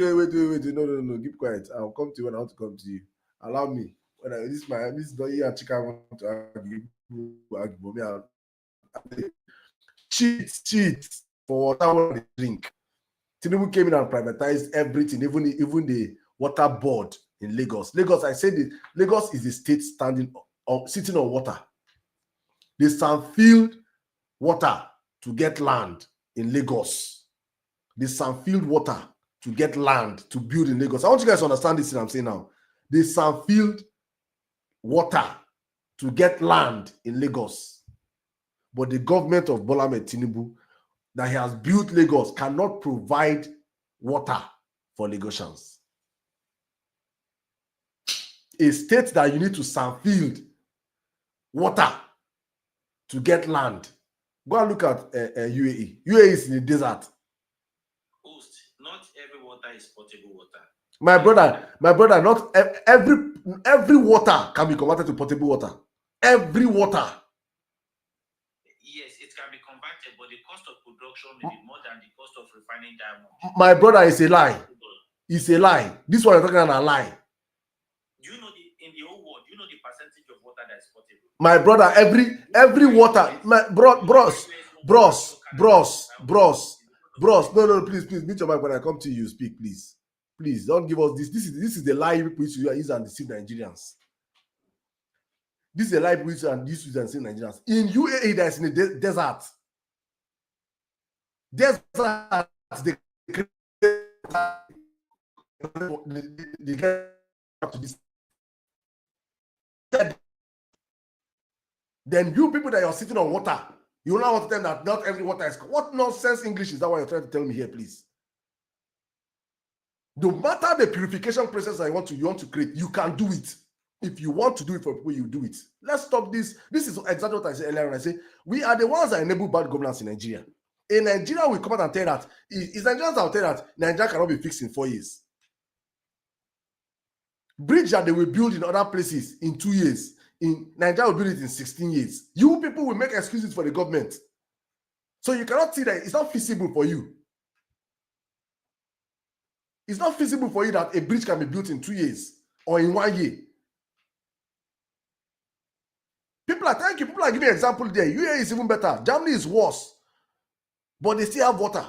No, keep quiet. I'll come to you when I want to come to you. Allow me. This is not here. Chika want to argue. Cheat for water they drink. Tinubu came in and privatized everything, even the water board in Lagos. I said it. Lagos is a state sitting on water. They Sanfield water to get land in Lagos. They Sanfield water to get land to build in Lagos. I want you guys to understand this thing I'm saying now. They Sanfield water to get land in Lagos. But the government of Bola Ahmed Tinubu that he has built Lagos cannot provide water for Lagosians. A state that you need to Sanfield water to get land. Go and look at UAE. UAE is in the desert. Not every water is potable water. My brother, not every water can be converted to potable water. Every water. Yes, it can be converted, but the cost of production may be more than the cost of refining diamond. My brother, is a lie. It's a lie. This one you're talking about a lie. Do you know in the whole world, do you know the percentage of water that is potable? My brother, every water, bros. No, please, meet your mic when I come to you. Speak, please. Please don't give us this. This is the lie people use and deceive Nigerians. This is a lie people use and deceive Nigerians. In UAE, that's in the desert. They get to this. Then you people that you're sitting on water, you now want to tell them that not every water is. What nonsense English is that what you're trying to tell me here, please? No matter the purification process that you want to create, you can do it. If you want to do it for people, you do it. Let's stop this. This is exactly what I said earlier when I say we are the ones that enable bad governance in Nigeria. In Nigeria, we come out and tell that it's Nigerians that will tell that Nigeria cannot be fixed in 4 years. Bridge that they will build in other places in 2 years. In Nigeria will build it in 16 years. You people will make excuses for the government. So you cannot see that it's not feasible for you. It's not feasible for you that a bridge can be built in 2 years or in 1 year. People are giving an example there. UAE is even better. Germany is worse. But they still have water.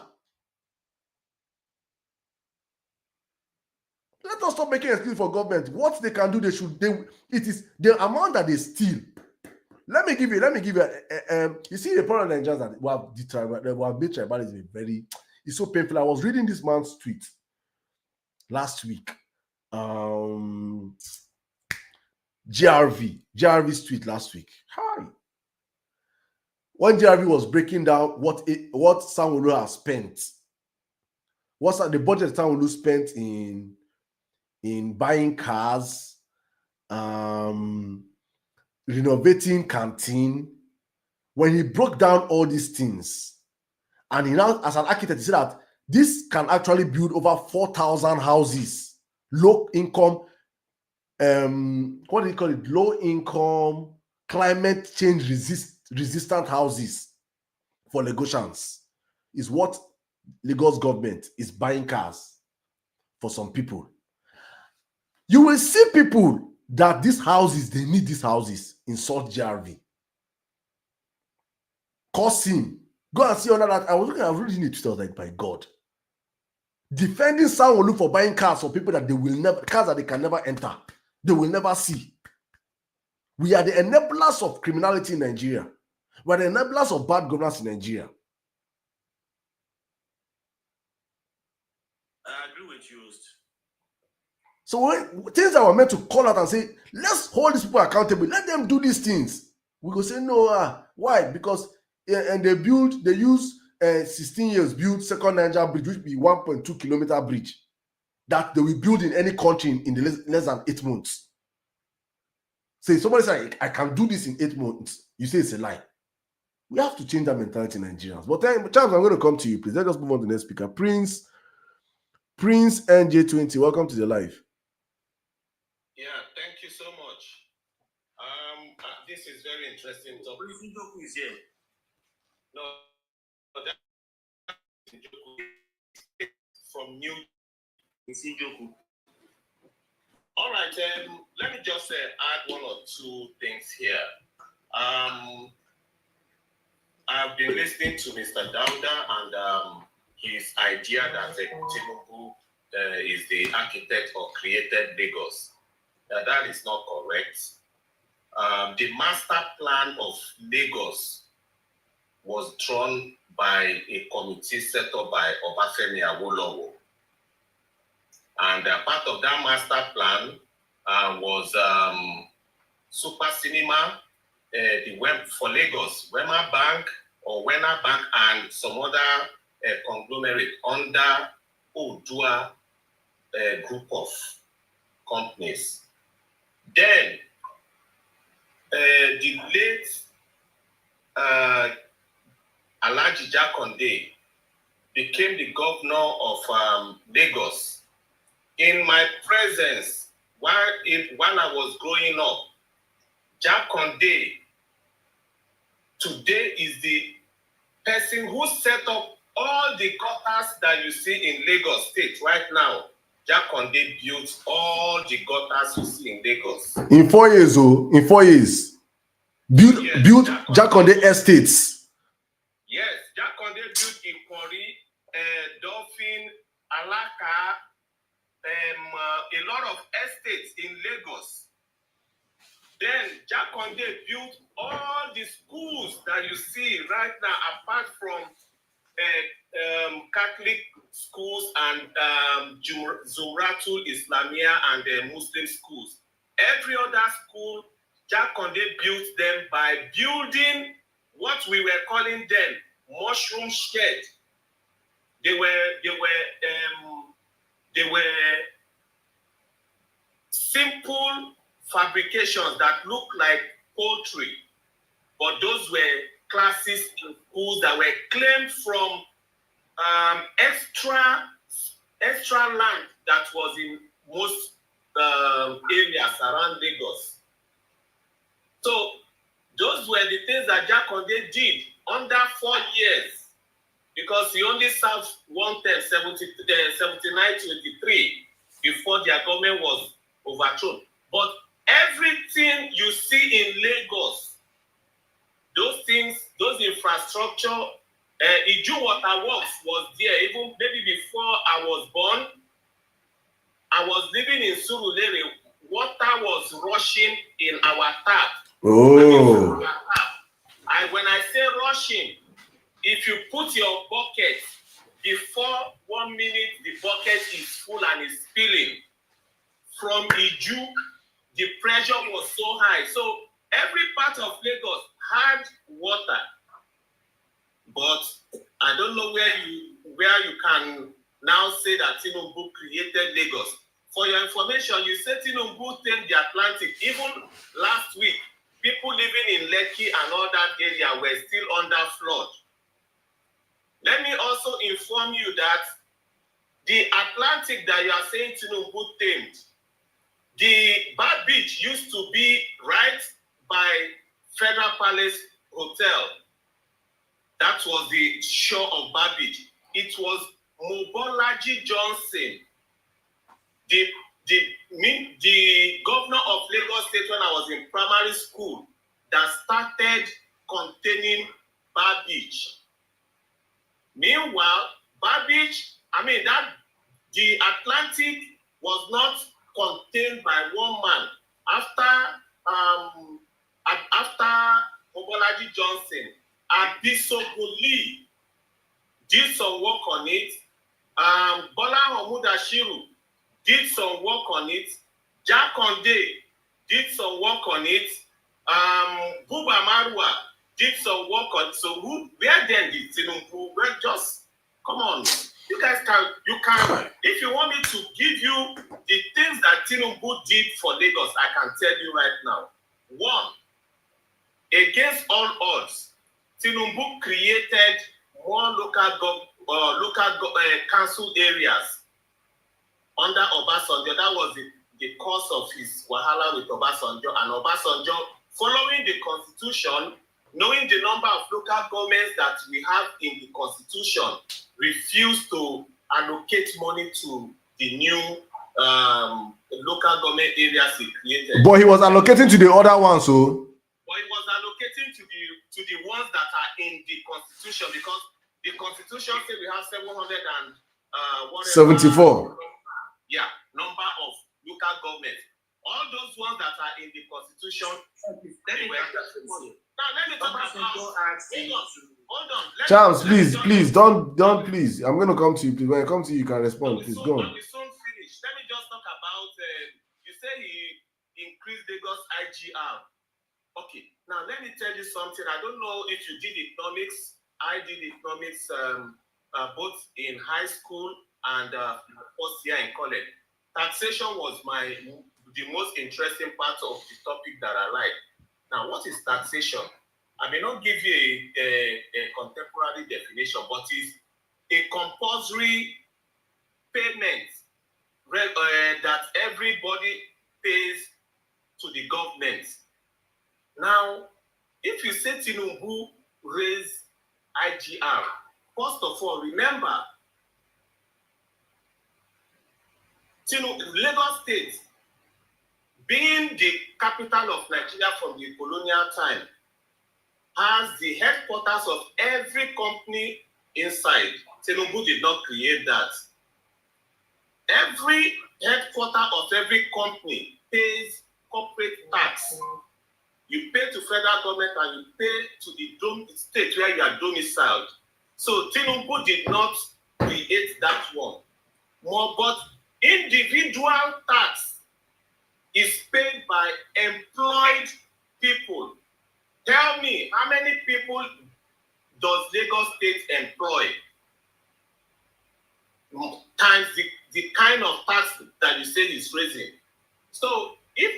Let us stop making excuses for government. What they can do, it is the amount that they steal. Let me give you you see the problem in Nigerians that we have made tribalism it's so painful. I was reading this man's tweet last week. GRV's tweet last week. Hi. When GRV was breaking down what Sanwo-Olu has spent, what's the budget Sanwo-Olu spent in buying cars, renovating canteen. When he broke down all these things, and he now, as an architect, he said that this can actually build over 4,000 houses, low income, what do you call it? Low income, climate change resistant houses for Lagosians, is what Lagos government is buying cars for some people. You will see people that these houses, they need these houses, insult GRV. Curse him. Go and see under that. I was reading it. I was like, my God. Defending Sanwo-Olu for buying cars for people that cars that they can never enter. They will never see. We are the enablers of criminality in Nigeria. We are the enablers of bad governance in Nigeria. I agree with you. So when things that were meant to call out and say, let's hold these people accountable, let them do these things, we go say no. Why? Because and they use 16 years build second Niger bridge, which will be 1.2 kilometer bridge that they will build in any country in the less than 8 months. Say somebody say I can do this in 8 months. You say it's a lie. We have to change that mentality in Nigerians. But then, Charles, I'm going to come to you, please. Let's just move on to the next speaker. Prince NJ20, welcome to the live. Yeah, thank you so much. This is very interesting topic. Prince Njoku is here. No, that's Njoku from New Njoku. All right, let me just add one or two things here. I've been listening to Mr. Dauda and his idea that Tinubu is the architect or created Lagos. That is not correct. The master plan of Lagos was drawn by a committee set up by Obafemi Awolowo. And part of that master plan was Super Cinema, for Lagos, Wema Bank or Wena Bank, and some other conglomerate under Odua group of companies. Then the late Alhaji Jakonde became the governor of Lagos. In my presence, while I was growing up, Jakonde today is the person who set up all the gutters that you see in Lagos State right now. Jakonde built all the gutters you see in Lagos. In 4 years, in 4 years. Built Jakonde estates. Yes, Jakonde built Ikori, Dolphin, Alaka, a lot of estates in Lagos. Then Jakonde built all the schools that you see right now, apart from Catholic schools and Zumratul Islamia and Muslim schools. Every other school, Jakonde built them by building what we were calling then mushroom shed. They were simple fabrications that look like poultry, but those were classes in schools that were claimed from extra land that was in most areas around Lagos. So those were the things that Jakonde did under 4 years, because he only served one term, 79-83, before their government was overthrown. But everything you see in Lagos those things, those infrastructure, Iju Water Works was there even maybe before I was born. I was living in Surulere. Water was rushing in our tap. Oh. When I say rushing, if you put your bucket before 1 minute, the bucket is full and is spilling. From Iju, the pressure was so high. So every part of Lagos had water. But I don't know where you can now say that Tinubu created Lagos. For your information, you said Tinubu tamed the Atlantic. Even last week, people living in Lekki and all that area were still under flood. Let me also inform you that the Atlantic that you are saying Tinubu tamed, the Bad Beach used to be right by Federal Palace Hotel. That was the shore of Bad Beach. It was Mobolaji Johnson, the governor of Lagos State when I was in primary school, that started containing Bad Beach. Meanwhile, Bad Beach, the Atlantic was not contained by one man. After Mobolaji Johnson, Abisoboli did some work on it. Bola Mahmoud Ashiru did some work on it. Jack Conde did some work on it. Buba Marwa did some work on it. So where then did Tinubu? Well, just come on. You guys can, if you want me to give you the things that Tinubu did for Lagos, I can tell you right now. One, against all odds, Tinubu created more local council areas under Obasanjo. That was the cause of his wahala with Obasanjo. And Obasanjo, following the constitution, knowing the number of local governments that we have in the constitution, refused to allocate money to the new local government areas he created. But he was allocating to the other ones, so. But he was allocating to the ones that are in the constitution, because the constitution says we have 74. Yeah, number of local governments. All those ones that are in the constitution. Let me talk about. Hold on. Charles, please, don't, please. I'm going to come to you. Please, when I come to you, you can respond. Please, go on. We soon finish. Let me just talk about. You say he increased Lagos IGR. Okay. Now let me tell you something. I don't know if you did economics. I did economics both in high school and first year in college. Taxation was the most interesting part of the topic that I like. Now, what is taxation? I may not give you a contemporary definition, but it's a compulsory payment that everybody pays to the government. Now, if you say Tinubu raise IGR, first of all, remember, Lagos State, being the capital of Nigeria from the colonial time, has the headquarters of every company inside. Tinubu did not create that. Every headquarter of every company pays corporate tax. You pay to federal government and you pay to the state where you are domiciled. So Tinubu did not create that one. But individual tax is paid by employed people. Tell me, how many people does Lagos State employ? Times the kind of tax that you say is raising. So if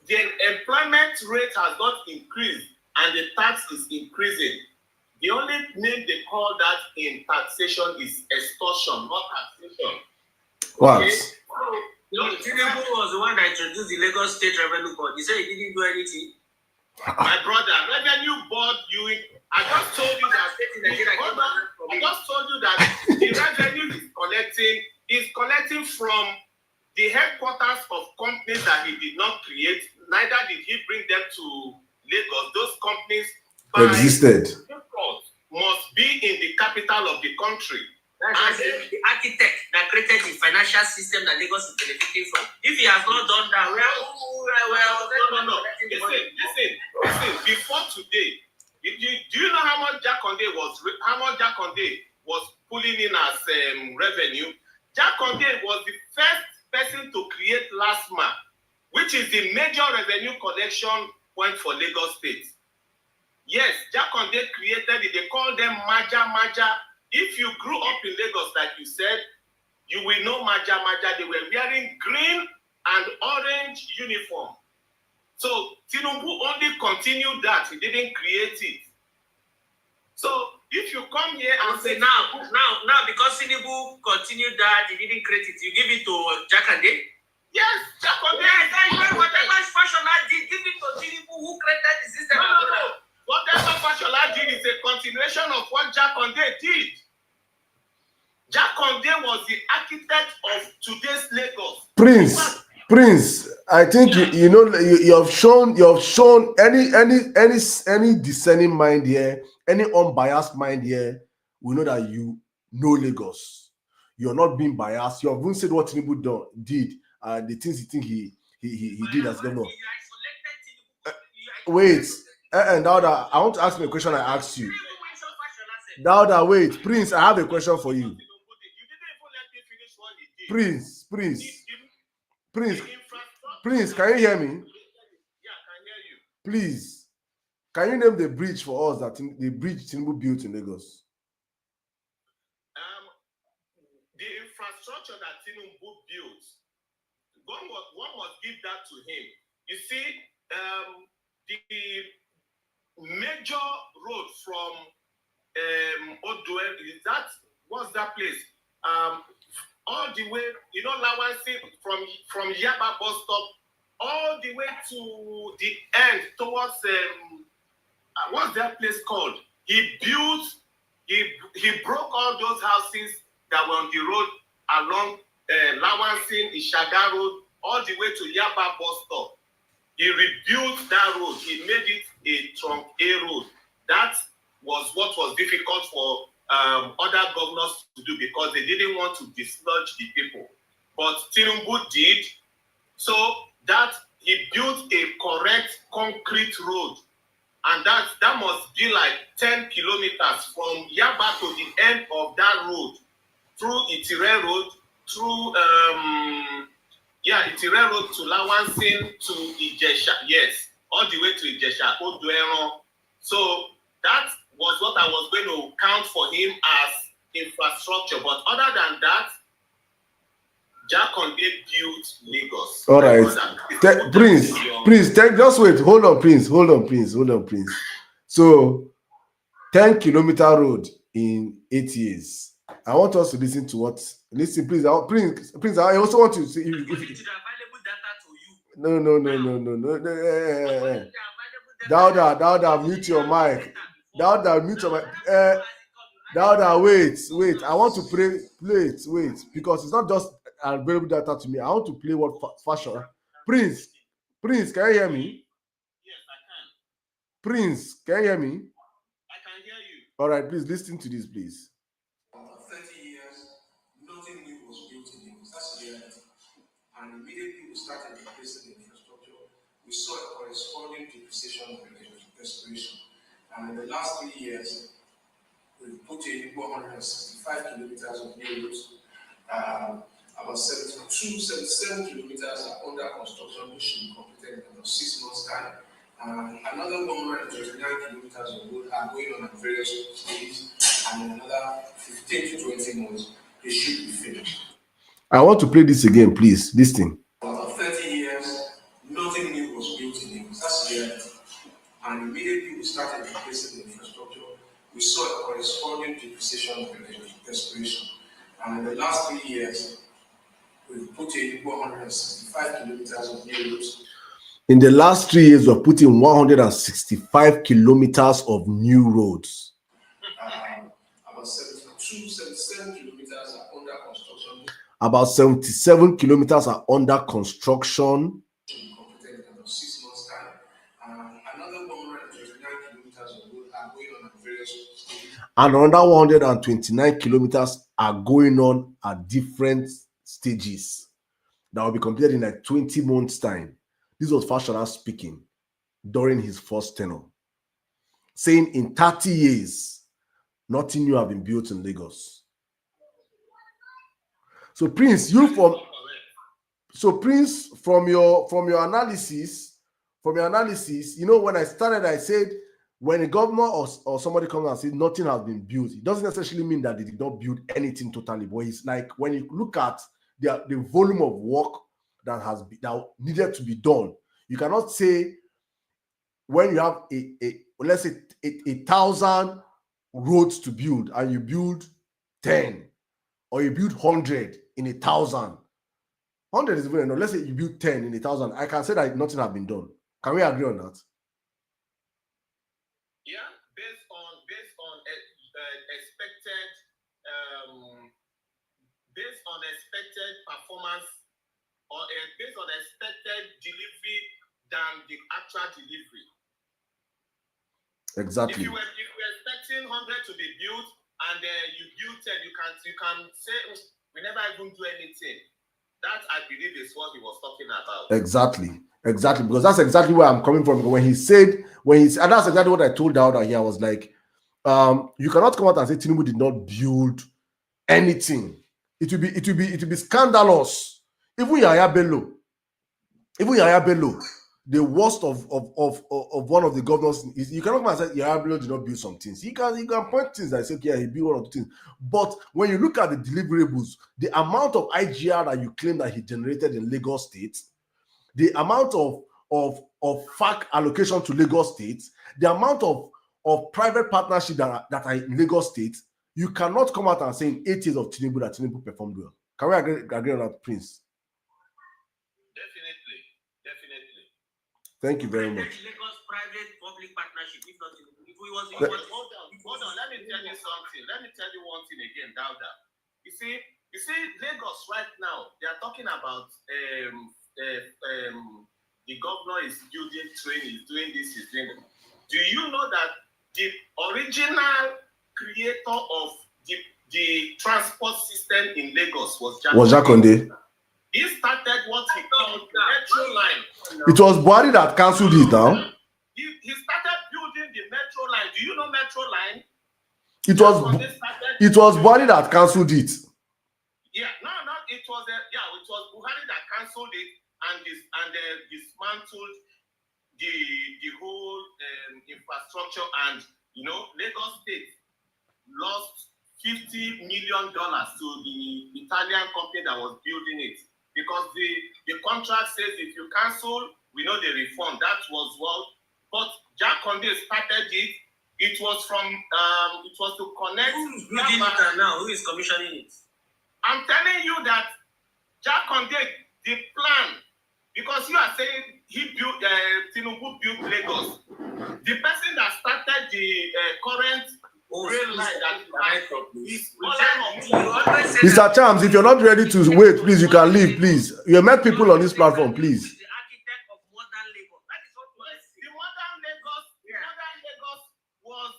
the employment rate has not increased and the tax is increasing, the only name they call that in taxation is extortion, not taxation. What? Okay? Tinubu was the one that introduced the Lagos State Revenue Board. He said he didn't do anything. My brother, revenue board, I just told you that the revenue is collecting from the headquarters of companies that he did not create. Neither did he bring them to Lagos. Those companies existed. Must be in the capital of the country. That's the architect that created the financial system that Lagos is benefiting from. If he has not done that, no. Listen. Before today, do you know how much Jakonde was pulling in as revenue? Jakonde was the first person to create LASMA, which is the major revenue collection point for Lagos State. Yes, Jakonde created it. They call them Maja. If you grew up in Lagos, like you said, you will know Maja. They were wearing green and orange uniform. So Tinubu only continued that. He didn't create it. So if you come here and say now, because Tinubu continued that, he didn't create it, you give it to Jakonde? Yes, Jakonde. Yes, whatever Fashola did, give it to Tinubu who created the system. No. Whatever Fashola did is a continuation of what Jakonde did. Jakonde was the architect of today's Lagos. Prince, I think you have shown any discerning mind here, any unbiased mind here, we know that you know Lagos. You're not being biased. You have even said what Tinubu did, the things you think he did as governor. Wait, and Dauda, I want to ask you a question I asked you. Dauda, wait, Prince, I have a question for you. Prince, can you hear me? Yeah, I can hear you. Please, can you name the bridge for us that the bridge Tinubu built in Lagos? The infrastructure that Tinubu built, one must give that to him. You see, the major road from Odue, what's that place? All the way, Lawansi from Yaba bus stop, all the way to the end towards what's that place called? He broke all those houses that were on the road along Lawansi, Ishaga Road, all the way to Yaba bus stop. He rebuilt that road. He made it a trunk A road. That was what was difficult for other governors to do because they didn't want to dislodge the people. But Tinubu did. So that he built a correct concrete road. And that must be like 10 kilometers from Yaba to the end of that road. Through Itire Road, through Itire Road to Lawansin to Ijesha. Yes, all the way to Ijesha, Odueron. So that was what I was going to count for him as infrastructure. But other than that, Jakonde built Lagos. All right. Prince, just wait. Hold on, Prince. So, 10-kilometer road in 8 years. I want us to listen to what. Listen, please. Prince, I also want to see if No. Dauda, mute your mic. Dauda, wait. I want to play it, because it's not just available data to me. I want to play what fashion. Prince, can you hear me? Yes, I can. Prince, can you hear me? I can hear you. All right, please listen to this, please. After 30 years, nothing new was built in Lagos. That's the reality. And immediately we started replacing the infrastructure, we saw a corresponding depreciation of restoration. And in the last 3 years, we've put in 165 kilometers of new roads. About 77 kilometers are under construction, which should be completed in about 6 months' time. Another 129 kilometers of road are going on at various stages, and in another 15 to 20 months, they should be finished. I want to play this again, please. Listen. After 30 years, nothing new was built in Lagos. That's the reality. And immediately we started replacing the infrastructure, we saw a corresponding depreciation of restoration. And in the last 3 years, we've put in 165 kilometers of new roads. In the last 3 years, we've put in 165 kilometers of new roads. About 77 kilometers are under construction. About 77 kilometers are under construction. Completed in about 6 months' time. Another 129 kilometers of road and another 129 kilometers are going on at different stages that will be completed in like 20 months' time. This was Fashola speaking during his first tenure, saying in 30 years, nothing new have been built in Lagos. So Prince, from your analysis, you know, when I started, I said when a governor or somebody comes and says nothing has been built, it doesn't necessarily mean that they did not build anything totally. But it's like when you look at the volume of work that needed to be done, you cannot say when you have let's say 1,000 roads to build and you build 10 or you build 100 in 1,000. 100 is very enough. Let's say you build 10 in 1,000. I can say that nothing has been done. Can we agree on that? Yeah, based on expected performance or based on expected delivery than the actual delivery. Exactly. If you were expecting 100 to be built and you build 10, you can say we never even do anything. That, I believe, is what he was talking about. Exactly, because that's exactly where I'm coming from. When he said, and that's exactly what I told Dauda here. I was like, you cannot come out and say Tinubu did not build anything. It will be scandalous. Even Yahya Bello, the worst of one of the governors, you cannot come and say Yahya Bello did not build some things. You can point things that say, okay, he built one or two things. But when you look at the deliverables, the amount of IGR that you claim that he generated in Lagos State, the amount of FAC allocation to Lagos State, the amount of private partnership that are in Lagos State, you cannot come out and say in 8 years of Tinubu that Tinubu performed well. Can we agree on that, Prince? Definitely. Thank you very much. Lagos private-public partnership. If not, hold on. Let me tell you something. Let me tell you one thing again, Dauda. You see, Lagos right now, they are talking about the governor is building train, is doing this, is doing that. Do you know that the original creator of the transport system in Lagos was Jakonde? He started what he called the metro line. It was Buhari that cancelled it now. He started building the metro line. Do you know metro line? It was Buhari that cancelled it. Yeah, it was Buhari that cancelled it and dismantled the whole infrastructure, and Lagos State lost $50 million to the Italian company that was building it, because the contract says if you cancel, we know the refund. That was what. But Jakonde started it. It was to connect. Who is building it now? Who is commissioning it? I'm telling you that Jakonde, the plan, because you are saying Tinubu built Lagos. The person that started the current rail line is Mr. Chams, if you're not ready to wait, please, you can leave, please. You met people on this platform, please. The architect of modern Lagos. That is what the modern Lagos was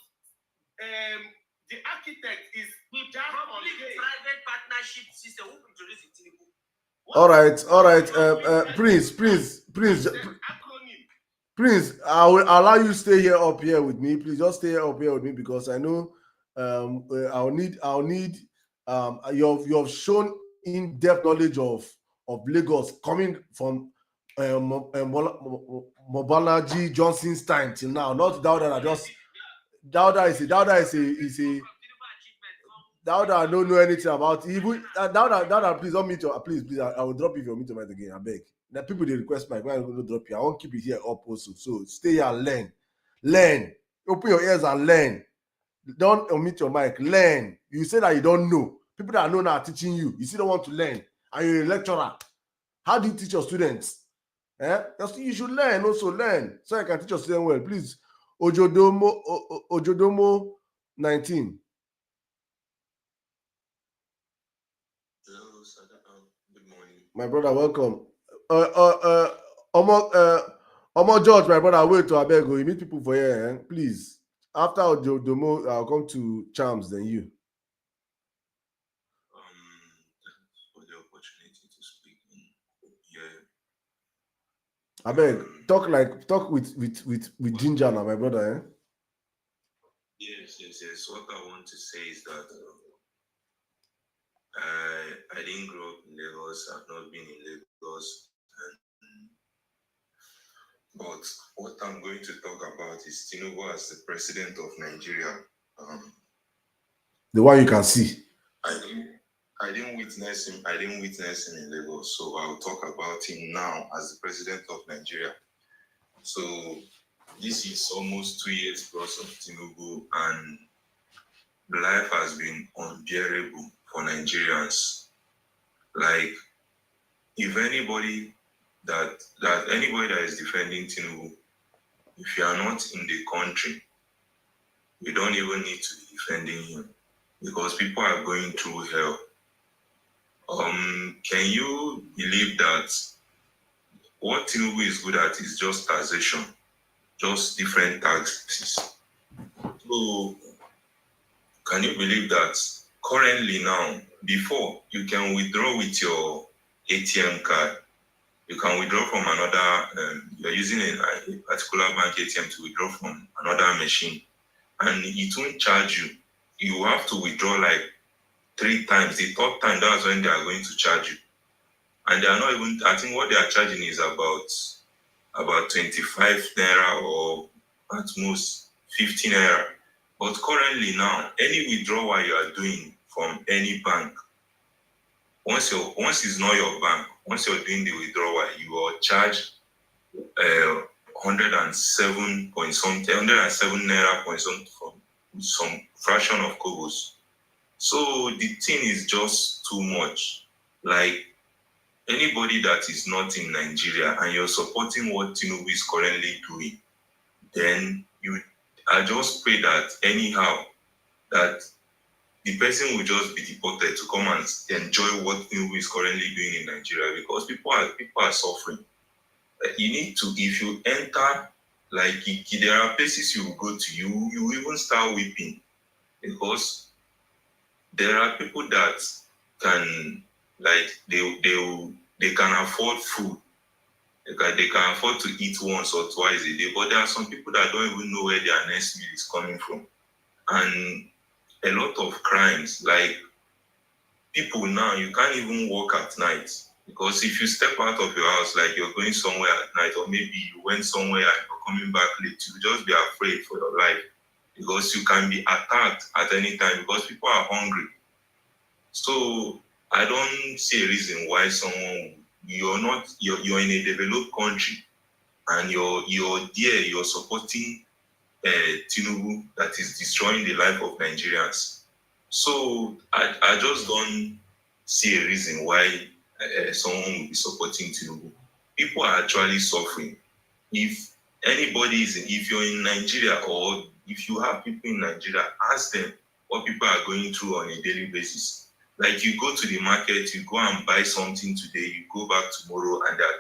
the architect is private partnership system. Who introduced it? Tinubu? All right. Prince, I will allow you to stay here up here with me. Please just stay up here with me, because I know I'll need you have shown in-depth knowledge of Lagos coming from Mobalaji Johnson's time till now. Not Dauda Dauda I don't know anything about. Even Dauda, please don't meet your please. I will drop you if you meet your mind again. I beg. The people they request my why I going to drop you. I won't keep it here up also. So stay here and learn. Open your ears and learn. Don't omit your mic. Learn. You say that you don't know. People that know now are teaching you. You still don't want to learn. And you're a lecturer. How do you teach your students? You should learn. Also learn so I can teach your students well. Please, Ojodomo 19. Hello, Sadam. Good morning. My brother, welcome. Omo George, my brother, wait to Abego. You meet people for here, please. After Ojodomo, I'll come to Charms, then you. Thanks for the opportunity to speak. Yeah. I beg, talk with ginger now, my brother. Eh? Yes. What I want to say is that I didn't grow up in Lagos. I've not been in Lagos, but what I'm going to talk about is Tinubu as the president of Nigeria. The one you can see. I didn't witness him. I didn't witness him in Lagos, so I'll talk about him now as the president of Nigeria. So this is almost 2 years plus of Tinubu, and life has been unbearable for Nigerians. Like, if anybody that is defending Tinubu, if you are not in the country, you don't even need to be defending him, because people are going through hell. Can you believe that what Tinubu is good at is just taxation, just different taxes? So, can you believe that currently now, before you can withdraw with your ATM card, you can withdraw from another, you're using a particular bank ATM to withdraw from another machine, and it won't charge you. You have to withdraw like 3 times. The third time, that's when they are going to charge you. And they are not even, I think what they are charging is about 25 naira, or at most 50 naira. But currently now, any withdrawal you are doing from any bank, once it's not your bank, once you're doing the withdrawal, you are charged 107 point something, 107 naira point something, from some fraction of kobos. So the thing is just too much. Like, anybody that is not in Nigeria and you're supporting what Tinubu is currently doing, then I just pray that anyhow that the person will just be deported to come and enjoy what Tinubu is currently doing in Nigeria, because people are suffering. You need to, if you enter, like, there are places you will go to, you even start weeping, because there are people that can, like, they can afford food. They can afford to eat once or twice a day, but there are some people that don't even know where their next meal is coming from. And a lot of crimes, like, people now, you can't even walk at night, because if you step out of your house, like you're going somewhere at night, or maybe you went somewhere and you're coming back late, you'll just be afraid for your life, because you can be attacked at any time, because people are hungry. So I don't see a reason why you're in a developed country, and you're there, you're supporting Tinubu that is destroying the life of Nigerians. So I just don't see a reason why someone will be supporting Tinubu. People are actually suffering. If you're in Nigeria, or if you have people in Nigeria, ask them what people are going through on a daily basis. Like, you go to the market, you go and buy something today, you go back tomorrow, and they are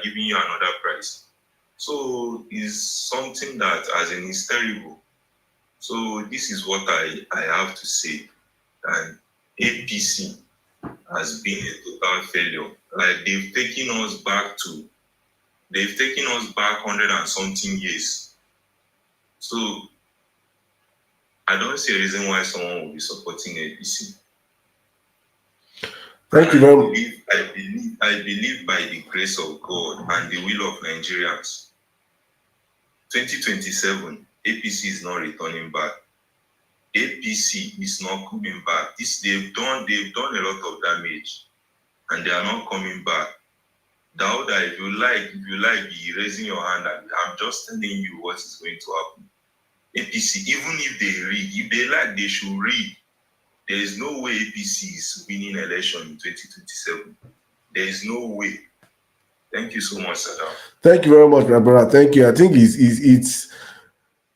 giving you another price. So it's something that, as in, is terrible. So this is what I have to say. And APC has been a total failure. Like, they've taken us back 100 and something years. So I don't see a reason why someone will be supporting APC. Thank you very much. I believe by the grace of God and the will of Nigerians, 2027, APC is not returning back. APC is not coming back. They've done a lot of damage, and they are not coming back. Dauda, if you like, be raising your hand. I'm just telling you what is going to happen. APC, even if they like, they should read. There is no way APC is winning election in 2027. There is no way. Thank you so much, Sadam. Thank you very much, my brother. Thank you. I think it's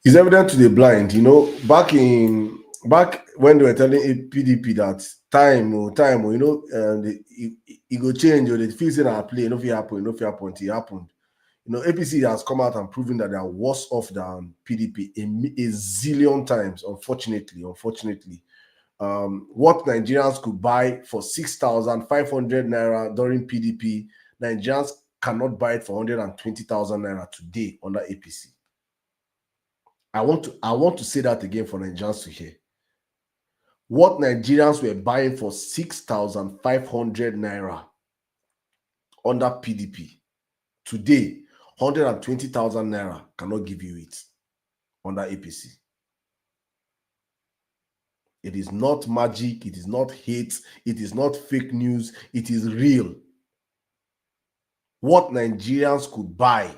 evident to the blind. You know, back when they were telling PDP that time, you know, it go change, or the feel in our play, no, if it happen, until it happened. You know, APC has come out and proven that they are worse off than PDP a zillion times, unfortunately. What Nigerians could buy for 6,500 naira during PDP, Nigerians cannot buy it for 120,000 naira today under APC. I want to say that again for Nigerians to hear. What Nigerians were buying for 6,500 naira under PDP, today, 120,000 naira cannot give you it under APC. It is not magic. It is not hate. It is not fake news. It is real. What Nigerians could buy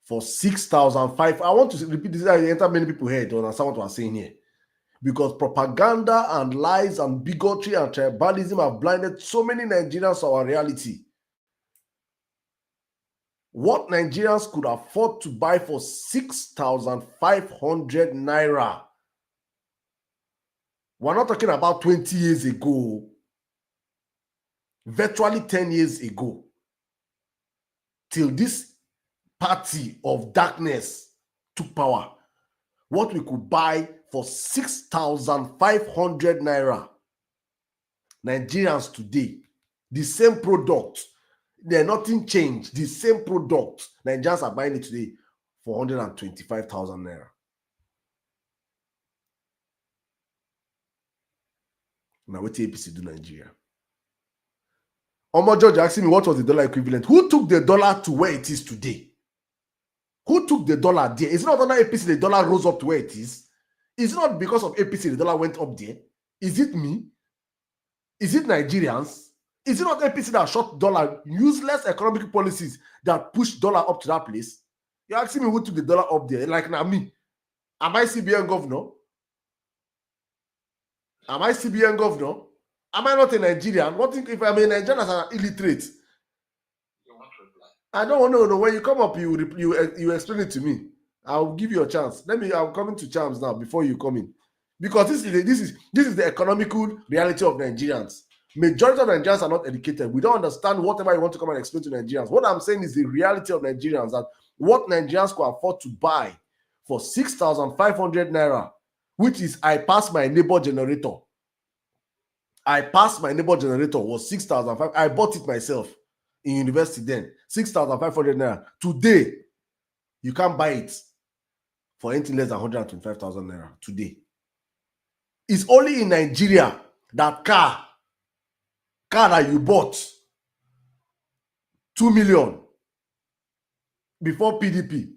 for 6,500. I want to repeat this. I enter many people here to understand what we're saying here. Because propaganda and lies and bigotry and tribalism have blinded so many Nigerians to our reality. What Nigerians could afford to buy for 6,500 naira. We're not talking about 20 years ago. Virtually 10 years ago. Till this party of darkness took power. What we could buy for 6,500 naira. Nigerians today, the same product, there's nothing changed. The same product, Nigerians are buying it today for 125,000 naira. Now, what APC do Nigeria? Omo George asking me what was the dollar equivalent. Who took the dollar to where it is today? Who took the dollar there? Is it not under APC the dollar rose up to where it is? Is it not because of APC the dollar went up there? Is it me? Is it Nigerians? Is it not APC that shot dollar? Useless economic policies that pushed dollar up to that place? You're asking me who took the dollar up there? Like now me. Am I CBN governor? Am I CBN governor? Am I not a Nigerian? What if I'm a Nigerian as an illiterate? I don't want to know. When you come up, you explain it to me. I'll give you a chance. I'm coming to Charms now before you come in, because this is the economical reality of Nigerians. Majority of Nigerians are not educated. We don't understand whatever you want to come and explain to Nigerians. What I'm saying is the reality of Nigerians, that what Nigerians could afford to buy for 6,500 naira, which is I pass my neighbor generator. I passed my neighbor generator was 6,500. I bought it myself in university then. 6,500 naira. Today, you can't buy it for anything less than 125,000 naira today. It's only in Nigeria that car that you bought 2 million before PDP,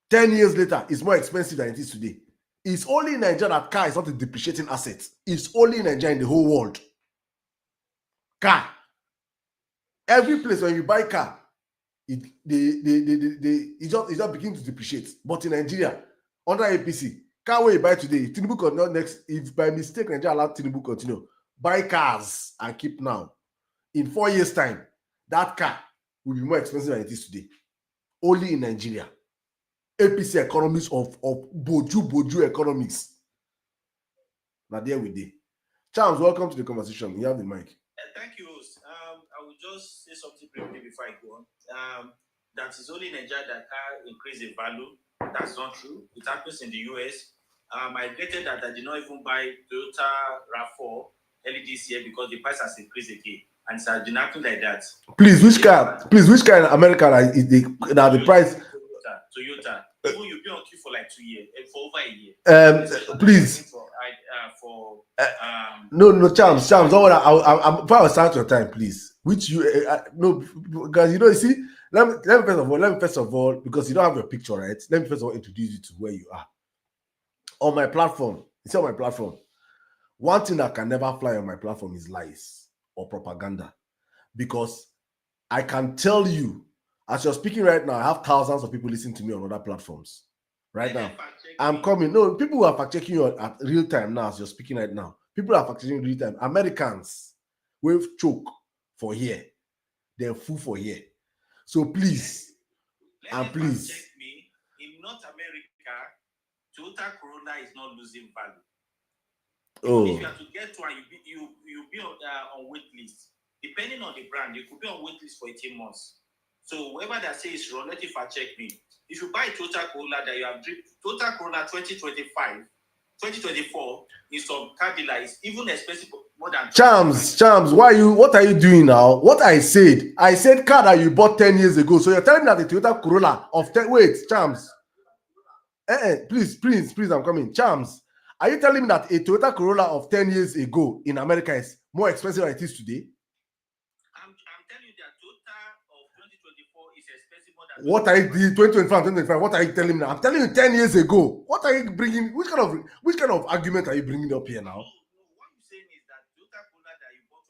10 years later, is more expensive than it is today. It's only in Nigeria that car is not a depreciating asset. It's only in Nigeria in the whole world. Car. Every place when you buy car, it just begins to depreciate. But in Nigeria, under APC, car where you buy today, Tinubu continue next. If by mistake Nigeria allow Tinubu continue, buy cars and keep now. In 4 years' time, that car will be more expensive than it is today. Only in Nigeria. APC economics of Boju economics. Now there we did. Charles, welcome to the conversation. You have the mic. Thank you, host. I will just say something briefly before I go on. That is only in Nigeria that car increase in value. That's not true. It happens in the US. I regretted that I did not even buy Toyota RAV4 early this year because the price has increased again. And it has been acting like that. Please, which car in America is the price? Toyota. Even you've been on queue for like 2 years, for over a year. Please. No, Charms. Don't worry. I'm before I start your time, please. Which you no, because you see. Let me first of all, because you don't have your picture, right? Let me first of all introduce you to where you are. On my platform, it's on my platform. One thing that can never fly on my platform is lies or propaganda, because I can tell you, as you're speaking right now, I have thousands of people listening to me on other platforms. Right now, I'm coming. No, people who are fact checking you at real time now as you're speaking right now. People are fact checking real time. Americans will choke for here. They're full for here. So please, please. Check me. In North America, Toyota Corolla is not losing value. Oh. If you have to get one, you'll be on wait list. Depending on the brand, you could be on wait list for 18 months. So whoever that says wrong, let it fact check me. If you buy a Toyota Corolla that you have driven, Toyota Corolla 2024 in some car dealer is even expensive more than Chams, what are you doing now? What I said car that you bought 10 years ago. So you're telling me that the Toyota Corolla of 10, wait, Chams. Please, I'm coming. Chams, are you telling me that a Toyota Corolla of 10 years ago in America is more expensive than it is today? I'm telling you that Toyota of 2024 is expensive more than what are you 2025? What are you telling me now? I'm telling you 10 years ago. What are you bringing? Which kind of argument are you bringing up here now? No, what you're saying is that Toyota Corolla that you bought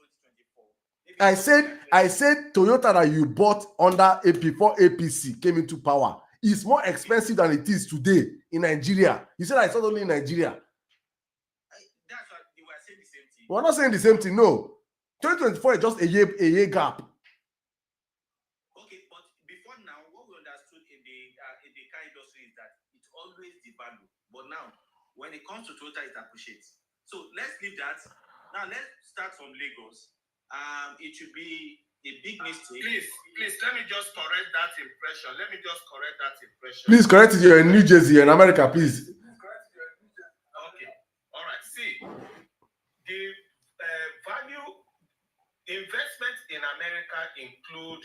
2024. I said Toyota that you bought under before APC came into power is more expensive than it is today in Nigeria. You said it's not only in Nigeria. That's what you were saying the same thing. We're not saying the same thing. No, 2024 is just a year gap. Okay, but before now, what we understood in the car industry is that it's always the value. But now, when it comes to Toyota, it appreciates. So let's leave that. Now let's start from Lagos. It should be a big mistake. Please, let me just correct that impression. Please correct it. You're in New Jersey, in America, please. Okay. All right. See, the value investment in America include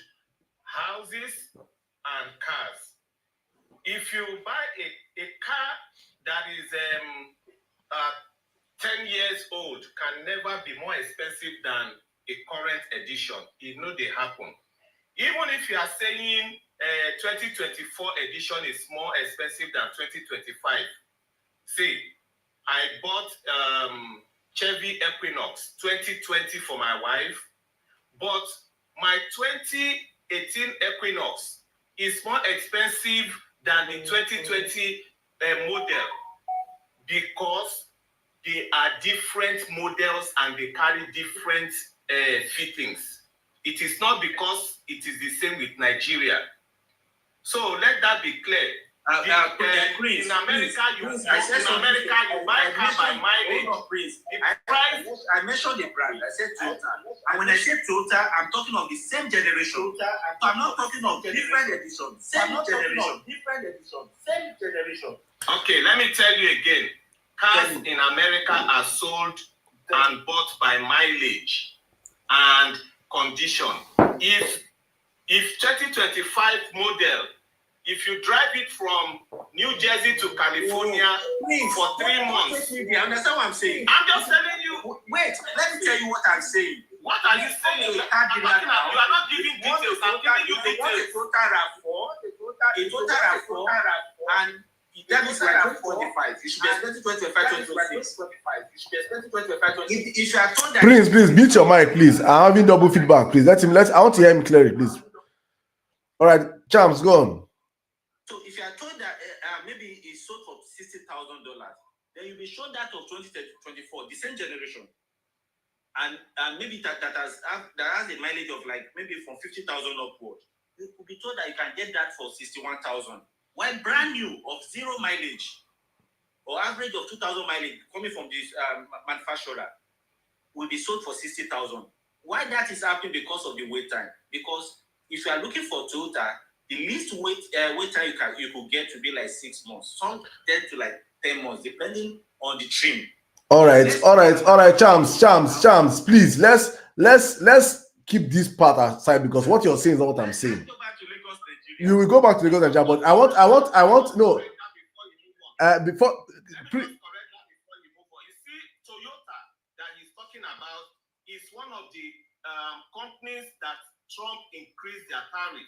houses and cars. If you buy a car that is 10 years old, can never be more expensive than a current edition. It know they happen. Even if you are saying 2024 edition is more expensive than 2025. See, I bought Chevy Equinox 2020 for my wife, but my 2018 Equinox is more expensive than the 2020 model because they are different models and they carry different fittings. It is not because it is the same with Nigeria. So let that be clear. In America, you buy a car by mileage. I mentioned the brand. I said Toyota. And when I say Toyota, I'm talking of the same generation. I'm not talking of different edition. Same generation. Okay, let me tell you again. Cars in America are sold and bought by mileage and condition. If 2025 model, if you drive it from New Jersey to California for 3 months, You understand what I'm saying? I'm just telling you. Wait, let me tell you what I'm saying. What are you saying? You are not giving details. I'm giving you details. A Toyota RAV4, and that means like 2025. It should be expected 2025, 2026. If you are told that, Please, mute your mic, please. I'm having double feedback. Please let I want to hear him clearly, please. All right, Chams, go on. So if you are told that maybe it's sold for $60,000, then you'll be shown that of 2024, the same generation, and maybe that has a mileage of like maybe from 50,000 upward. You could be told that you can get that for 61,000. When brand new of 0 mileage or average of 2,000 mileage coming from this manufacturer will be sold for 60,000. Why that is happening? Because of the wait time. Because if you are looking for Toyota, the least wait time you could get to be like 6 months. Some 10 to like 10 months, depending on the trim. All right, Chams, please let's keep this part aside because what you're saying is not what I'm saying. Go back to Lagos, Nigeria. You will go back to Lagos, Nigeria, but I want no. Before. You see, Toyota that he's talking about is one of the companies that Trump increased their tariff.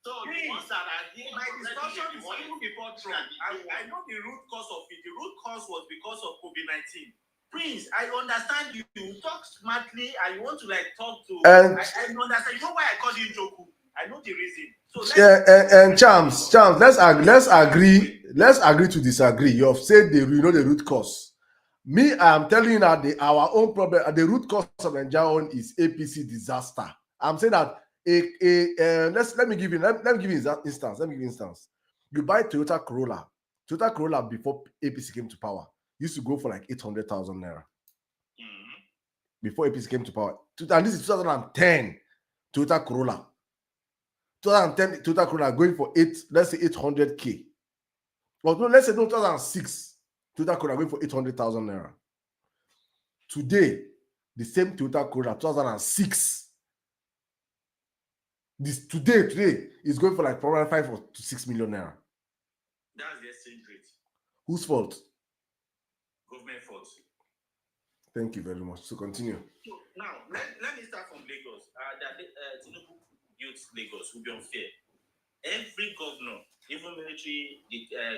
So the ones that are here, my discussion is even before Trump. I know the root cause of it. The root cause was because of COVID-19. Prince, I understand you. You talk smartly and you want to like talk to. I understand. You know why I called you Joku? I know the reason. So and Chams, let's agree to disagree. You have said the root cause. Me, I'm telling you that our own problem, the root cause of Nigeria is APC disaster. I'm saying that let me give you an instance. You buy Toyota Corolla before APC came to power used to go for like 800,000 naira. Before APC came to power, and this is 2010 Toyota Corolla. 2010 Toyota Corolla going for let's say 800K. Well, no, let's say no, 2006 Toyota Corolla going for 800,000 naira. Today, the same Toyota Corolla 2006. This today is going for like probably 5 or 6 million naira. That's the exchange rate. Whose fault? Government fault. Thank you very much. So continue. So now let me start from Lagos. Tinubu built Lagos will be unfair. Every governor, even military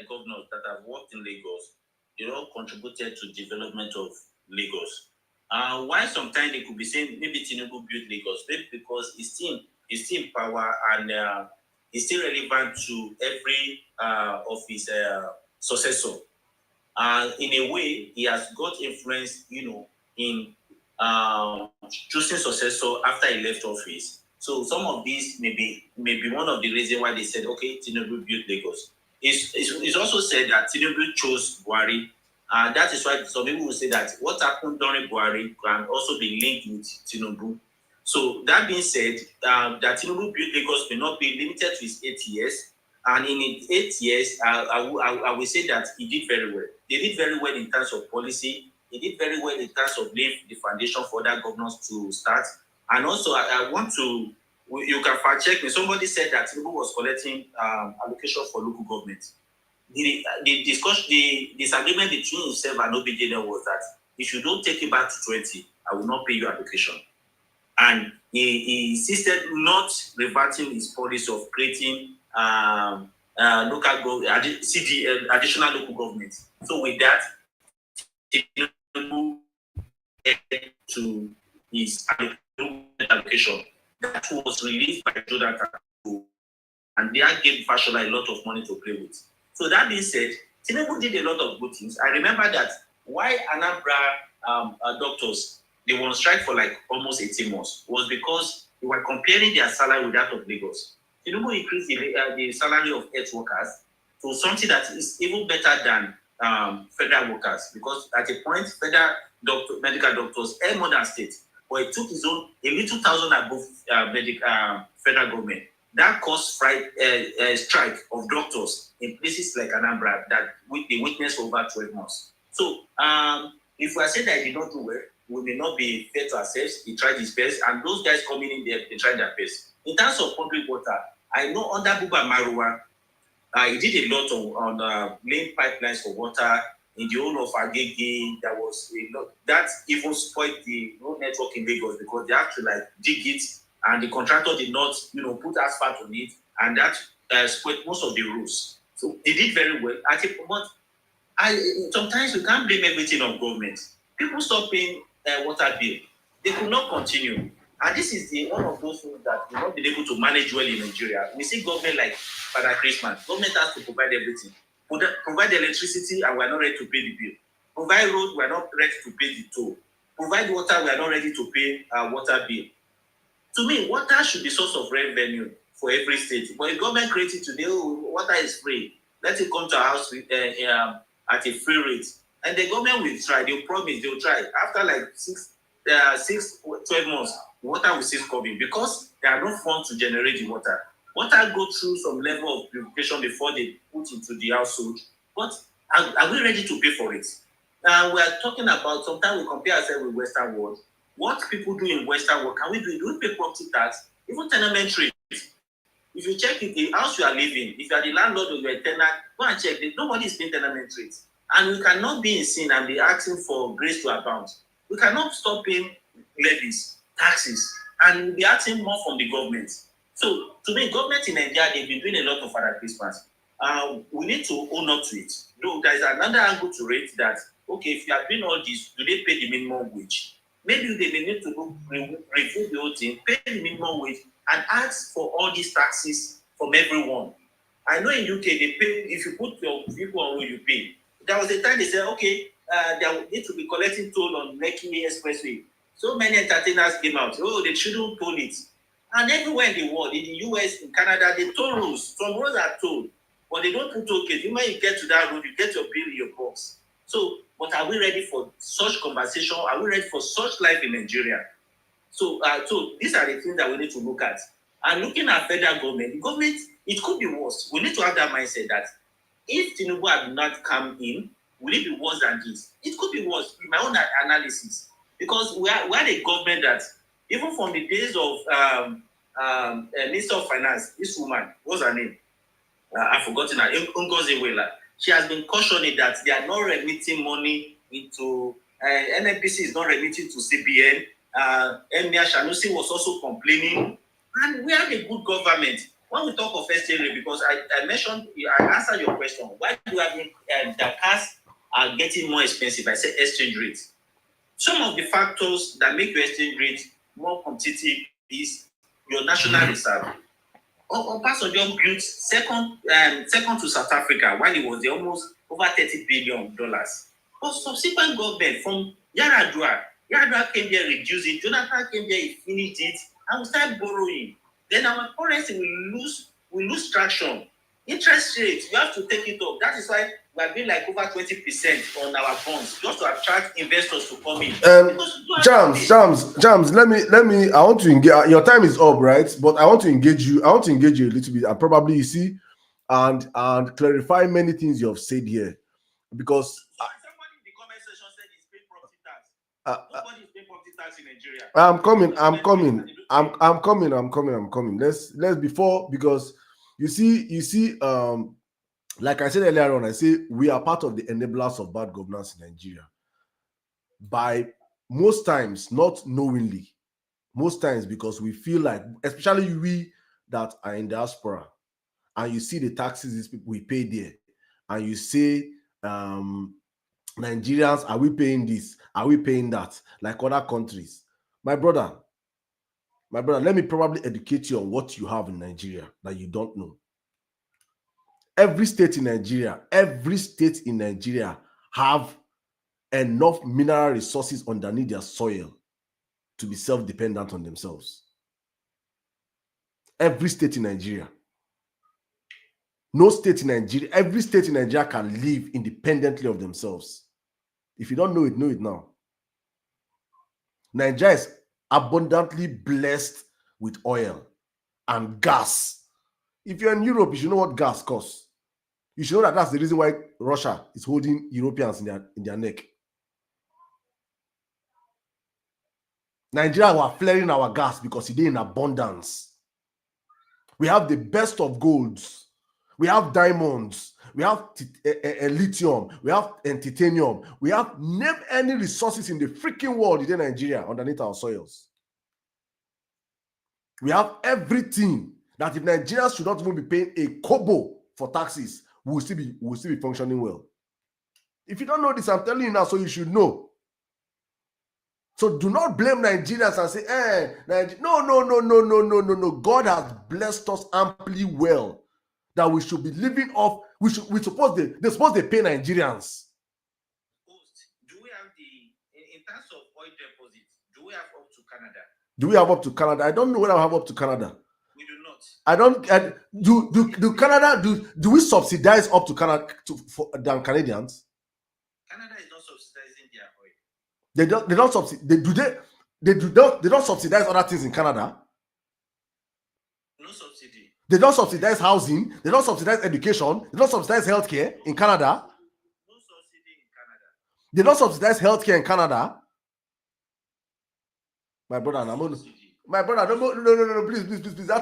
governors that have worked in Lagos, they all contributed to development of Lagos. Why sometimes they could be saying maybe Tinubu built Lagos, maybe because he's still in power and he's still relevant to every of his successor. In a way, he has got influence, in choosing successor after he left office. So some of these may be one of the reasons why they said, okay, Tinubu built Lagos. It's also said that Tinubu chose Buhari. That is why some people will say that what happened during Buhari can also be linked with Tinubu. So that being said, that Tinubu built Lagos may not be limited to his 8 years. And in his 8 years, I will say that he did very well. They did very well in terms of policy. He did very well in terms of laying the foundation for other governors to start. And also, I want to, you can fact check me. Somebody said that Tinubu was collecting allocation for local government. The disagreement between himself and OBJN was that if you don't take it back to 20, I will not pay you allocation. And he insisted not reverting his policy of creating additional local government. So with that, Tinubu to his allocation that was released by Jonathan, and that gave Fashola a lot of money to play with. So that being said, Tinubu did a lot of good things. I remember that why Anambra doctors, they were on strike for like almost 18 months, was because they were comparing their salary with that of Lagos. Tinubu increased the salary of health workers to something that is even better than federal workers, because at a point, federal medical doctors earn more than state, but it took his own a little thousand above federal government. That caused strike of doctors in places like Anambra that they witnessed for over 12 months. So if we are saying that he did not do well, we may not be fair to ourselves. He tried his best, and those guys coming in there, they tried their best. In terms of public water, I know under Buba Marwa, he did a lot on laying pipelines for water in the whole of Agege. There was a lot that even spoiled the road network in Lagos because they had to like dig it, and the contractor did not, put asphalt on it, and that spoiled most of the roads. So they did very well. But sometimes you can't blame everything on government. People stop paying water bill. They could not continue. And this is one of those things that we've not been able to manage well in Nigeria. We see government like Father Christmas. Government has to provide everything. Provide electricity, and we're not ready to pay the bill. Provide road, we're not ready to pay the toll. Provide water, we're not ready to pay water bill. To me, water should be source of revenue for every state. But if government creates it today, water is free. Let it come to our house at a free rate. And the government will try. They'll promise, they'll try. After like 12 months, water will cease coming because there are no funds to generate the water. Water go through some level of purification before they put into the household. But are we ready to pay for it? We are talking about, sometimes we compare ourselves with Western world. What people do in Western world, can we do it? Do we pay property tax? Even tenement rate. If you check it, the house you are living, if you are the landlord or you are a tenant, go and check it. Nobody is paying tenement rate. And we cannot be in sin and be asking for grace to abound. We cannot stop paying levies, taxes, and we'll be asking more from the government. So, to me, government in Nigeria, they've been doing a lot of Father Christmas. We need to own up to it. Though there is another angle to it that, okay, if you are doing all this, do they pay the minimum wage? Maybe they may need to review the whole thing, pay the minimum wage, and ask for all these taxes from everyone. I know in UK, they pay, if you put your people on who you pay. There was a time they said, okay, they need to be collecting toll on Lekki Expressway. So many entertainers came out, they shouldn't toll it. And everywhere in the world, in the US, in Canada, they toll roads. Some roads are tolled, but they don't put toll gates. When you get to that road, you get your bill in your box. So, but are we ready for such conversation? Are we ready for such life in Nigeria? So these are the things that we need to look at. And looking at federal government, the government, it could be worse. We need to have that mindset that if Tinubu had not come in, will it be worse than this? It could be worse, in my own analysis. Because we are a government that, even from the days of Minister of Finance, this woman, what's her name? I've forgotten her, Ngozi Iweala. She has been cautioning that they are not remitting money into, NNPC is not remitting to CBN. Emir Sirdam was also complaining. And we have a good government. When we talk of exchange rate, because I mentioned, I answered your question, why do you have the cars are getting more expensive? I said exchange rate. Some of the factors that make your exchange rate more competitive is your national reserve. Obasanjo built second to South Africa while it was there, almost over $30 billion. But subsequent government from Yar'Adua came there, reduced it. Jonathan came there, he finished it, and we started borrowing. Then our currency will lose traction. Interest rates, you have to take it up. That is why we have been like over 20% on our bonds, just to attract investors to come in. Jams, let me. I want to engage. Your time is up, right? But I want to engage you. I want to engage you a little bit, and probably and clarify many things you have said here, because somebody in the comment section said he's paying property tax. Nobody is paying property tax in Nigeria. I'm coming. Let's before, because you see, like I said earlier on, I say we are part of the enablers of bad governance in Nigeria. By most times, not knowingly, most times because we feel like, especially we that are in diaspora, and you see the taxes these people we pay there, and you say, Nigerians, are we paying this? Are we paying that? Like other countries. My brother, let me probably educate you on what you have in Nigeria that you don't know. Every state in Nigeria have enough mineral resources underneath their soil to be self-dependent on themselves. Every state in Nigeria. No state in Nigeria, every state in Nigeria can live independently of themselves. If you don't know it now. Nigeria is abundantly blessed with oil and gas. If you're in Europe, you should know what gas costs. You should know that that's the reason why Russia is holding Europeans in their neck. Nigeria were flaring our gas because it is in abundance. We have the best of golds. We have diamonds. We have lithium. We have titanium. We have name any resources in the freaking world in Nigeria underneath our soils. We have everything that if Nigerians should not even be paying a kobo for taxes, we'll still be functioning well. If you don't know this, I'm telling you now, so you should know. So do not blame Nigerians and say, no. God has blessed us amply well that we should be living off. They're supposed to pay Nigerians. Do we have in terms of oil deposits, do we have up to Canada? Do we have up to Canada? I don't know whether I have up to Canada. We do not. I don't. Do Canada do we subsidize up to Canada than Canadians? Canada is not subsidizing their oil. They don't subsidize. They don't subsidize other things in Canada. No subsidy. They don't subsidize housing. They don't subsidize education. They don't subsidize healthcare in Canada. No subsidy in Canada. They don't subsidize healthcare in Canada. My brother, no, please.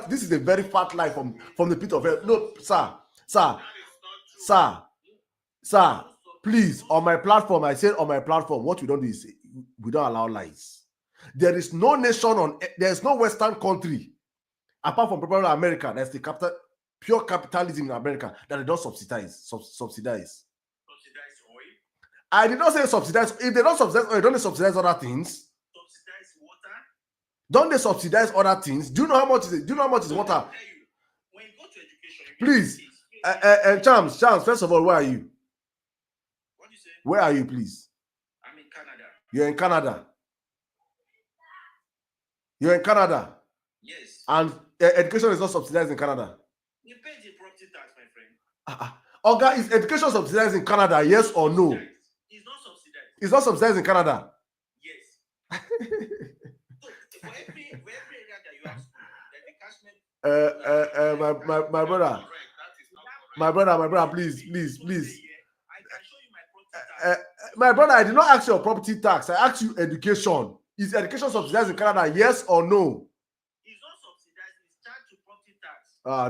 This is a very fat lie from the pit of hell. No, sir, please, on my platform, I said on my platform, what we don't do is we don't allow lies. There is no nation there is no Western country, apart from probably America, that's the pure capitalism in America, that they don't subsidize. Subsidize oil? I did not say subsidize. If they don't subsidize oil, don't they subsidize other things? Subsidize water? Don't they subsidize other things? Do you know how much is it? Do you know how much is water? When you go to education, please, Chams, first of all, where are you? What do you say? Where are you, please? I'm in Canada. You're in Canada. You're in Canada. Yes. And education is not subsidized in Canada. You pay the property tax, my friend. Oga, is education subsidized in Canada? Yes or no? It's not subsidized. It's not subsidized in Canada. Yes. So for every area that you have school, the catchment My brother. My brother, please. My brother, I did not ask you your property tax. I asked you education. Is education subsidized in Canada? Yes or no? It's not subsidized, it's charged to property tax.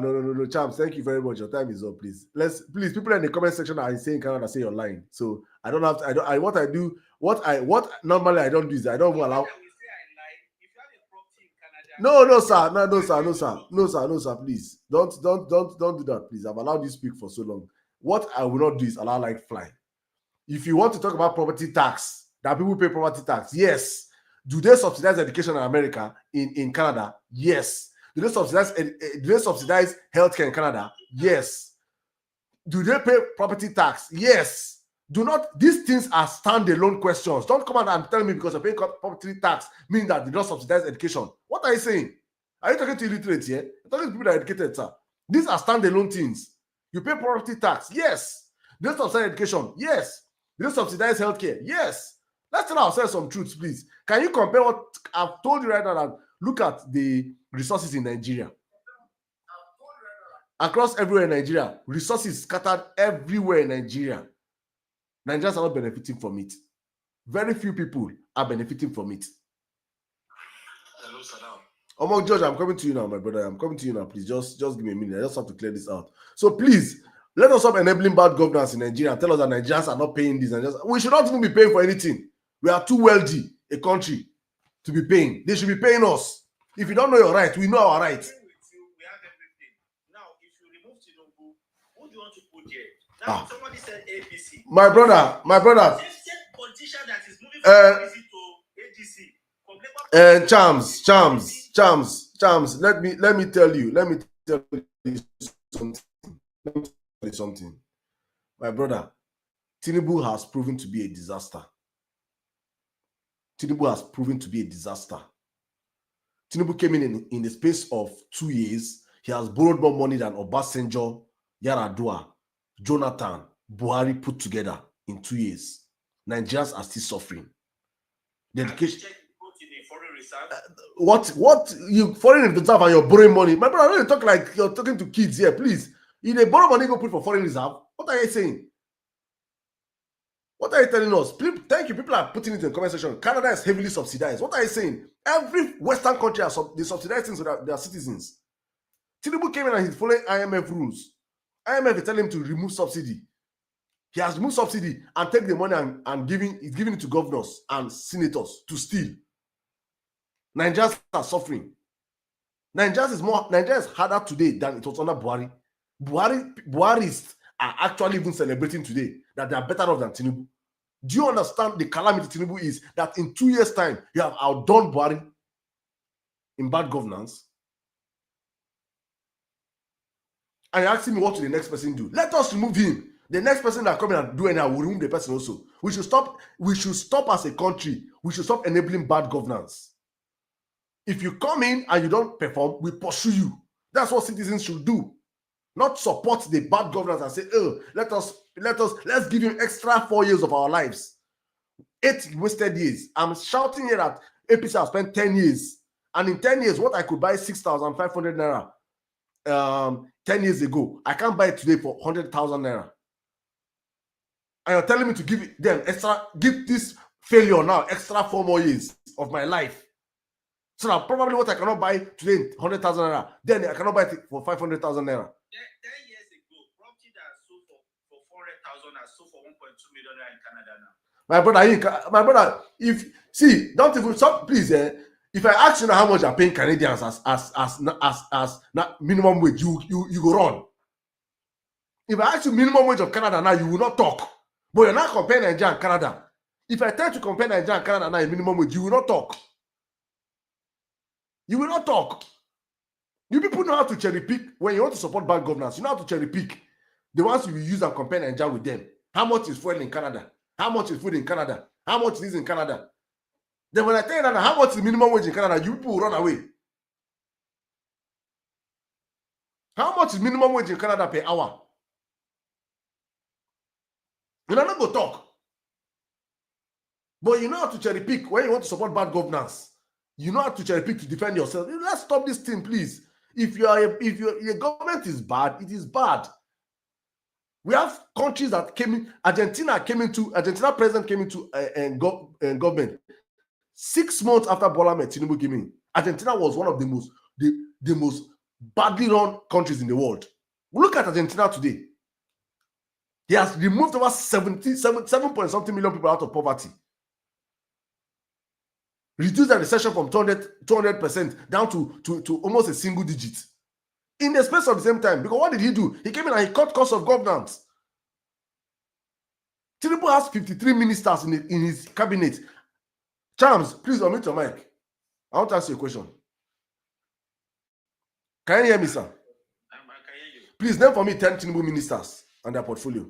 No, Champs. Thank you very much. Your time is up, please. Please, people in the comment section are saying Canada, say you're lying. So I don't have to. What normally I don't do is I don't allow. No, sir. Please don't do that, please. I've allowed you to speak for so long. What I will not do is allow light fly. If you want to talk about property tax, that people pay property tax, yes. Do they subsidize education in America, in Canada? Yes. Do they subsidize healthcare in Canada? Yes. Do they pay property tax? Yes. Do not, these things are standalone questions. Don't come out and tell me because you're paying property tax mean that they don't subsidize education. What are you saying? Are you talking to illiterates here? You're talking to people that are educated, sir. These are standalone things. You pay property tax? Yes. Do they subsidize education? Yes. Do they subsidize healthcare? Yes. Let's tell ourselves some truths, please. Can you compare what I've told you right now? And look at the resources in Nigeria. Across everywhere in Nigeria, resources scattered everywhere in Nigeria. Nigerians are not benefiting from it. Very few people are benefiting from it. Hello, Saddam. Omar George, I'm coming to you now, my brother. I'm coming to you now, please. Just give me a minute. I just have to clear this out. So please, let us stop enabling bad governance in Nigeria and tell us that Nigerians are not paying this. We should not even be paying for anything. We are too wealthy a country to be paying. They should be paying us. If you don't know your right, we know our right. We have everything. Now, if you remove Tinubu, who do you want to put here? Now, somebody said ABC. My brother. Same politician that is moving from ABC to ADC. Chams. Let me tell you something. My brother, Tinubu has proven to be a disaster. Tinubu came in the space of 2 years. He has borrowed more money than Obasanjo, Yar'Adua, Jonathan, Buhari put together in 2 years. Nigerians are still suffering. The education. What you foreign reserve and you're borrowing money? My brother, I don't talk like you're talking to kids here, please. If they borrow money, go put for foreign reserve. What are you saying? What are you telling us? Thank you. People are putting it in the comment section. Canada is heavily subsidized. What are you saying? Every Western country they subsidize things so their citizens. Tinubu came in and he's following IMF rules. IMF is telling him to remove subsidy. He has removed subsidy and take the money and giving it to governors and senators to steal. Nigerians are suffering. Nigeria is harder today than it was under Buhari. Buharists are actually even celebrating today that they are better off than Tinubu. Do you understand the calamity Tinubu is? That in 2 years' time, you have outdone Buhari in bad governance. And you're asking me what will the next person do? Let us remove him. The next person that come in and do anything will remove the person also. We should stop as a country. We should stop enabling bad governance. If you come in and you don't perform, we pursue you. That's what citizens should do. Not support the bad governance and say, oh, let's give him extra 4 years of our lives. 8 wasted years. I'm shouting here that APC has spent 10 years. And in 10 years, what I could buy 6,500 naira 10 years ago, I can't buy it today for 100,000 naira. And you're telling me to give this failure now extra 4 more years of my life. So now probably what I cannot buy today 100,000 naira, then I cannot buy it for 500,000 naira. 10 years ago, property that sold for 400,000 has sold for 1.2 million naira in Canada now. My brother, don't even stop, please. If I ask you now how much are paying Canadians as minimum wage, you go run. If I ask you minimum wage of Canada now, you will not talk. But you're not comparing Nigeria and Canada. If I try to compare Nigeria and Canada now in minimum wage, you will not talk. You will not talk. You people know how to cherry pick. When you want to support bad governance, you know how to cherry pick the ones you will use and compare Nigeria with them. How much is fuel in Canada? How much is food in Canada? How much is in Canada? Then when I tell you that how much is minimum wage in Canada, you people will run away. How much is minimum wage in Canada per hour? You are not going to talk. But you know how to cherry pick when you want to support bad governance. You know how to cherry pick to defend yourself. Let's stop this thing, please. If your government is bad, it is bad. We have countries that came in. Argentina president came into government 6 months after Bola Ahmed Tinubu came in. Argentina was one of the most badly run countries in the world. Look at Argentina today. He has removed over 7 point something million people out of poverty. Reduced the recession from 200% down to almost a single digit. In the space of the same time. Because what did he do? He came in and he cut costs of governance. Tinubu has 53 ministers in his cabinet. Charms, please unmute your mic. I want to ask you a question. Can you hear me, sir? I can hear you. Please name for me 10 Tinubu ministers and their portfolio.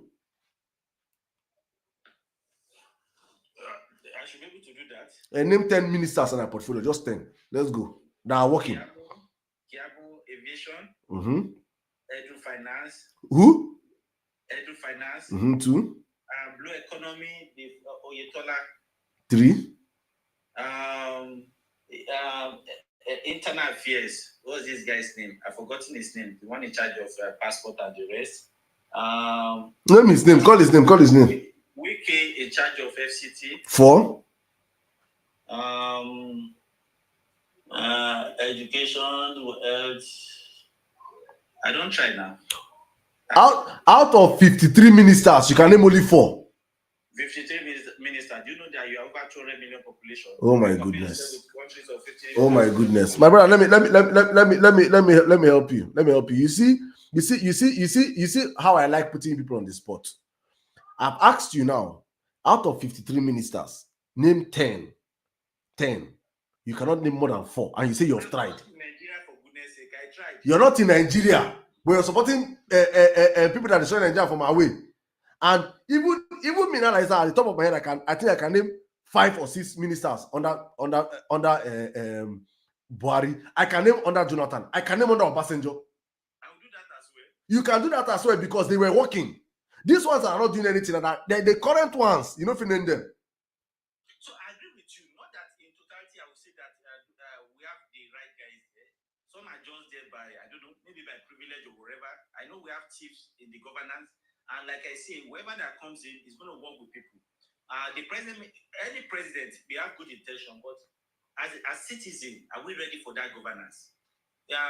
I should be able to do that. And name 10 ministers and their portfolio. Just 10. Let's go. That are working. Kiabu Aviation. Edu Finance. Who? Edu Finance. 2. Blue Economy. Oyetola. 3. Internal Affairs. What's this guy's name? I've forgotten his name. The one in charge of passport and the rest. Name his name. Call his name. Wiki in charge of FCT. 4. Education, health. I don't try now. Out of 53 ministers, you can name only 4. 53 ministers. Do you know that you have over 200 million population? Oh my goodness. Oh my goodness. My brother, let me help you. You see how I like putting people on the spot. I've asked you now, out of 53 ministers, name 10. You cannot name more than 4, and you say you've tried. Nigeria, for goodness sake, I tried. You're not in Nigeria, but you're supporting people that destroy Nigeria from away. And even me now, like at the top of my head, I think I can name 5 or 6 ministers under Buhari. I can name under Jonathan. I can name under Obasanjo. I will do that as well. You can do that as well because they were working. These ones are not doing anything. And the current ones, you know, if you name them. So I agree with you. Not that in totality, I would say that we have the right guys there. Some are just there by, I don't know, maybe by privilege or whatever. I know we have chiefs in the governance. And like I say, whoever that comes in is going to work with people. The president, any president, we have good intention, but as citizen, are we ready for that governance?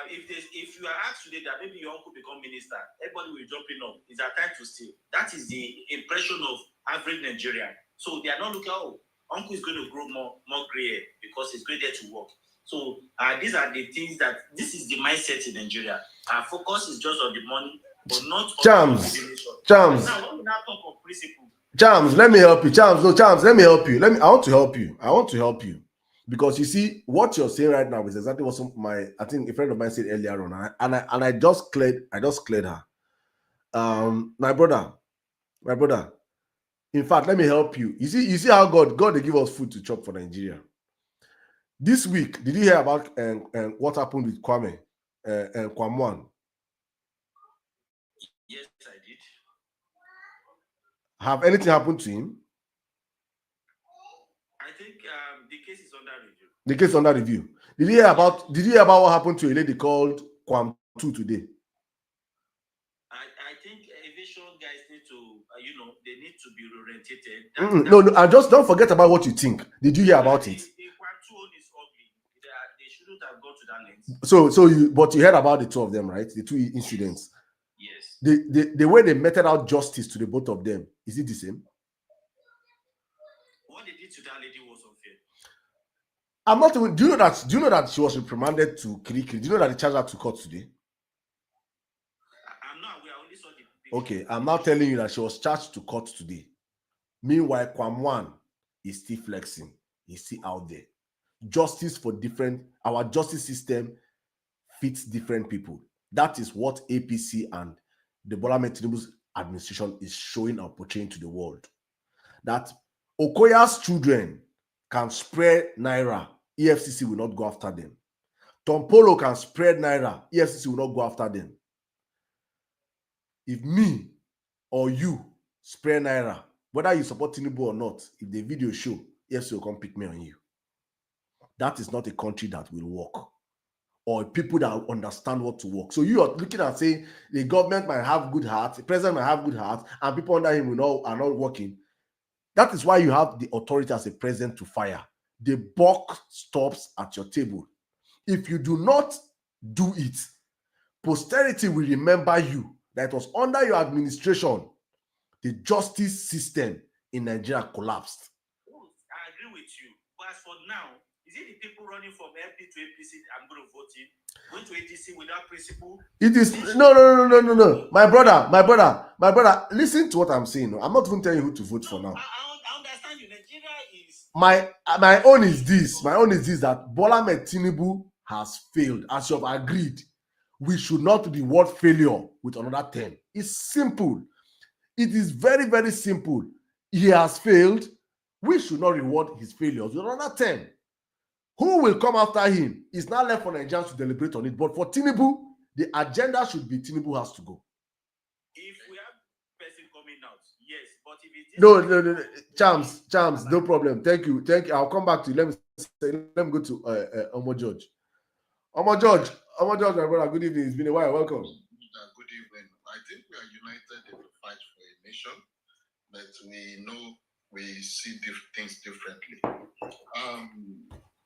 If you are asked today that maybe your uncle become minister, everybody will jump in up. It's our time to steal. That is the impression of average Nigerian. So they are not looking, uncle is going to grow more gray hair because he's going there to work. So these are the things this is the mindset in Nigeria. Our focus is just on the money, but not on the Chams. Now, when we now talk of principle. Chams, let me help you. Chams, let me help you. I want to help you. Because you see, what you're saying right now is exactly what I think a friend of mine said earlier on, and I just cleared her. My brother. In fact, let me help you. You see how God they give us food to chop for Nigeria. This week, did you hear about what happened with Kwame and Kwamwan? Yes, I did. Have anything happened to him? I think the case is under review. The case is under review. Did you hear about what happened to a lady called Kwam 2 today? I think aviation guys need to, they need to be reorientated. No, I just don't forget about what you think. Did you hear about it? The Kwam 2 is ugly. They shouldn't have gone to that length. But you heard about the 2 of them, right? The 2 incidents. Yes. The way they meted out justice to the both of them, is it the same? What they did to that lady was unfair. I'm not even. Do you know that she was reprimanded to Kirikiri? Do you know that they charged her to court today? I'm not aware. I only saw the. Okay, I'm now telling you that she was charged to court today. Meanwhile, Kwamwan is still flexing. He's still out there. Justice for our justice system fits different people. That is what APC and the Bola Ahmed Tinubu's administration is showing and portraying to the world. That Okoya's children can spread Naira, EFCC will not go after them. Tom Polo can spread Naira, EFCC will not go after them. If me or you spread Naira, whether you support Tinubu or not, if the video show, EFCC will come pick me on you. That is not a country that will work. or people that understand what to work. So you are looking at saying the government might have good heart, the president might have good heart, and people under him are not working. That is why you have the authority as a president to fire. The buck stops at your table. If you do not do it, posterity will remember you that it was under your administration the justice system in Nigeria collapsed. I agree with you. But as for now, is it the people running from MP to APC I'm going to vote in? Going to ADC without principle? It is no. My brother, listen to what I'm saying. I'm not even telling you who to vote for now. I understand you. Nigeria is my own is this. My own is this, that Bola Ahmed Tinubu has failed. As you have agreed, we should not reward failure with another 10. It's simple. It is very, very simple. He has failed. We should not reward his failures with another 10. Who will come after him? It's not left for Nigerians to deliberate on it. But for Tinubu, the agenda should be Tinubu has to go. If we have person coming out, yes. But if it is Chams, no problem. Thank you. I'll come back to you. Let me go to Omo George. Omo George, my brother. Good evening. It's been a while. Welcome. Good evening. I think we are united in the fight for a nation, but we know we see things differently.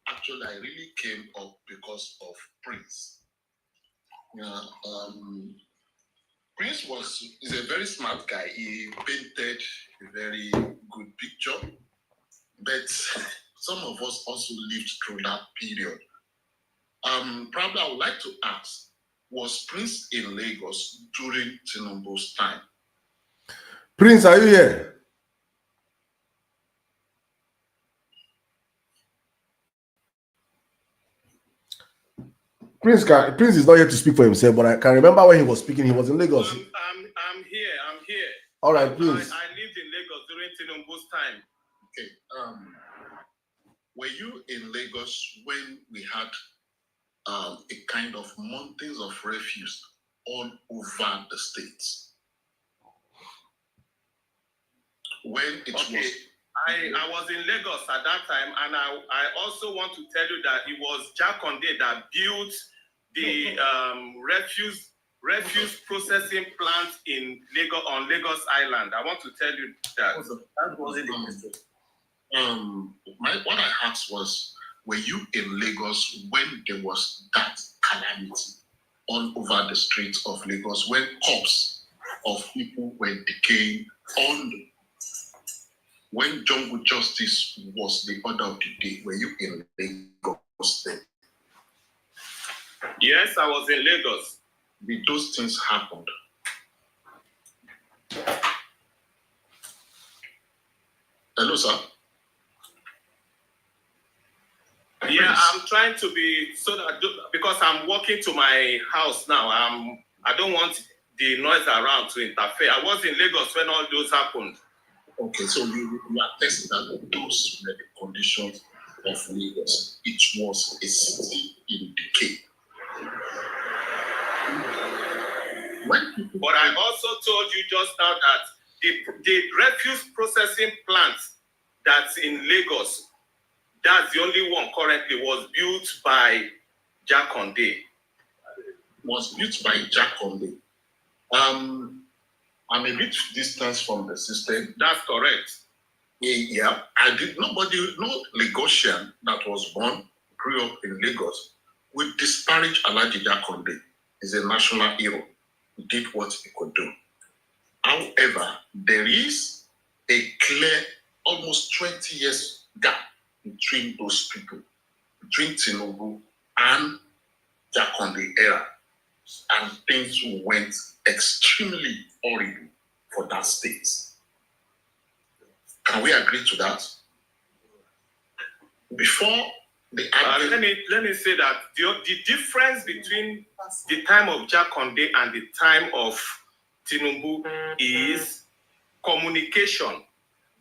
Actually, I really came up because of Prince. Prince is a very smart guy. He painted a very good picture, but some of us also lived through that period. Probably I would like to ask, was Prince in Lagos during Tinubu's time? Prince, are you here? Prince is not here to speak for himself, but I can remember when he was speaking, he was in Lagos. I'm here. All right, Prince. I lived in Lagos during Tinubu's time. Okay. Were you in Lagos when we had a kind of mountains of refuse all over the states? When it was... I was in Lagos at that time, and I also want to tell you that it was Jakande that built the refuse processing plant in Lagos, on Lagos Island. I want to tell you that. that wasn't the question. What I asked was, were you in Lagos when there was that calamity all over the streets of Lagos, when corpses of people were decaying when jungle justice was the order of the day? Were you in Lagos then? Yes, I was in Lagos. Did those things happen? Hello, sir. Yeah, I'm trying to be because I'm walking to my house now. I don't want the noise around to interfere. I was in Lagos when all those happened. Okay, so you attest that those were the conditions of Lagos. It was a city in decay. But I also told you just now that the refuse processing plant that's in Lagos, that's the only one currently, was built by Jakande. Was built by Jakande. I'm a bit distant from the system. That's correct. Yeah, no Lagosian that was born, grew up in Lagos, will disparage Alhaji Jakande. He's a national hero. He did what he could do. However, there is a clear, almost 20 years gap between those people, between Tinubu and Jakande era. And things went extremely horrible for that state. Can we agree to that? Before the let me say that the difference between the time of Jakande and the time of Tinubu is communication.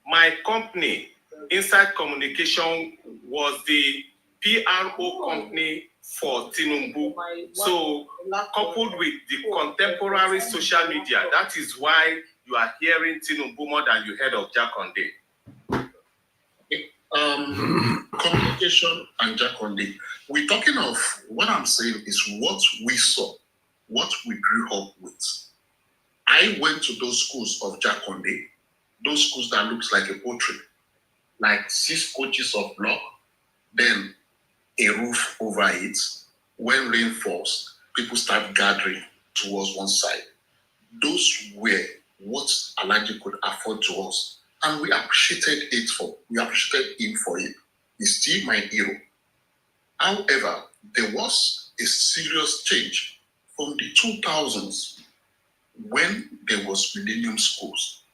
My company, Inside Communication, was the PRO company for Tinubu. So, coupled with the contemporary social media, that is why you are hearing Tinubu more than you heard of Jakande. Communication relocation and Jakonde, we're talking of what I'm saying is what we saw, what we grew up with. I went to those schools of Jakonde, those schools that looks like a portrait, like 6 coaches of block, then a roof over it. When rain falls, people start gathering towards one side. Those were what Alhaji could afford to us. And we appreciated him for it. He's still my hero. However, there was a serious change from the 2000s when there was Millennium Schools.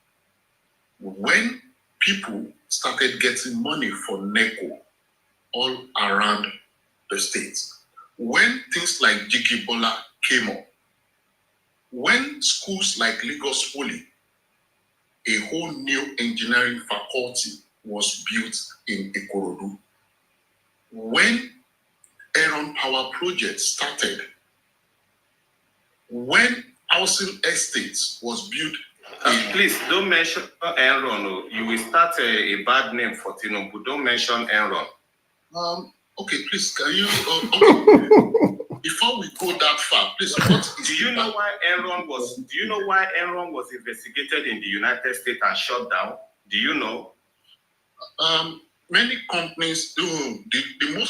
When people started getting money for NECO all around the states. When things like Jikibola came up. When schools like Lagos Poly, a whole new engineering faculty was built in Ikorodu. When Aaron Power Project started, when housing estates was built. Please don't mention Enron. You will start a bad name for Tinubu. Don't mention Enron. Okay, please, can you? Okay. Before we go that far, please. Do you know why Enron was? Do you know why Enron was investigated in the United States and shut down? Do you know? Many companies do.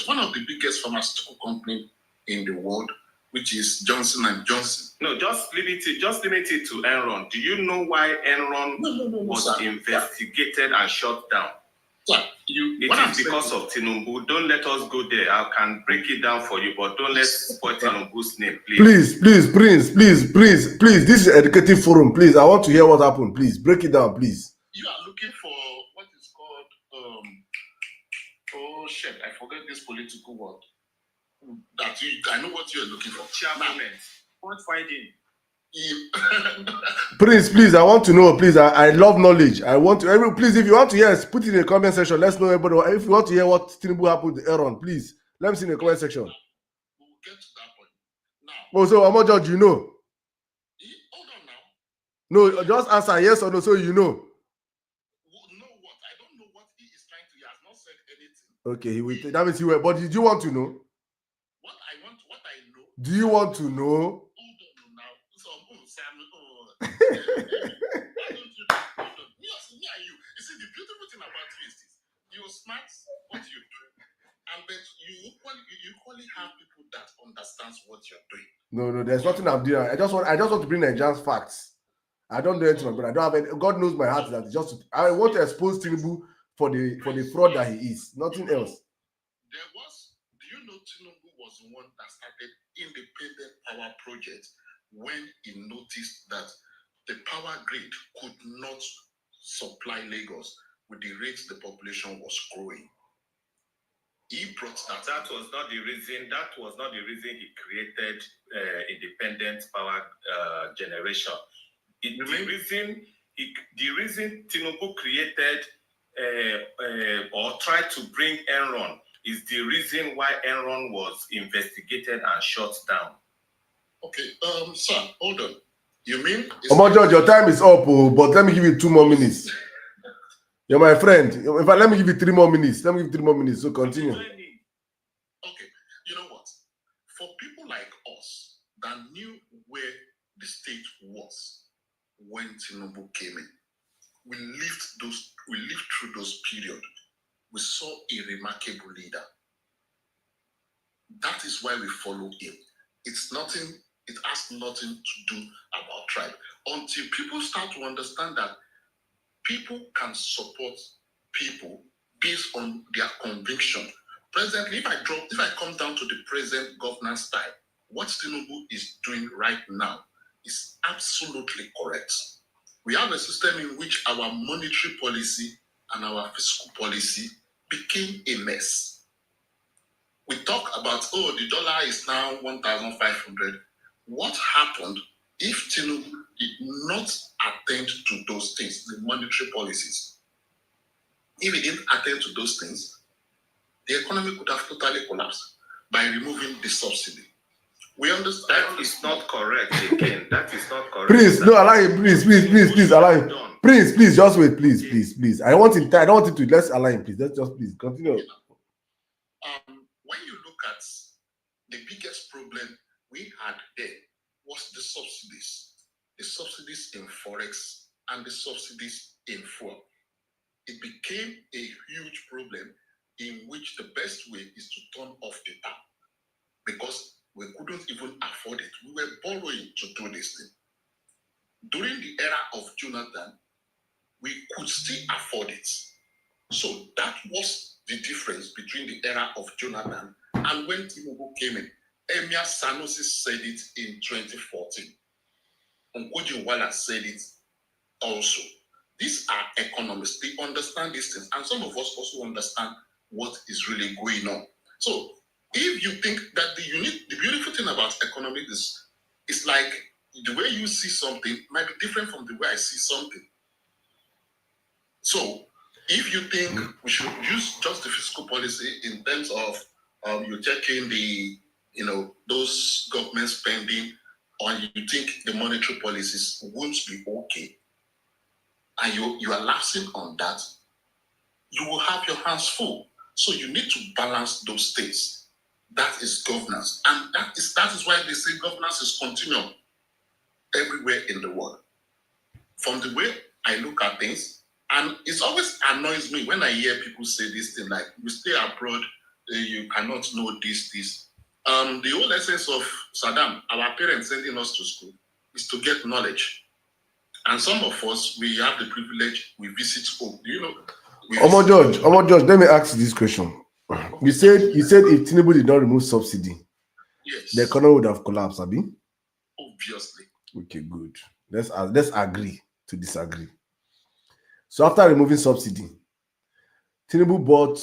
One of the biggest pharmaceutical company in the world, which is Johnson and Johnson. No, just limit it to Enron. Do you know why Enron was investigated and shut down? Sir, it is because of Tinubu. Don't let us go there. I can break it down for you, but don't let's spoil Tinubu's name, please. Please, Prince. This is educative forum. Please, I want to hear what happened. Please, break it down, please. You are looking for what is called oh shit, I forget this political word. I know what you are looking for. Chairman, point finding. Prince, please, I want to know. Please, I love knowledge. I want to. Please, if you want to hear, put it in the comment section. Let's know everybody. If you want to hear what Tinubu happened to Aaron, please let me see in the comment section. We'll get to that point. Now. Oh, so Amor George, you know? Hold on now. No, just answer yes or no, so you know. Know what? I don't know what he is trying to. He has not said anything. Okay, he will. That means he will. But did you want to know? What I know. Do you want to know? Why don't you hold on? Me and you. You see, the beautiful thing about you is this: you're smart, what you do, and then you equally have people that understands what you're doing. No, there's nothing I'm doing. I just want to bring Nigerians facts. I don't do anything, but I don't have any. God knows my heart that I want to expose Tinubu for the fraud that he is. Nothing else. Do you know Tinubu was the one that started Independent Power Project when he noticed that the power grid could not supply Lagos with the rates the population was growing. He brought that. That was not the reason. That was not the reason he created independent power generation. The reason Tinubu created or tried to bring Enron is the reason why Enron was investigated and shut down. Okay, sir, hold on. You mean? Amor George, your time is up, but let me give you 2 more minutes. You're my friend. In fact, let me give you 3 more minutes. So continue. Okay, you know what? For people like us that knew where the state was when Tinubu came in, we lived through those periods. We saw a remarkable leader. That is why we follow him. It has nothing to do about tribe. Until people start to understand that people can support people based on their conviction. Presently, if I come down to the present governance style, what Tinubu is doing right now is absolutely correct. We have a system in which our monetary policy and our fiscal policy became a mess. We talk about, the dollar is now 1,500. What happened if Tinubu did not attend to those things, the monetary policies? If he didn't attend to those things, the economy could have totally collapsed by removing the subsidy. We understand. That is not correct again. That is not correct. Please, no, allow him. Please, allow him. Please, just wait. Please. I don't want him to. Let's allow him, please. Let's just please continue. when you look at the biggest problem we had there was the subsidies in forex and the subsidies in fuel. It became a huge problem in which the best way is to turn off the tap because we couldn't even afford it. We were borrowing to do this thing. During the era of Jonathan, we could still afford it. So that was the difference between the era of Jonathan and when Tinubu came in. Emir Sanusi said it in 2014. Nkoji Wala said it also. These are economists. They understand these things. And some of us also understand what is really going on. So if you think that the beautiful thing about economics is it's like the way you see something might be different from the way I see something. So if you think we should use just the fiscal policy in terms of you checking the those government spending, or you think the monetary policies won't be okay, and you are lapsing on that, you will have your hands full. So you need to balance those things. That is governance, and that is why they say governance is continuum everywhere in the world. From the way I look at things. And it always annoys me when I hear people say this thing, like, you stay abroad, you cannot know this. The whole essence of Saddam, our parents sending us to school, is to get knowledge. And some of us, we have the privilege, we visit home. Do you know? Omo George, let me ask you this question. You said if Tinubu did not remove subsidy, yes, the economy would have collapsed, Abi? Obviously. Okay, good. Let's agree to disagree. So after removing subsidy, Tinubu bought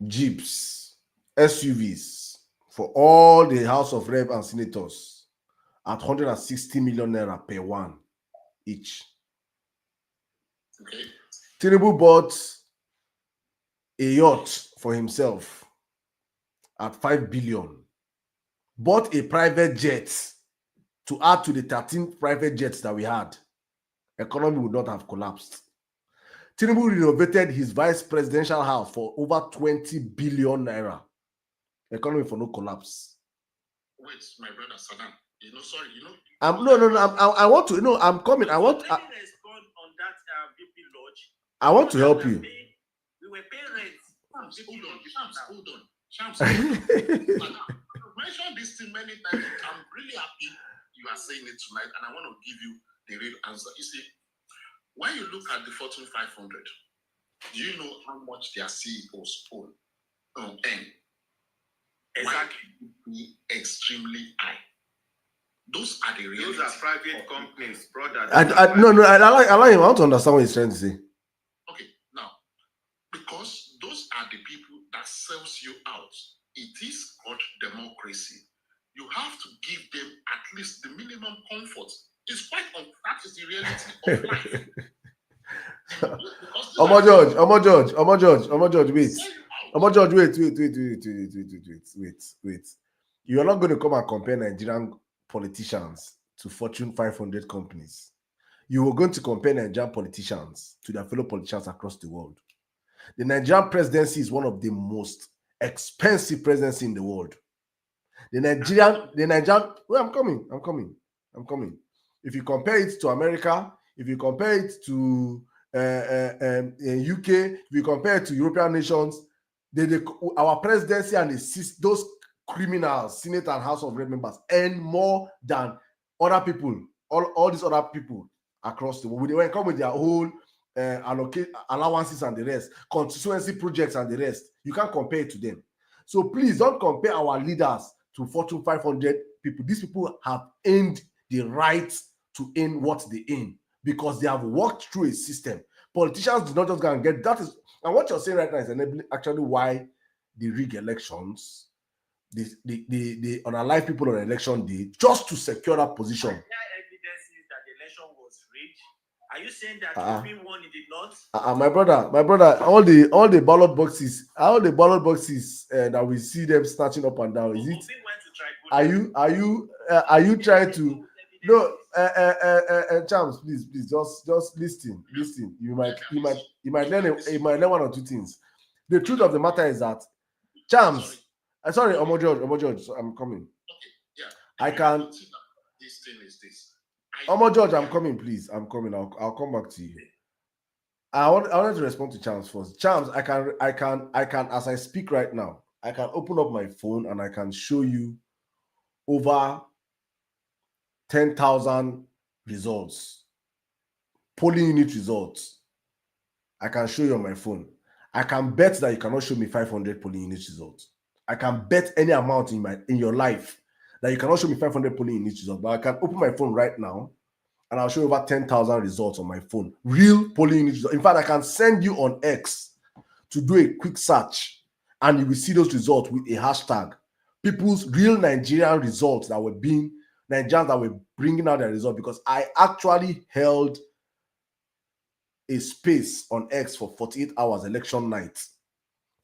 Jeeps, SUVs for all the House of Rep and Senators at 160 million naira per one each. Okay. Tinubu bought a yacht for himself at 5 billion. Bought a private jet to add to the 13 private jets that we had. Economy would not have collapsed. Tinubu renovated his vice presidential house for over 20 billion naira. Economy for no collapse. Wait, my brother Saddam. Sorry. I want to. I'm coming. I want. Let me respond on that VP Lodge. I want to help you. We were paying rent. Hold on. Shams, mention this thing many times. I'm really happy you are saying it tonight, and I want to give you the real answer. You see, when you look at the Fortune 500, do you know how much their CEOs earn? Exactly. Extremely high. Those are the real. Those are private companies, brother. No. I like him. I want to understand what he's trying to say. Okay, now, because those are the people that sells you out. It is called democracy. You have to give them at least the minimum comfort. It's quite that is the reality of life. Omo George, wait. You are not going to come and compare Nigerian politicians to Fortune 500 companies. You are going to compare Nigerian politicians to their fellow politicians across the world. The Nigerian presidency is one of the most expensive presidency in the world. The Nigerian. Well, I'm coming. If you compare it to America, if you compare it to UK, if you compare it to European nations, our presidency and those criminals, Senate and House of Rep members, earn more than other people, all these other people across the world. They will come with their whole allowances and the rest, constituency projects and the rest. You can't compare it to them. So please don't compare our leaders to Fortune 500 people. These people have earned the right to earn what they earn because they have walked through a system. Politicians do not just go and get that. And what you're saying right now is enabling actually why they rig elections. They unalive people on election day just to secure that position. There are evidences that the election was rigged. Are you saying that if we won, it did not? My brother, all the ballot boxes, that we see them snatching up and down. Is it? Are you trying to? No, Charles, please, just listen. You might learn one or two things. The truth of the matter is that, Charles, sorry, Omo George, so I'm coming. Okay, yeah. I can. This thing is this. Omo George, I'm coming, please. I'm coming. I'll come back to you. I wanted to respond to Charles first. Charles, I can, as I speak right now, I can open up my phone and I can show you over 10,000 results, polling unit results. I can show you on my phone. I can bet that you cannot show me 500 polling unit results. I can bet any amount in your life that you cannot show me 500 polling unit results. But I can open my phone right now and I'll show you over 10,000 results on my phone. Real polling unit results. In fact, I can send you on X to do a quick search and you will see those results with a hashtag. People's real Nigerian results that were being Nigerians that were bringing out their result, because I actually held a space on X for 48 hours election night,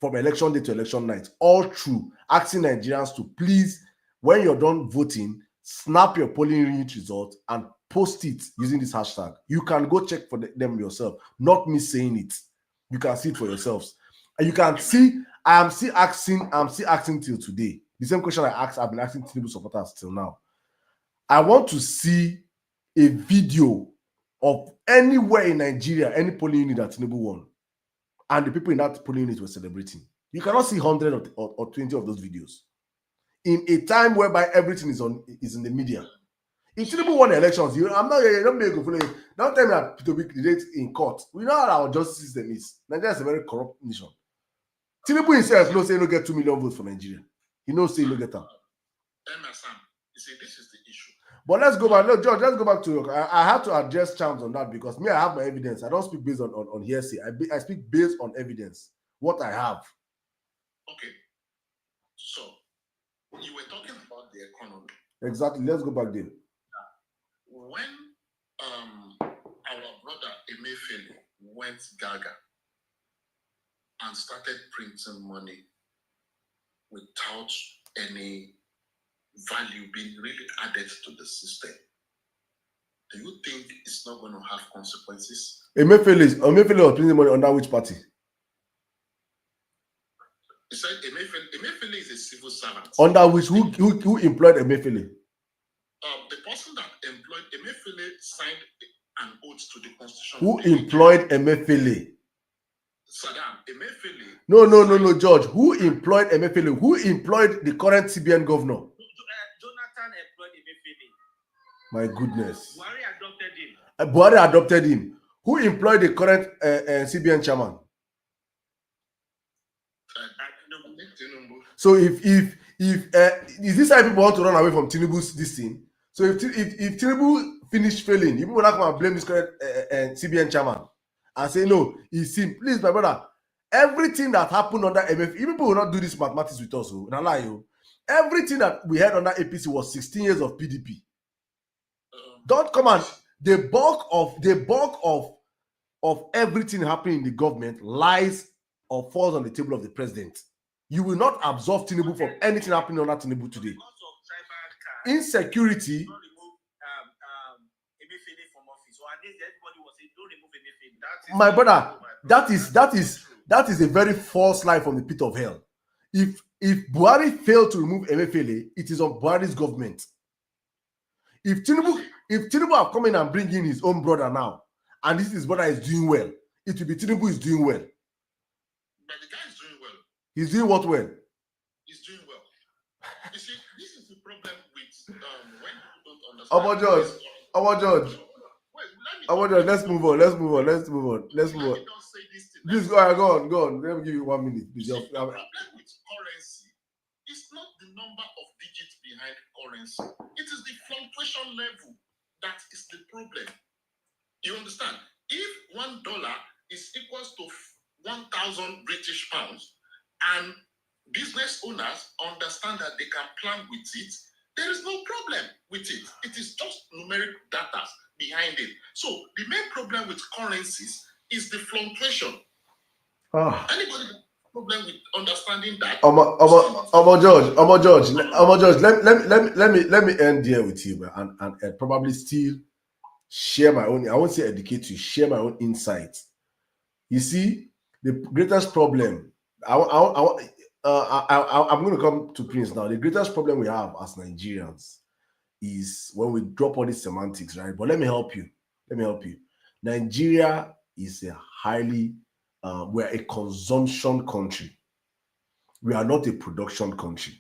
from election day to election night, all through asking Nigerians to please, when you're done voting, snap your polling unit result and post it using this hashtag. You can go check for them yourself, not me saying it. You can see it for yourselves. And you can see, I'm still asking till today. The same question I've been asking Tinubu supporters till now. I want to see a video of anywhere in Nigeria, any polling unit that Tinubu won, and the people in that polling unit were celebrating. You cannot see 100 or 20 of those videos in a time whereby everything is in the media. If Tinubu won the elections, don't tell me that P2B did in court. We know how our justice system is. Nigeria is a very corrupt nation. Tinubu himself knows he no get 2 million votes for Nigeria. He knows he no get them. You see, this is the issue. But let's go back. No, George, let's go back to I have to address Charms on that, because me, I have my evidence. I don't speak based on hearsay. I speak based on evidence. What I have. Okay. So you were talking about the economy. Exactly. Let's go back there. When our brother Emefiele went gaga and started printing money without any value being really added to the system, do you think it's not going to have consequences? Emefiele was printing money under which party? He said Emefiele is a civil servant. Under which? Who employed Emefiele? The person that employed Emefiele signed an oath to the constitution. Who employed Emefiele? Sirdam. Emefiele. No, George. Who employed Emefiele? Who employed the current CBN governor? Jonathan employed Emefiele. My goodness. Buhari adopted him. Who employed the current CBN chairman? So if is this how people want to run away from Tinubu's this thing? So if Tinubu finished failing, you people not come and blame this current CBN chairman and say no, he's him. Please, my brother, everything that happened under MF, you people will not do this mathematics with us. Oh, not lie, you. Everything that we had under APC was 16 years of PDP. Don't come and the bulk of everything happening in the government lies or falls on the table of the president. You will not absolve Tinubu from anything happening under Tinubu today. Insecurity. My brother, that is a very false lie from the pit of hell. If Buhari failed to remove Emefiele, it is on Buhari's government. If Tinubu have come in and bring in his own brother now, and this is brother is doing well, it will be Tinubu is doing well. But the guy is doing well. He's doing what well? He's doing well. You see, this is the problem with when people don't understand. George, let's move on. Please go on. Let me give you 1 minute. Please. The problem with currency is not the number of digits behind currency. It is the fluctuation level that is the problem. You understand? If $1 is equals to 1,000 British pounds, and business owners understand that they can plan with it, there is no problem with it. It is just numeric data behind it. So the main problem with currencies is the fluctuation. problem with understanding that. George, let me end here with you, and probably still share my own. I won't say educate you, share my own insights. You see, the greatest problem. I'm going to come to Prince now. The greatest problem we have as Nigerians is when we drop all these semantics, right? But let me help you. Nigeria is a highly, we're a consumption country. We are not a production country.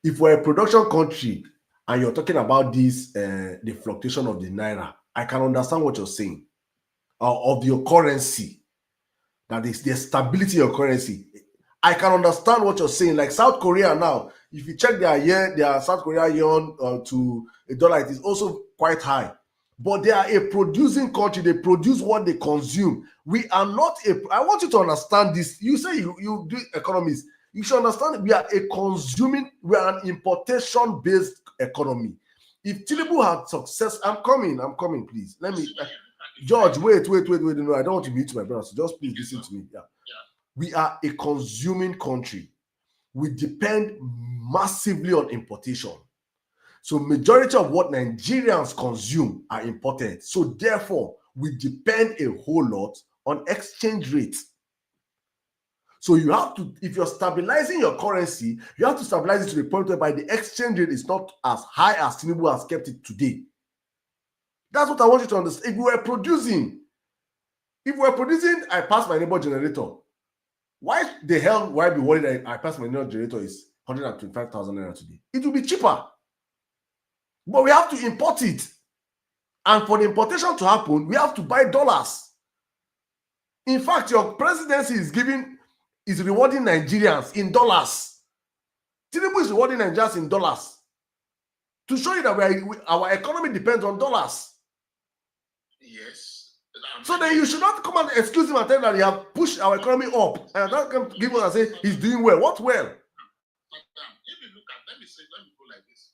If we're a production country and you're talking about this, the fluctuation of the naira, I can understand what you're saying, of your currency, that is the stability of your currency. I can understand what you're saying. Like South Korea now, if you check their South Korea yuan to a dollar, it is also quite high. But they are a producing country. They produce what they consume. We are not I want you to understand this. You say you do economics. You should understand we are we are an importation-based economy. If Tinubu had success, I'm coming, please. Let me, George, wait. No, I don't want to mute my brother. So just please listen to me. Yeah. We are a consuming country. We depend massively on importation. So majority of what Nigerians consume are imported. So therefore, we depend a whole lot on exchange rates. So you have to, if you're stabilizing your currency, you have to stabilize it to the point whereby the exchange rate is not as high as Tinubu has kept it today. That's what I want you to understand. If we were producing, I pass my neighbor generator. Why the hell would I be worried that I pass my neighbor generator is 125,000 naira today? It will be cheaper. But we have to import it. And for the importation to happen, we have to buy dollars. In fact, your presidency is rewarding Nigerians in dollars. Tinubu is rewarding Nigerians in dollars. To show you that our economy depends on dollars. Yes. So then you should not come and excuse him and tell that you have pushed our economy up. And not come give us and say he's doing well. What well? If you look at, let me go like this.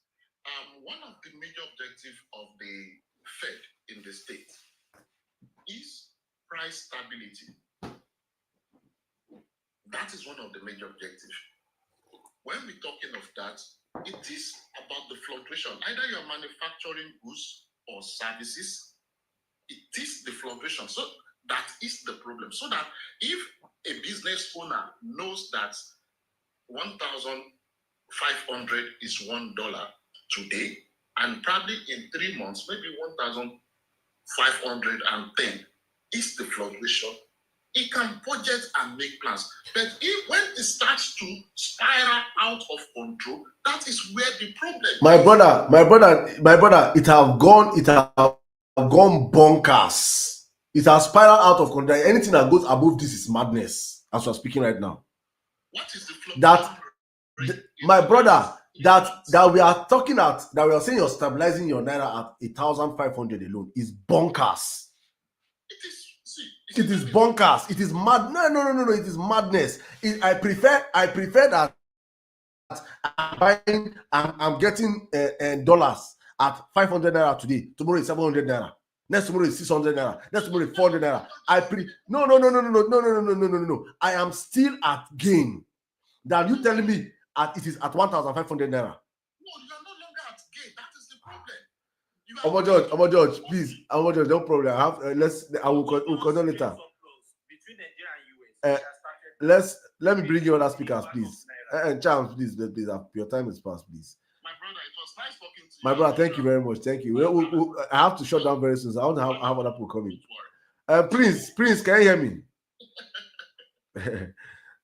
One of the major objectives of the Fed in the state is price stability. That is one of the major objectives. When we're talking of that, it is about the fluctuation. Either you're manufacturing goods or services, it is the fluctuation. So that is the problem. So that if a business owner knows that 1,500 is $1 today, and probably in 3 months, maybe 1,510 is the fluctuation, he can budget and make plans. But when it starts to spiral out of control, that is where the problem is. My brother, it have gone bonkers. It has spiraled out of control. Anything that goes above this is madness, as we're speaking right now. What is the fluctuation? My brother, that we are talking that we are saying you're stabilizing your naira at 1,500 alone is bonkers. It is bonkers. It is mad. No. It is madness. I prefer that I'm getting dollars at 500 naira today. Tomorrow is 700 naira. Next tomorrow is 600 naira. Next tomorrow is 400 naira. No. I am still at gain. That you telling me it is at 1,500 naira. No, you are no longer at gain. That is the problem. Omo George, please. Omo George, no problem. I will continue later. Let me bring you other speakers, please. Charles, please, your time is past, please. My brother, it was nice talking to you. My brother, thank you very much. Thank you. I have to shut down very soon. So I want to have other people coming. Prince, can you hear me?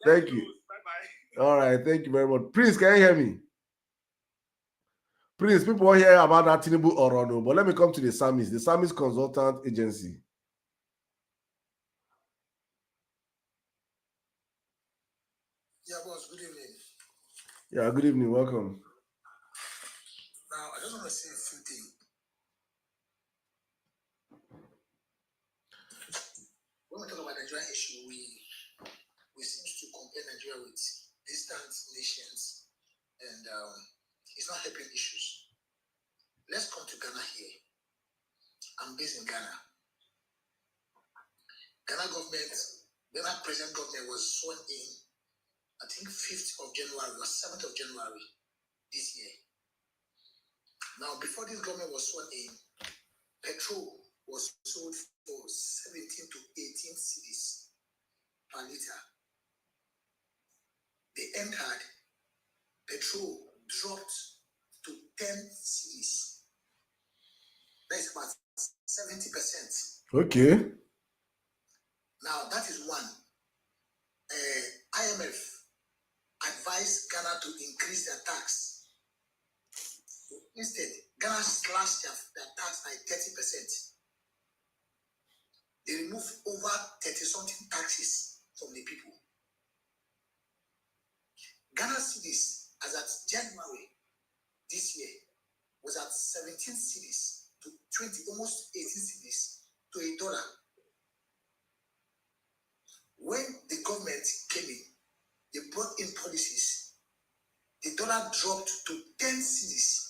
Thank you. Bye-bye. All right, thank you very much. Prince, can you hear me? Prince, people want to hear about that Tinubu or no, but let me come to the Psalmist Consultant Agency. Yeah, boss, good evening. Yeah, good evening. Welcome. Now, I just want to say a few things. When we talk about Nigerian issue, we seem to compare Nigeria with distant nations, and it's not helping issues. Let's come to Ghana here. I'm based in Ghana. Ghana president government was sworn in I think 5th of January or 7th of January this year. Now, before this government was sworn in, petrol was sold for 17 to 18 cedis per liter. They entered, petrol dropped to 10 cedis. That's about 70%. Okay. Now, that is one. IMF advised Ghana to increase their tax. Instead, Ghana slashed their tax by 30%. They removed over 30-something taxes from the people. Ghana cedis, as at January this year, was at 17 cedis to 20, almost 18 cedis to $1. When the government came in, they brought in policies. The dollar dropped to 10 cedis.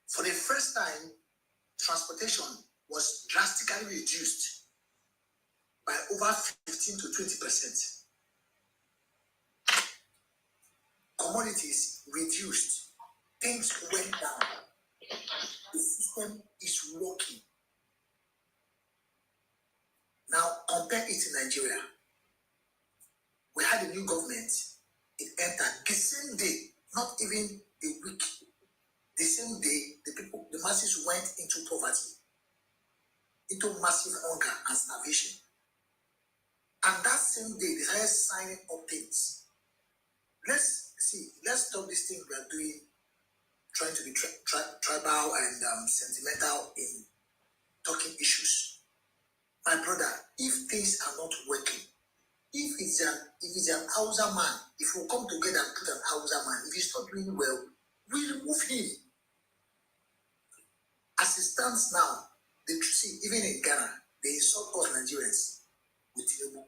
For the first time, transportation was drastically reduced by over 15 to 20%. Commodities reduced. Things went down. The system is working. Now, compare it to Nigeria. We had a new government. It entered the same day, not even a week. The same day, the masses went into poverty, into massive hunger and starvation. And that same day, they started signing up things. Let's stop this thing we are doing, trying to be tribal and sentimental in talking issues. My brother, if things are not working, if it's an Hausa man, if we come together and put an Hausa man, if he's not doing well, we remove him. As it stands now, even in Ghana, they insult us Nigerians with Tinubu.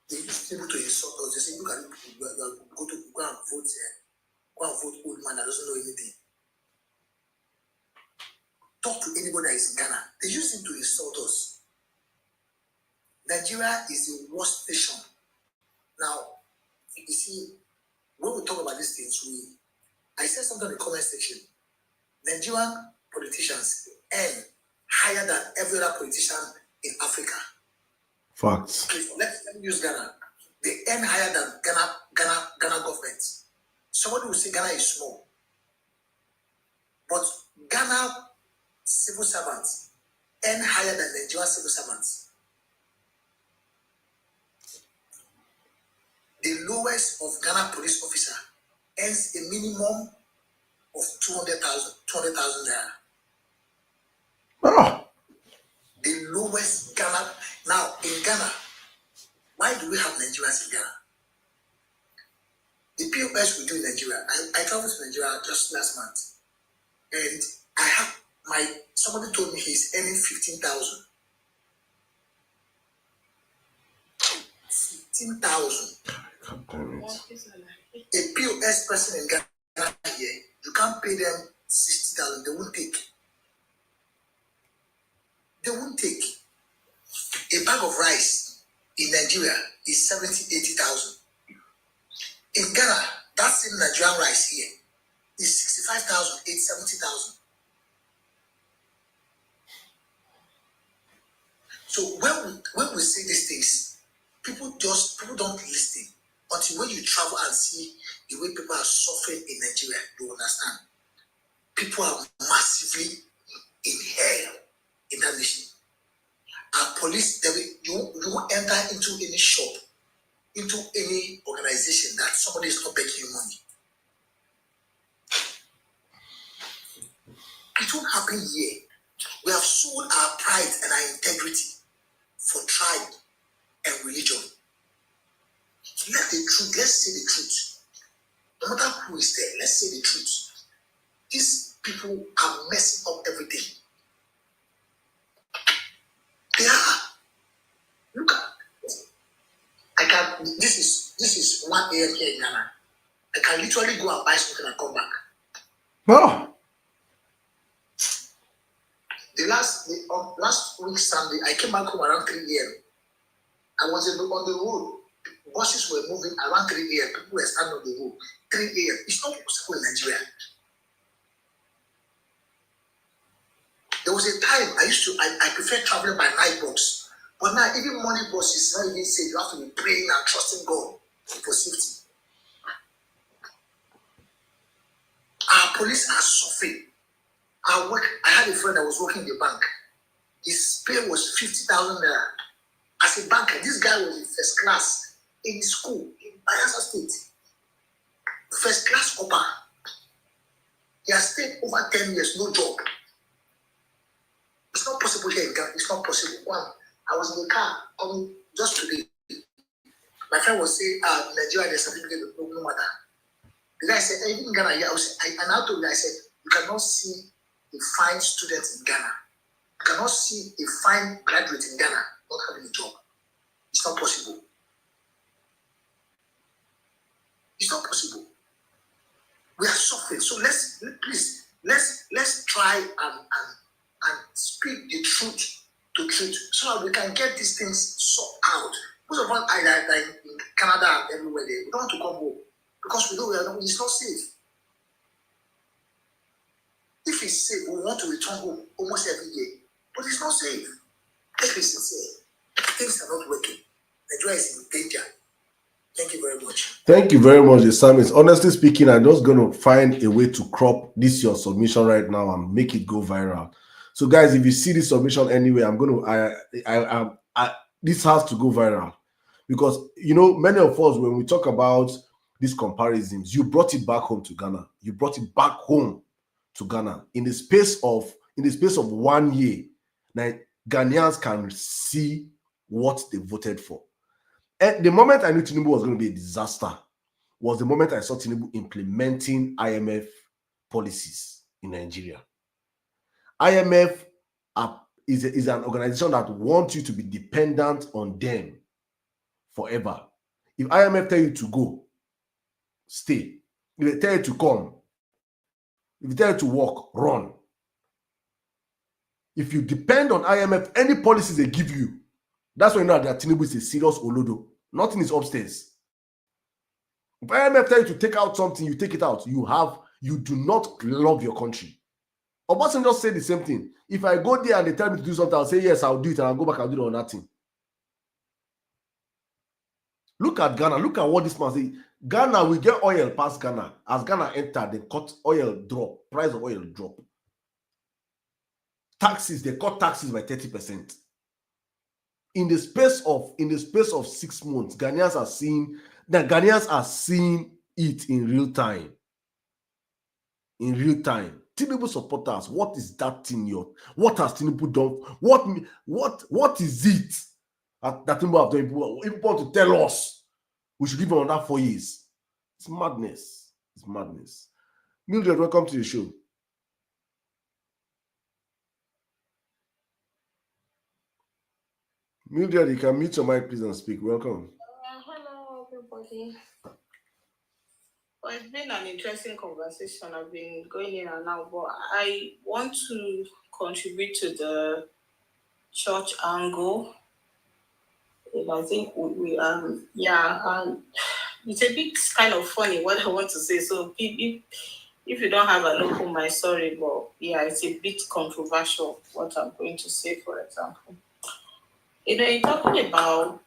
They use Tinubu to insult us. They say, look at you, go and vote here. Go and vote old man that doesn't know anything. Talk to anybody that is in Ghana. They use him to insult us. Nigeria is the worst nation. Now, you see, when we talk about these things, I said something in the comment section. Nigerian politicians earn higher than every other politician in Africa. Facts. Okay, so let me use Ghana. They earn higher than Ghana government. Somebody will say Ghana is small. But Ghana civil servants earn higher than Nigerian civil servants. The lowest of Ghana police officer earns a minimum of 200,000 naira. Oh. The lowest Ghana. Now in Ghana, why do we have Nigerians in Ghana? The POS we do in Nigeria. I traveled to Nigeria just last month, and I have somebody told me he's earning 15,000. 15,000. A POS person in Ghana here, you can't pay them 60,000. They won't take. They won't take. A bag of rice in Nigeria is 70,000, 80,000. In Ghana, that same Nigerian rice here is 65,000, 70,000. So when we say these things, people don't listen until when you travel and see the way people are suffering in Nigeria, you understand. People are massively in hell in that nation. Our police, you won't enter into any shop, into any organization that somebody is not paying you money. It won't happen here. We have sold our pride and our integrity for tribe and religion. Let's say the truth. No matter who is there, let's say the truth. These people are messing up everything. They are. Look at this is 1 a.m. here in Ghana. I can literally go and buy something and come back. Oh. Last week Sunday, I came back home around 3 a.m. I was on the road. Buses were moving around 3 a.m. People were standing on the road. 3 a.m. It's not possible in Nigeria. There was a time I prefer traveling by night bus. But now, even morning bus is not even safe. You have to be praying and trusting God for safety. Our police are suffering. I had a friend that was working in the bank. His pay was 50,000 naira. As a banker, this guy was in first class in school in Bayelsa State. First class upper. He has stayed over 10 years, no job. It's not possible here in Ghana. It's not possible. One, I was in the car coming just today. My friend was saying, Nigeria, there's certificate of no matter. The guy said, even in Ghana, and I told him, I said, you cannot see a fine student in Ghana. You cannot see a fine graduate in Ghana not having a job. It's not possible. It's not possible. We are suffering. So let's try and speak the truth to truth so that we can get these things sorted out. Most of us are in Canada and everywhere there. We don't want to come home because we know it's not safe. If it's safe, we want to return home almost every day. But it's not safe. Let's be sincere. Things are not working. Nigeria is in danger. Thank you very much. Thank you very much, the psalmist. Honestly speaking, I'm just going to find a way to crop this your submission right now and make it go viral. So, guys, if you see this submission anyway, I'm going to this has to go viral because many of us, when we talk about these comparisons, you brought it back home to Ghana. You brought it back home to Ghana in the space of 1 year. Now, Ghanaians can see what they voted for. And the moment I knew Tinubu was going to be a disaster was the moment I saw Tinubu implementing IMF policies in Nigeria. IMF is an organization that wants you to be dependent on them forever. If IMF tell you to go, stay. If they tell you to come, if they tell you to walk, run. If you depend on IMF, any policies they give you, that's when you know that Tinubu is a serious olodo. Nothing is upstairs. If IMF tell you to take out something, you take it out. You do not love your country. Obasanjo just said the same thing. If I go there and they tell me to do something, I'll say, yes, I'll do it, and I'll go back and do it or nothing. Look at Ghana. Look at what this man said. Ghana, we get oil past Ghana. As Ghana entered, they cut oil drop. Price of oil drop. Taxes, they cut taxes by 30%. In the space of 6 months, Ghanaians are seeing it in real time. In real time. Tinubu supporters, what is that thing? What has Tinubu done? What is it that Tinubu have done? People want to tell us we should give him another 4 years. It's madness. It's madness. Mildred, welcome to the show. Mildred, you can mute your mic, please, and speak. Welcome. Hello, everybody. Well, it's been an interesting conversation. I've been going in and out, but I want to contribute to the church angle. And I think it's a bit kind of funny what I want to say. So if you don't have an open mind, sorry, but it's a bit controversial what I'm going to say, for example. You're talking about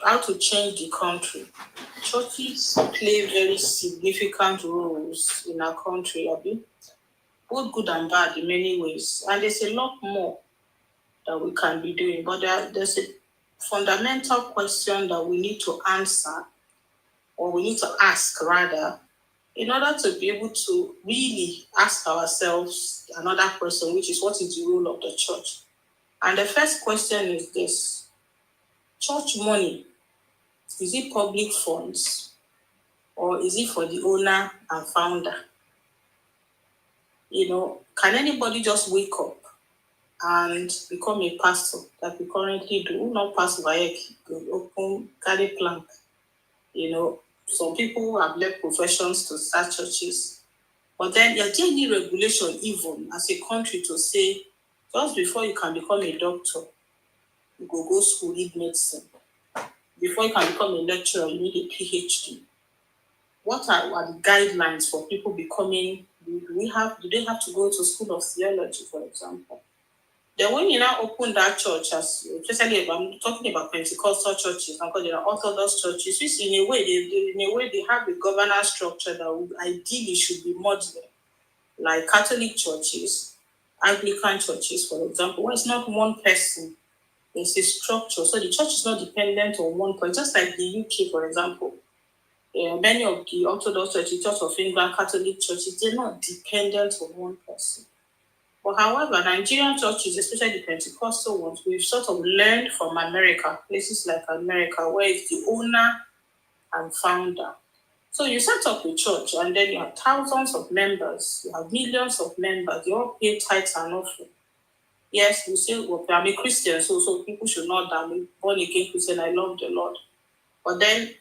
how to change the country. Churches play very significant roles in our country, both good and bad in many ways. And there's a lot more that we can be doing. But there's a fundamental question that we need to answer, or we need to ask rather, in order to be able to really ask ourselves another question, which is, what is the role of the church? And the first question is this: church money, is it public funds or is it for the owner and founder? Can anybody just wake up and become a pastor like we currently do? Not pastor by open carry plank. Some people have left professions to start churches. But then there's any regulation even as a country to say, just before you can become a doctor, you go school, read medicine. before you can become a lecturer, you need a PhD. What are the guidelines for people becoming? Do they have to go to school of theology, for example? Then when you now open that church, especially if I'm talking about Pentecostal churches, because there are Orthodox churches, which in a way they have a governance structure that would ideally should be modular, like Catholic churches, Anglican churches, for example, where it's not one person, it's a structure. So the church is not dependent on one person, just like the UK, for example. Many of the Orthodox churches, Church of England, Catholic churches, they're not dependent on one person. But however, Nigerian churches, especially the Pentecostal ones, we've sort of learned from America, places like America, where it's the owner and founder. So you set up a church and then you have thousands of members, you have millions of members, they all pay tithes and offering. Yes, we say, well, I'm a Christian, so people should know that I'm a born-again Christian, I love the Lord. But then,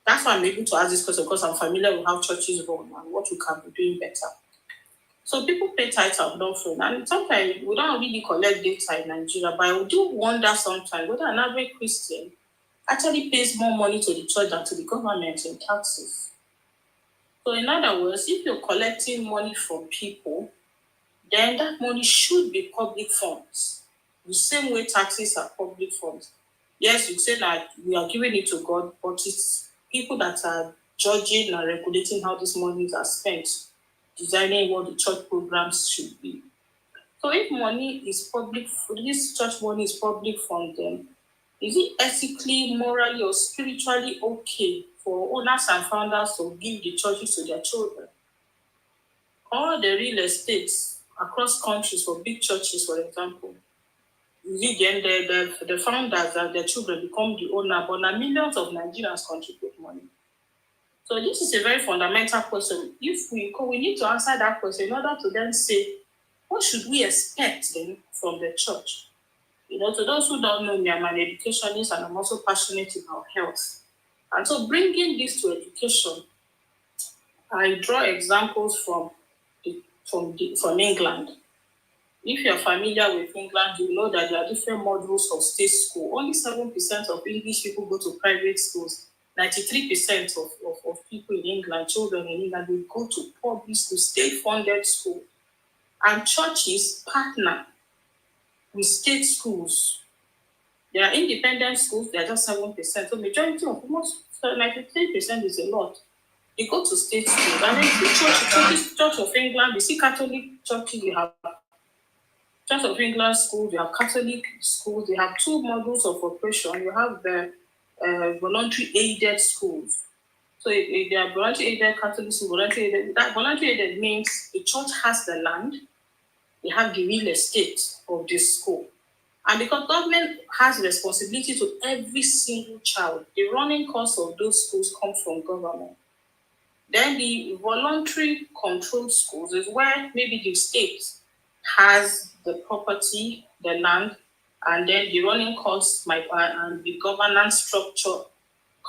that's why I'm able to ask this question, because I'm familiar with how churches run and what we can be doing better. So people pay tithes and offering, and sometimes we don't really collect data in Nigeria, but I do wonder sometimes whether an average Christian actually pays more money to the church than to the government in taxes. So in other words, if you're collecting money from people, then that money should be public funds. The same way taxes are public funds. Yes, you say that we are giving it to God, but it's people that are judging and regulating how these monies are spent, designing what the church programs should be. So if money is public, this church money is public fund, then is it ethically, morally, or spiritually okay for owners and founders to give the churches to their children? All the real estates across countries for big churches, for example, the founders and their children become the owner, but now millions of Nigerians contribute money. So this is a very fundamental question. If we need to answer that question in order to then say, what should we expect then from the church? To those who don't know me, I'm an educationist and I'm also passionate about health. And so bringing this to education, I draw examples from England. If you're familiar with England, you know that there are different models of state school. Only 7% of English people go to private schools. 93% of people in England, children in England, will go to public school, state-funded school. And churches partner with state schools. There are independent schools, they are just 7%. So majority of almost 93% is a lot. They go to state schools. And then the Church of England, we see Catholic churches, you have Church of England schools, you have Catholic schools, they have two models of operation. You have the voluntary aided schools. So if they are voluntary aided Catholic schools, that voluntary aided means the church has the land, they have the real estate of this school. And because government has responsibility to every single child, the running costs of those schools come from government. Then the voluntary controlled schools is where maybe the state has the property, the land, and then the running costs and the governance structure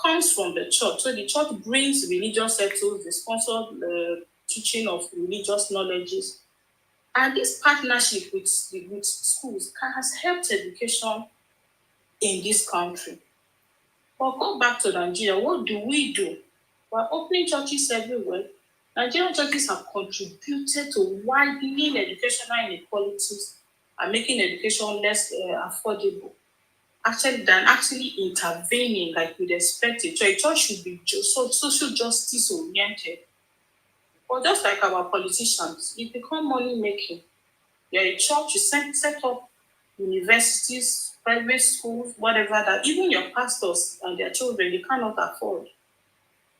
comes from the church. So the church brings religious settles, they sponsor the teaching of religious knowledges. And this partnership with schools has helped education in this country. But go back to Nigeria, what do? We're opening churches everywhere. Nigerian churches have contributed to widening educational inequalities and making education less affordable, than actually intervening like we'd expect it. So a church should be social justice oriented. But just like our politicians, it become money making. You're a church, you set up universities, private schools, whatever, that even your pastors and their children, they cannot afford.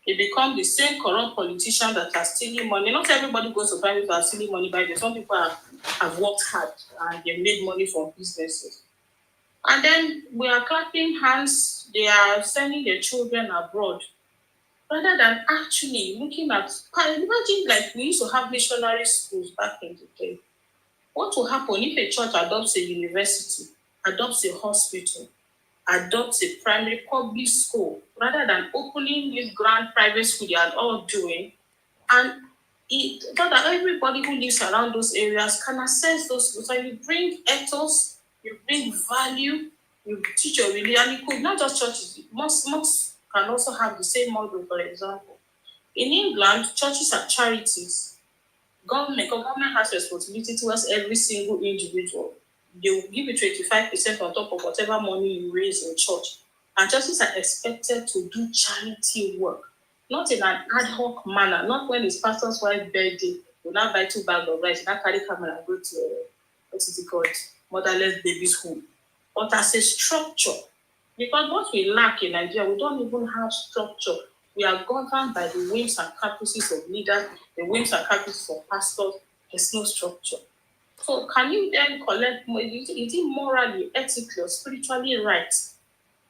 They become the same corrupt politicians that are stealing money. Not everybody goes to private and stealing money by them. Some people have worked hard and they made money from businesses. And then we are clapping hands, they are sending their children abroad. Rather than actually looking at, imagine like we used to have missionary schools back in the day. What will happen if a church adopts a university, adopts a hospital, adopts a primary public school, rather than opening this grand private school they are all doing, and so that everybody who lives around those areas can access those schools? So you bring ethos, you bring value, You teach your religion, and it could not just churches. Mosques can also have the same model, for example. In England, churches are charities. Government has responsibility towards every single individual. They will give you 25% on top of whatever money you raise in church. And churches are expected to do charity work, not in an ad hoc manner, not when it's pastor's wife's birthday. You now buy 2 bags of rice, you now carry camera and go to, what is it called, motherless babies home. But as a structure, because what we lack in Nigeria, we don't even have structure. We are governed by the whims and caprices of leaders, the whims and caprices of pastors. There's no structure. So can you then collect more? Is it morally, ethically, or spiritually right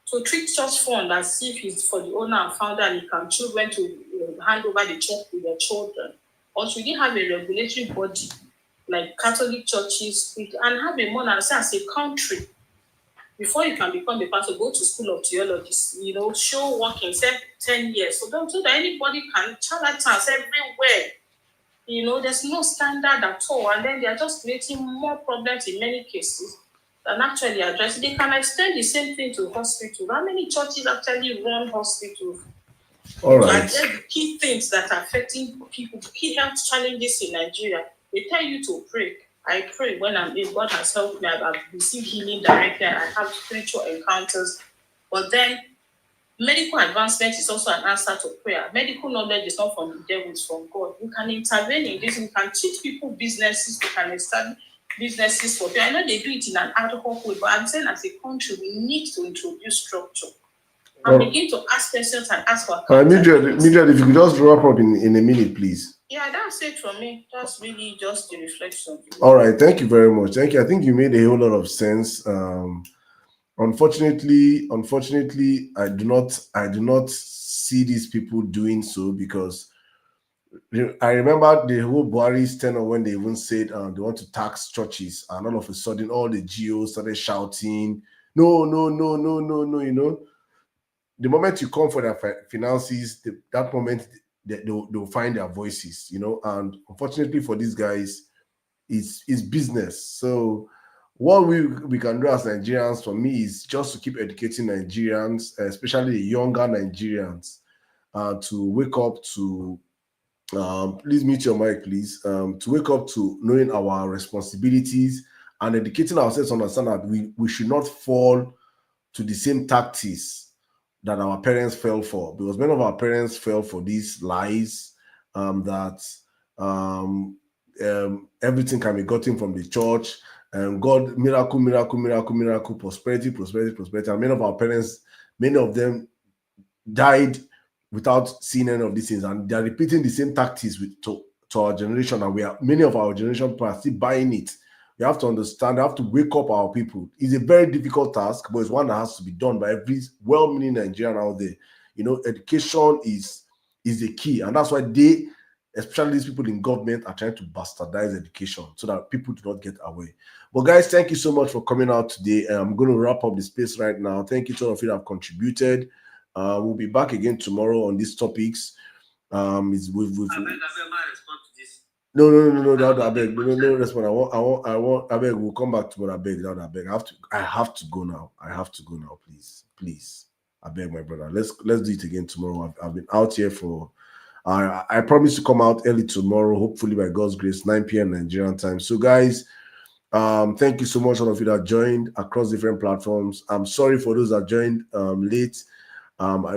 to treat church fund as if it's for the owner and founder and he can choose when to hand over the church to their children? Or should you have a regulatory body like Catholic churches and have a monarchy as a country? Before you can become a pastor, go to school of theology, show working, say 10 years. So that anybody can charlatans everywhere. There's no standard at all. And then they are just creating more problems in many cases than actually addressing. They can extend the same thing to hospitals. How many churches actually run hospitals? All right. And the key things that are affecting people, key health challenges in Nigeria, they tell you to pray. I pray when I'm in. God has helped me. I've received healing directly. I have spiritual encounters. But then, medical advancement is also an answer to prayer. Medical knowledge is not from the devil, it's from God. You can intervene in this. You can teach people businesses. You can establish businesses for people. I know they do it in an ad hoc way, but I'm saying as a country, we need to introduce structure. And begin to ask questions and ask for Mildred, if you could just wrap up in a minute, please. Yeah, that's it from me. That's really just the reflection. All right, thank you very much. Thank you. I think you made a whole lot of sense. Unfortunately, I do not see these people doing so, because I remember the whole Buhari's tenure when they even said they want to tax churches, and all of a sudden all the GOs started shouting, no. The moment you come for their finances, that moment they'll find their voices, and unfortunately for these guys, it's business. So what we can do as Nigerians, for me, is just to keep educating Nigerians, especially the younger Nigerians, to wake up to, please mute your mic, please, to wake up to knowing our responsibilities and educating ourselves to understand that we should not fall to the same tactics that our parents fell for, because many of our parents fell for these lies, that everything can be gotten from the church, and God, miracle, prosperity. And many of our parents, many of them died without seeing any of these things, and they're repeating the same tactics to our generation, and many of our generation are still buying it. We have to understand, we have to wake up our people. It's a very difficult task, but it's one that has to be done by every well-meaning Nigerian out there. Education is the key, and that's why they, especially these people in government, are trying to bastardize education so that people do not get away. But guys, thank you so much for coming out today. I'm going to wrap up the space right now. Thank you to all of you that have contributed. We'll be back again tomorrow on these topics. No, I beg. No response. I want. I beg. We'll come back tomorrow. I beg. I beg. I have to go now. Please. I beg, my brother. Let's do it again tomorrow. I've been out here for. I promise to come out early tomorrow, hopefully by God's grace, 9 p.m. Nigerian time. So, guys, thank you so much, all of you that joined across different platforms. I'm sorry for those that joined late.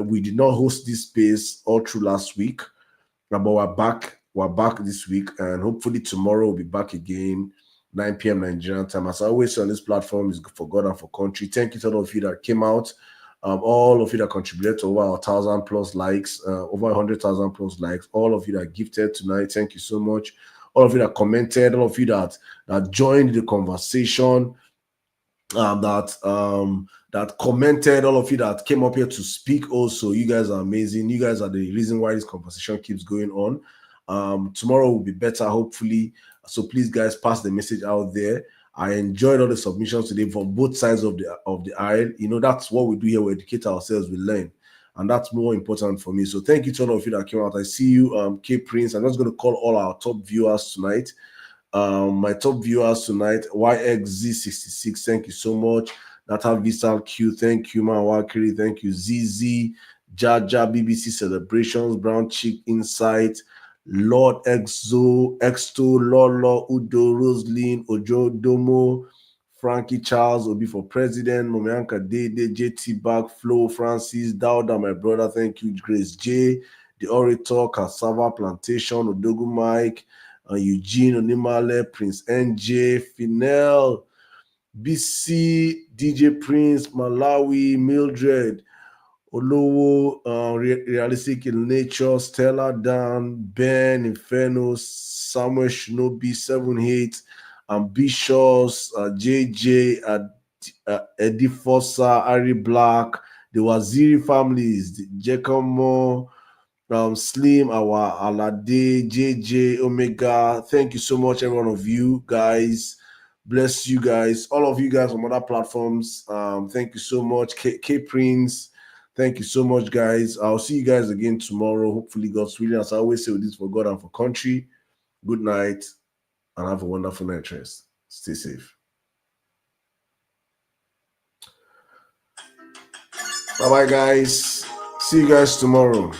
We did not host this space all through last week, but we're back. We're back this week, and hopefully tomorrow we'll be back again, 9 p.m. Nigerian time. As I always say on this platform, is for God and for country. Thank you to all of you that came out, all of you that contributed to over 1,000 plus likes, over 100,000 plus likes, all of you that gifted tonight. Thank you so much. All of you that commented, all of you that joined the conversation, that commented, all of you that came up here to speak also. You guys are amazing. You guys are the reason why this conversation keeps going on. Tomorrow will be better, hopefully. So please, guys, pass the message out there. I enjoyed all the submissions today from both sides of the aisle. That's what we do here. We educate ourselves, we learn, and that's more important for me. So thank you to all of you that came out. I see you, K Prince. I'm just going to call all our top viewers tonight. My top viewers tonight, YXZ66. Thank you so much. Data Visal Q, thank you, Mawakiri, thank you, ZZ, Jaja, BBC Celebrations, Brown Chick Insight, Lord Exto, Lolo, Udo, Roslyn, Ojo Domo, Frankie Charles, Obi for President, Momianka Dede, JT Bag, Flo, Francis, Dauda, my brother, thank you, Grace J, The Orator, Cassava Plantation, Odogu Mike, Eugene Onimale, Prince NJ, Finel, BC, DJ Prince, Malawi, Mildred, Olowo, Realistic in Nature, Stella Dan, Ben, Inferno, Samuel Shinobi, 7-8, Ambitious, JJ, Eddie Fossa, Ari Black, the Waziri families, the Jekomo, Slim, our Alade, JJ, Omega. Thank you so much, every one of you guys. Bless you guys, all of you guys on other platforms. Thank you so much, K Prince. Thank you so much, guys. I'll see you guys again tomorrow. Hopefully, God's willing. As I always say, with this for God and for country. Good night and have a wonderful night rest. Stay safe. Bye bye, guys. See you guys tomorrow.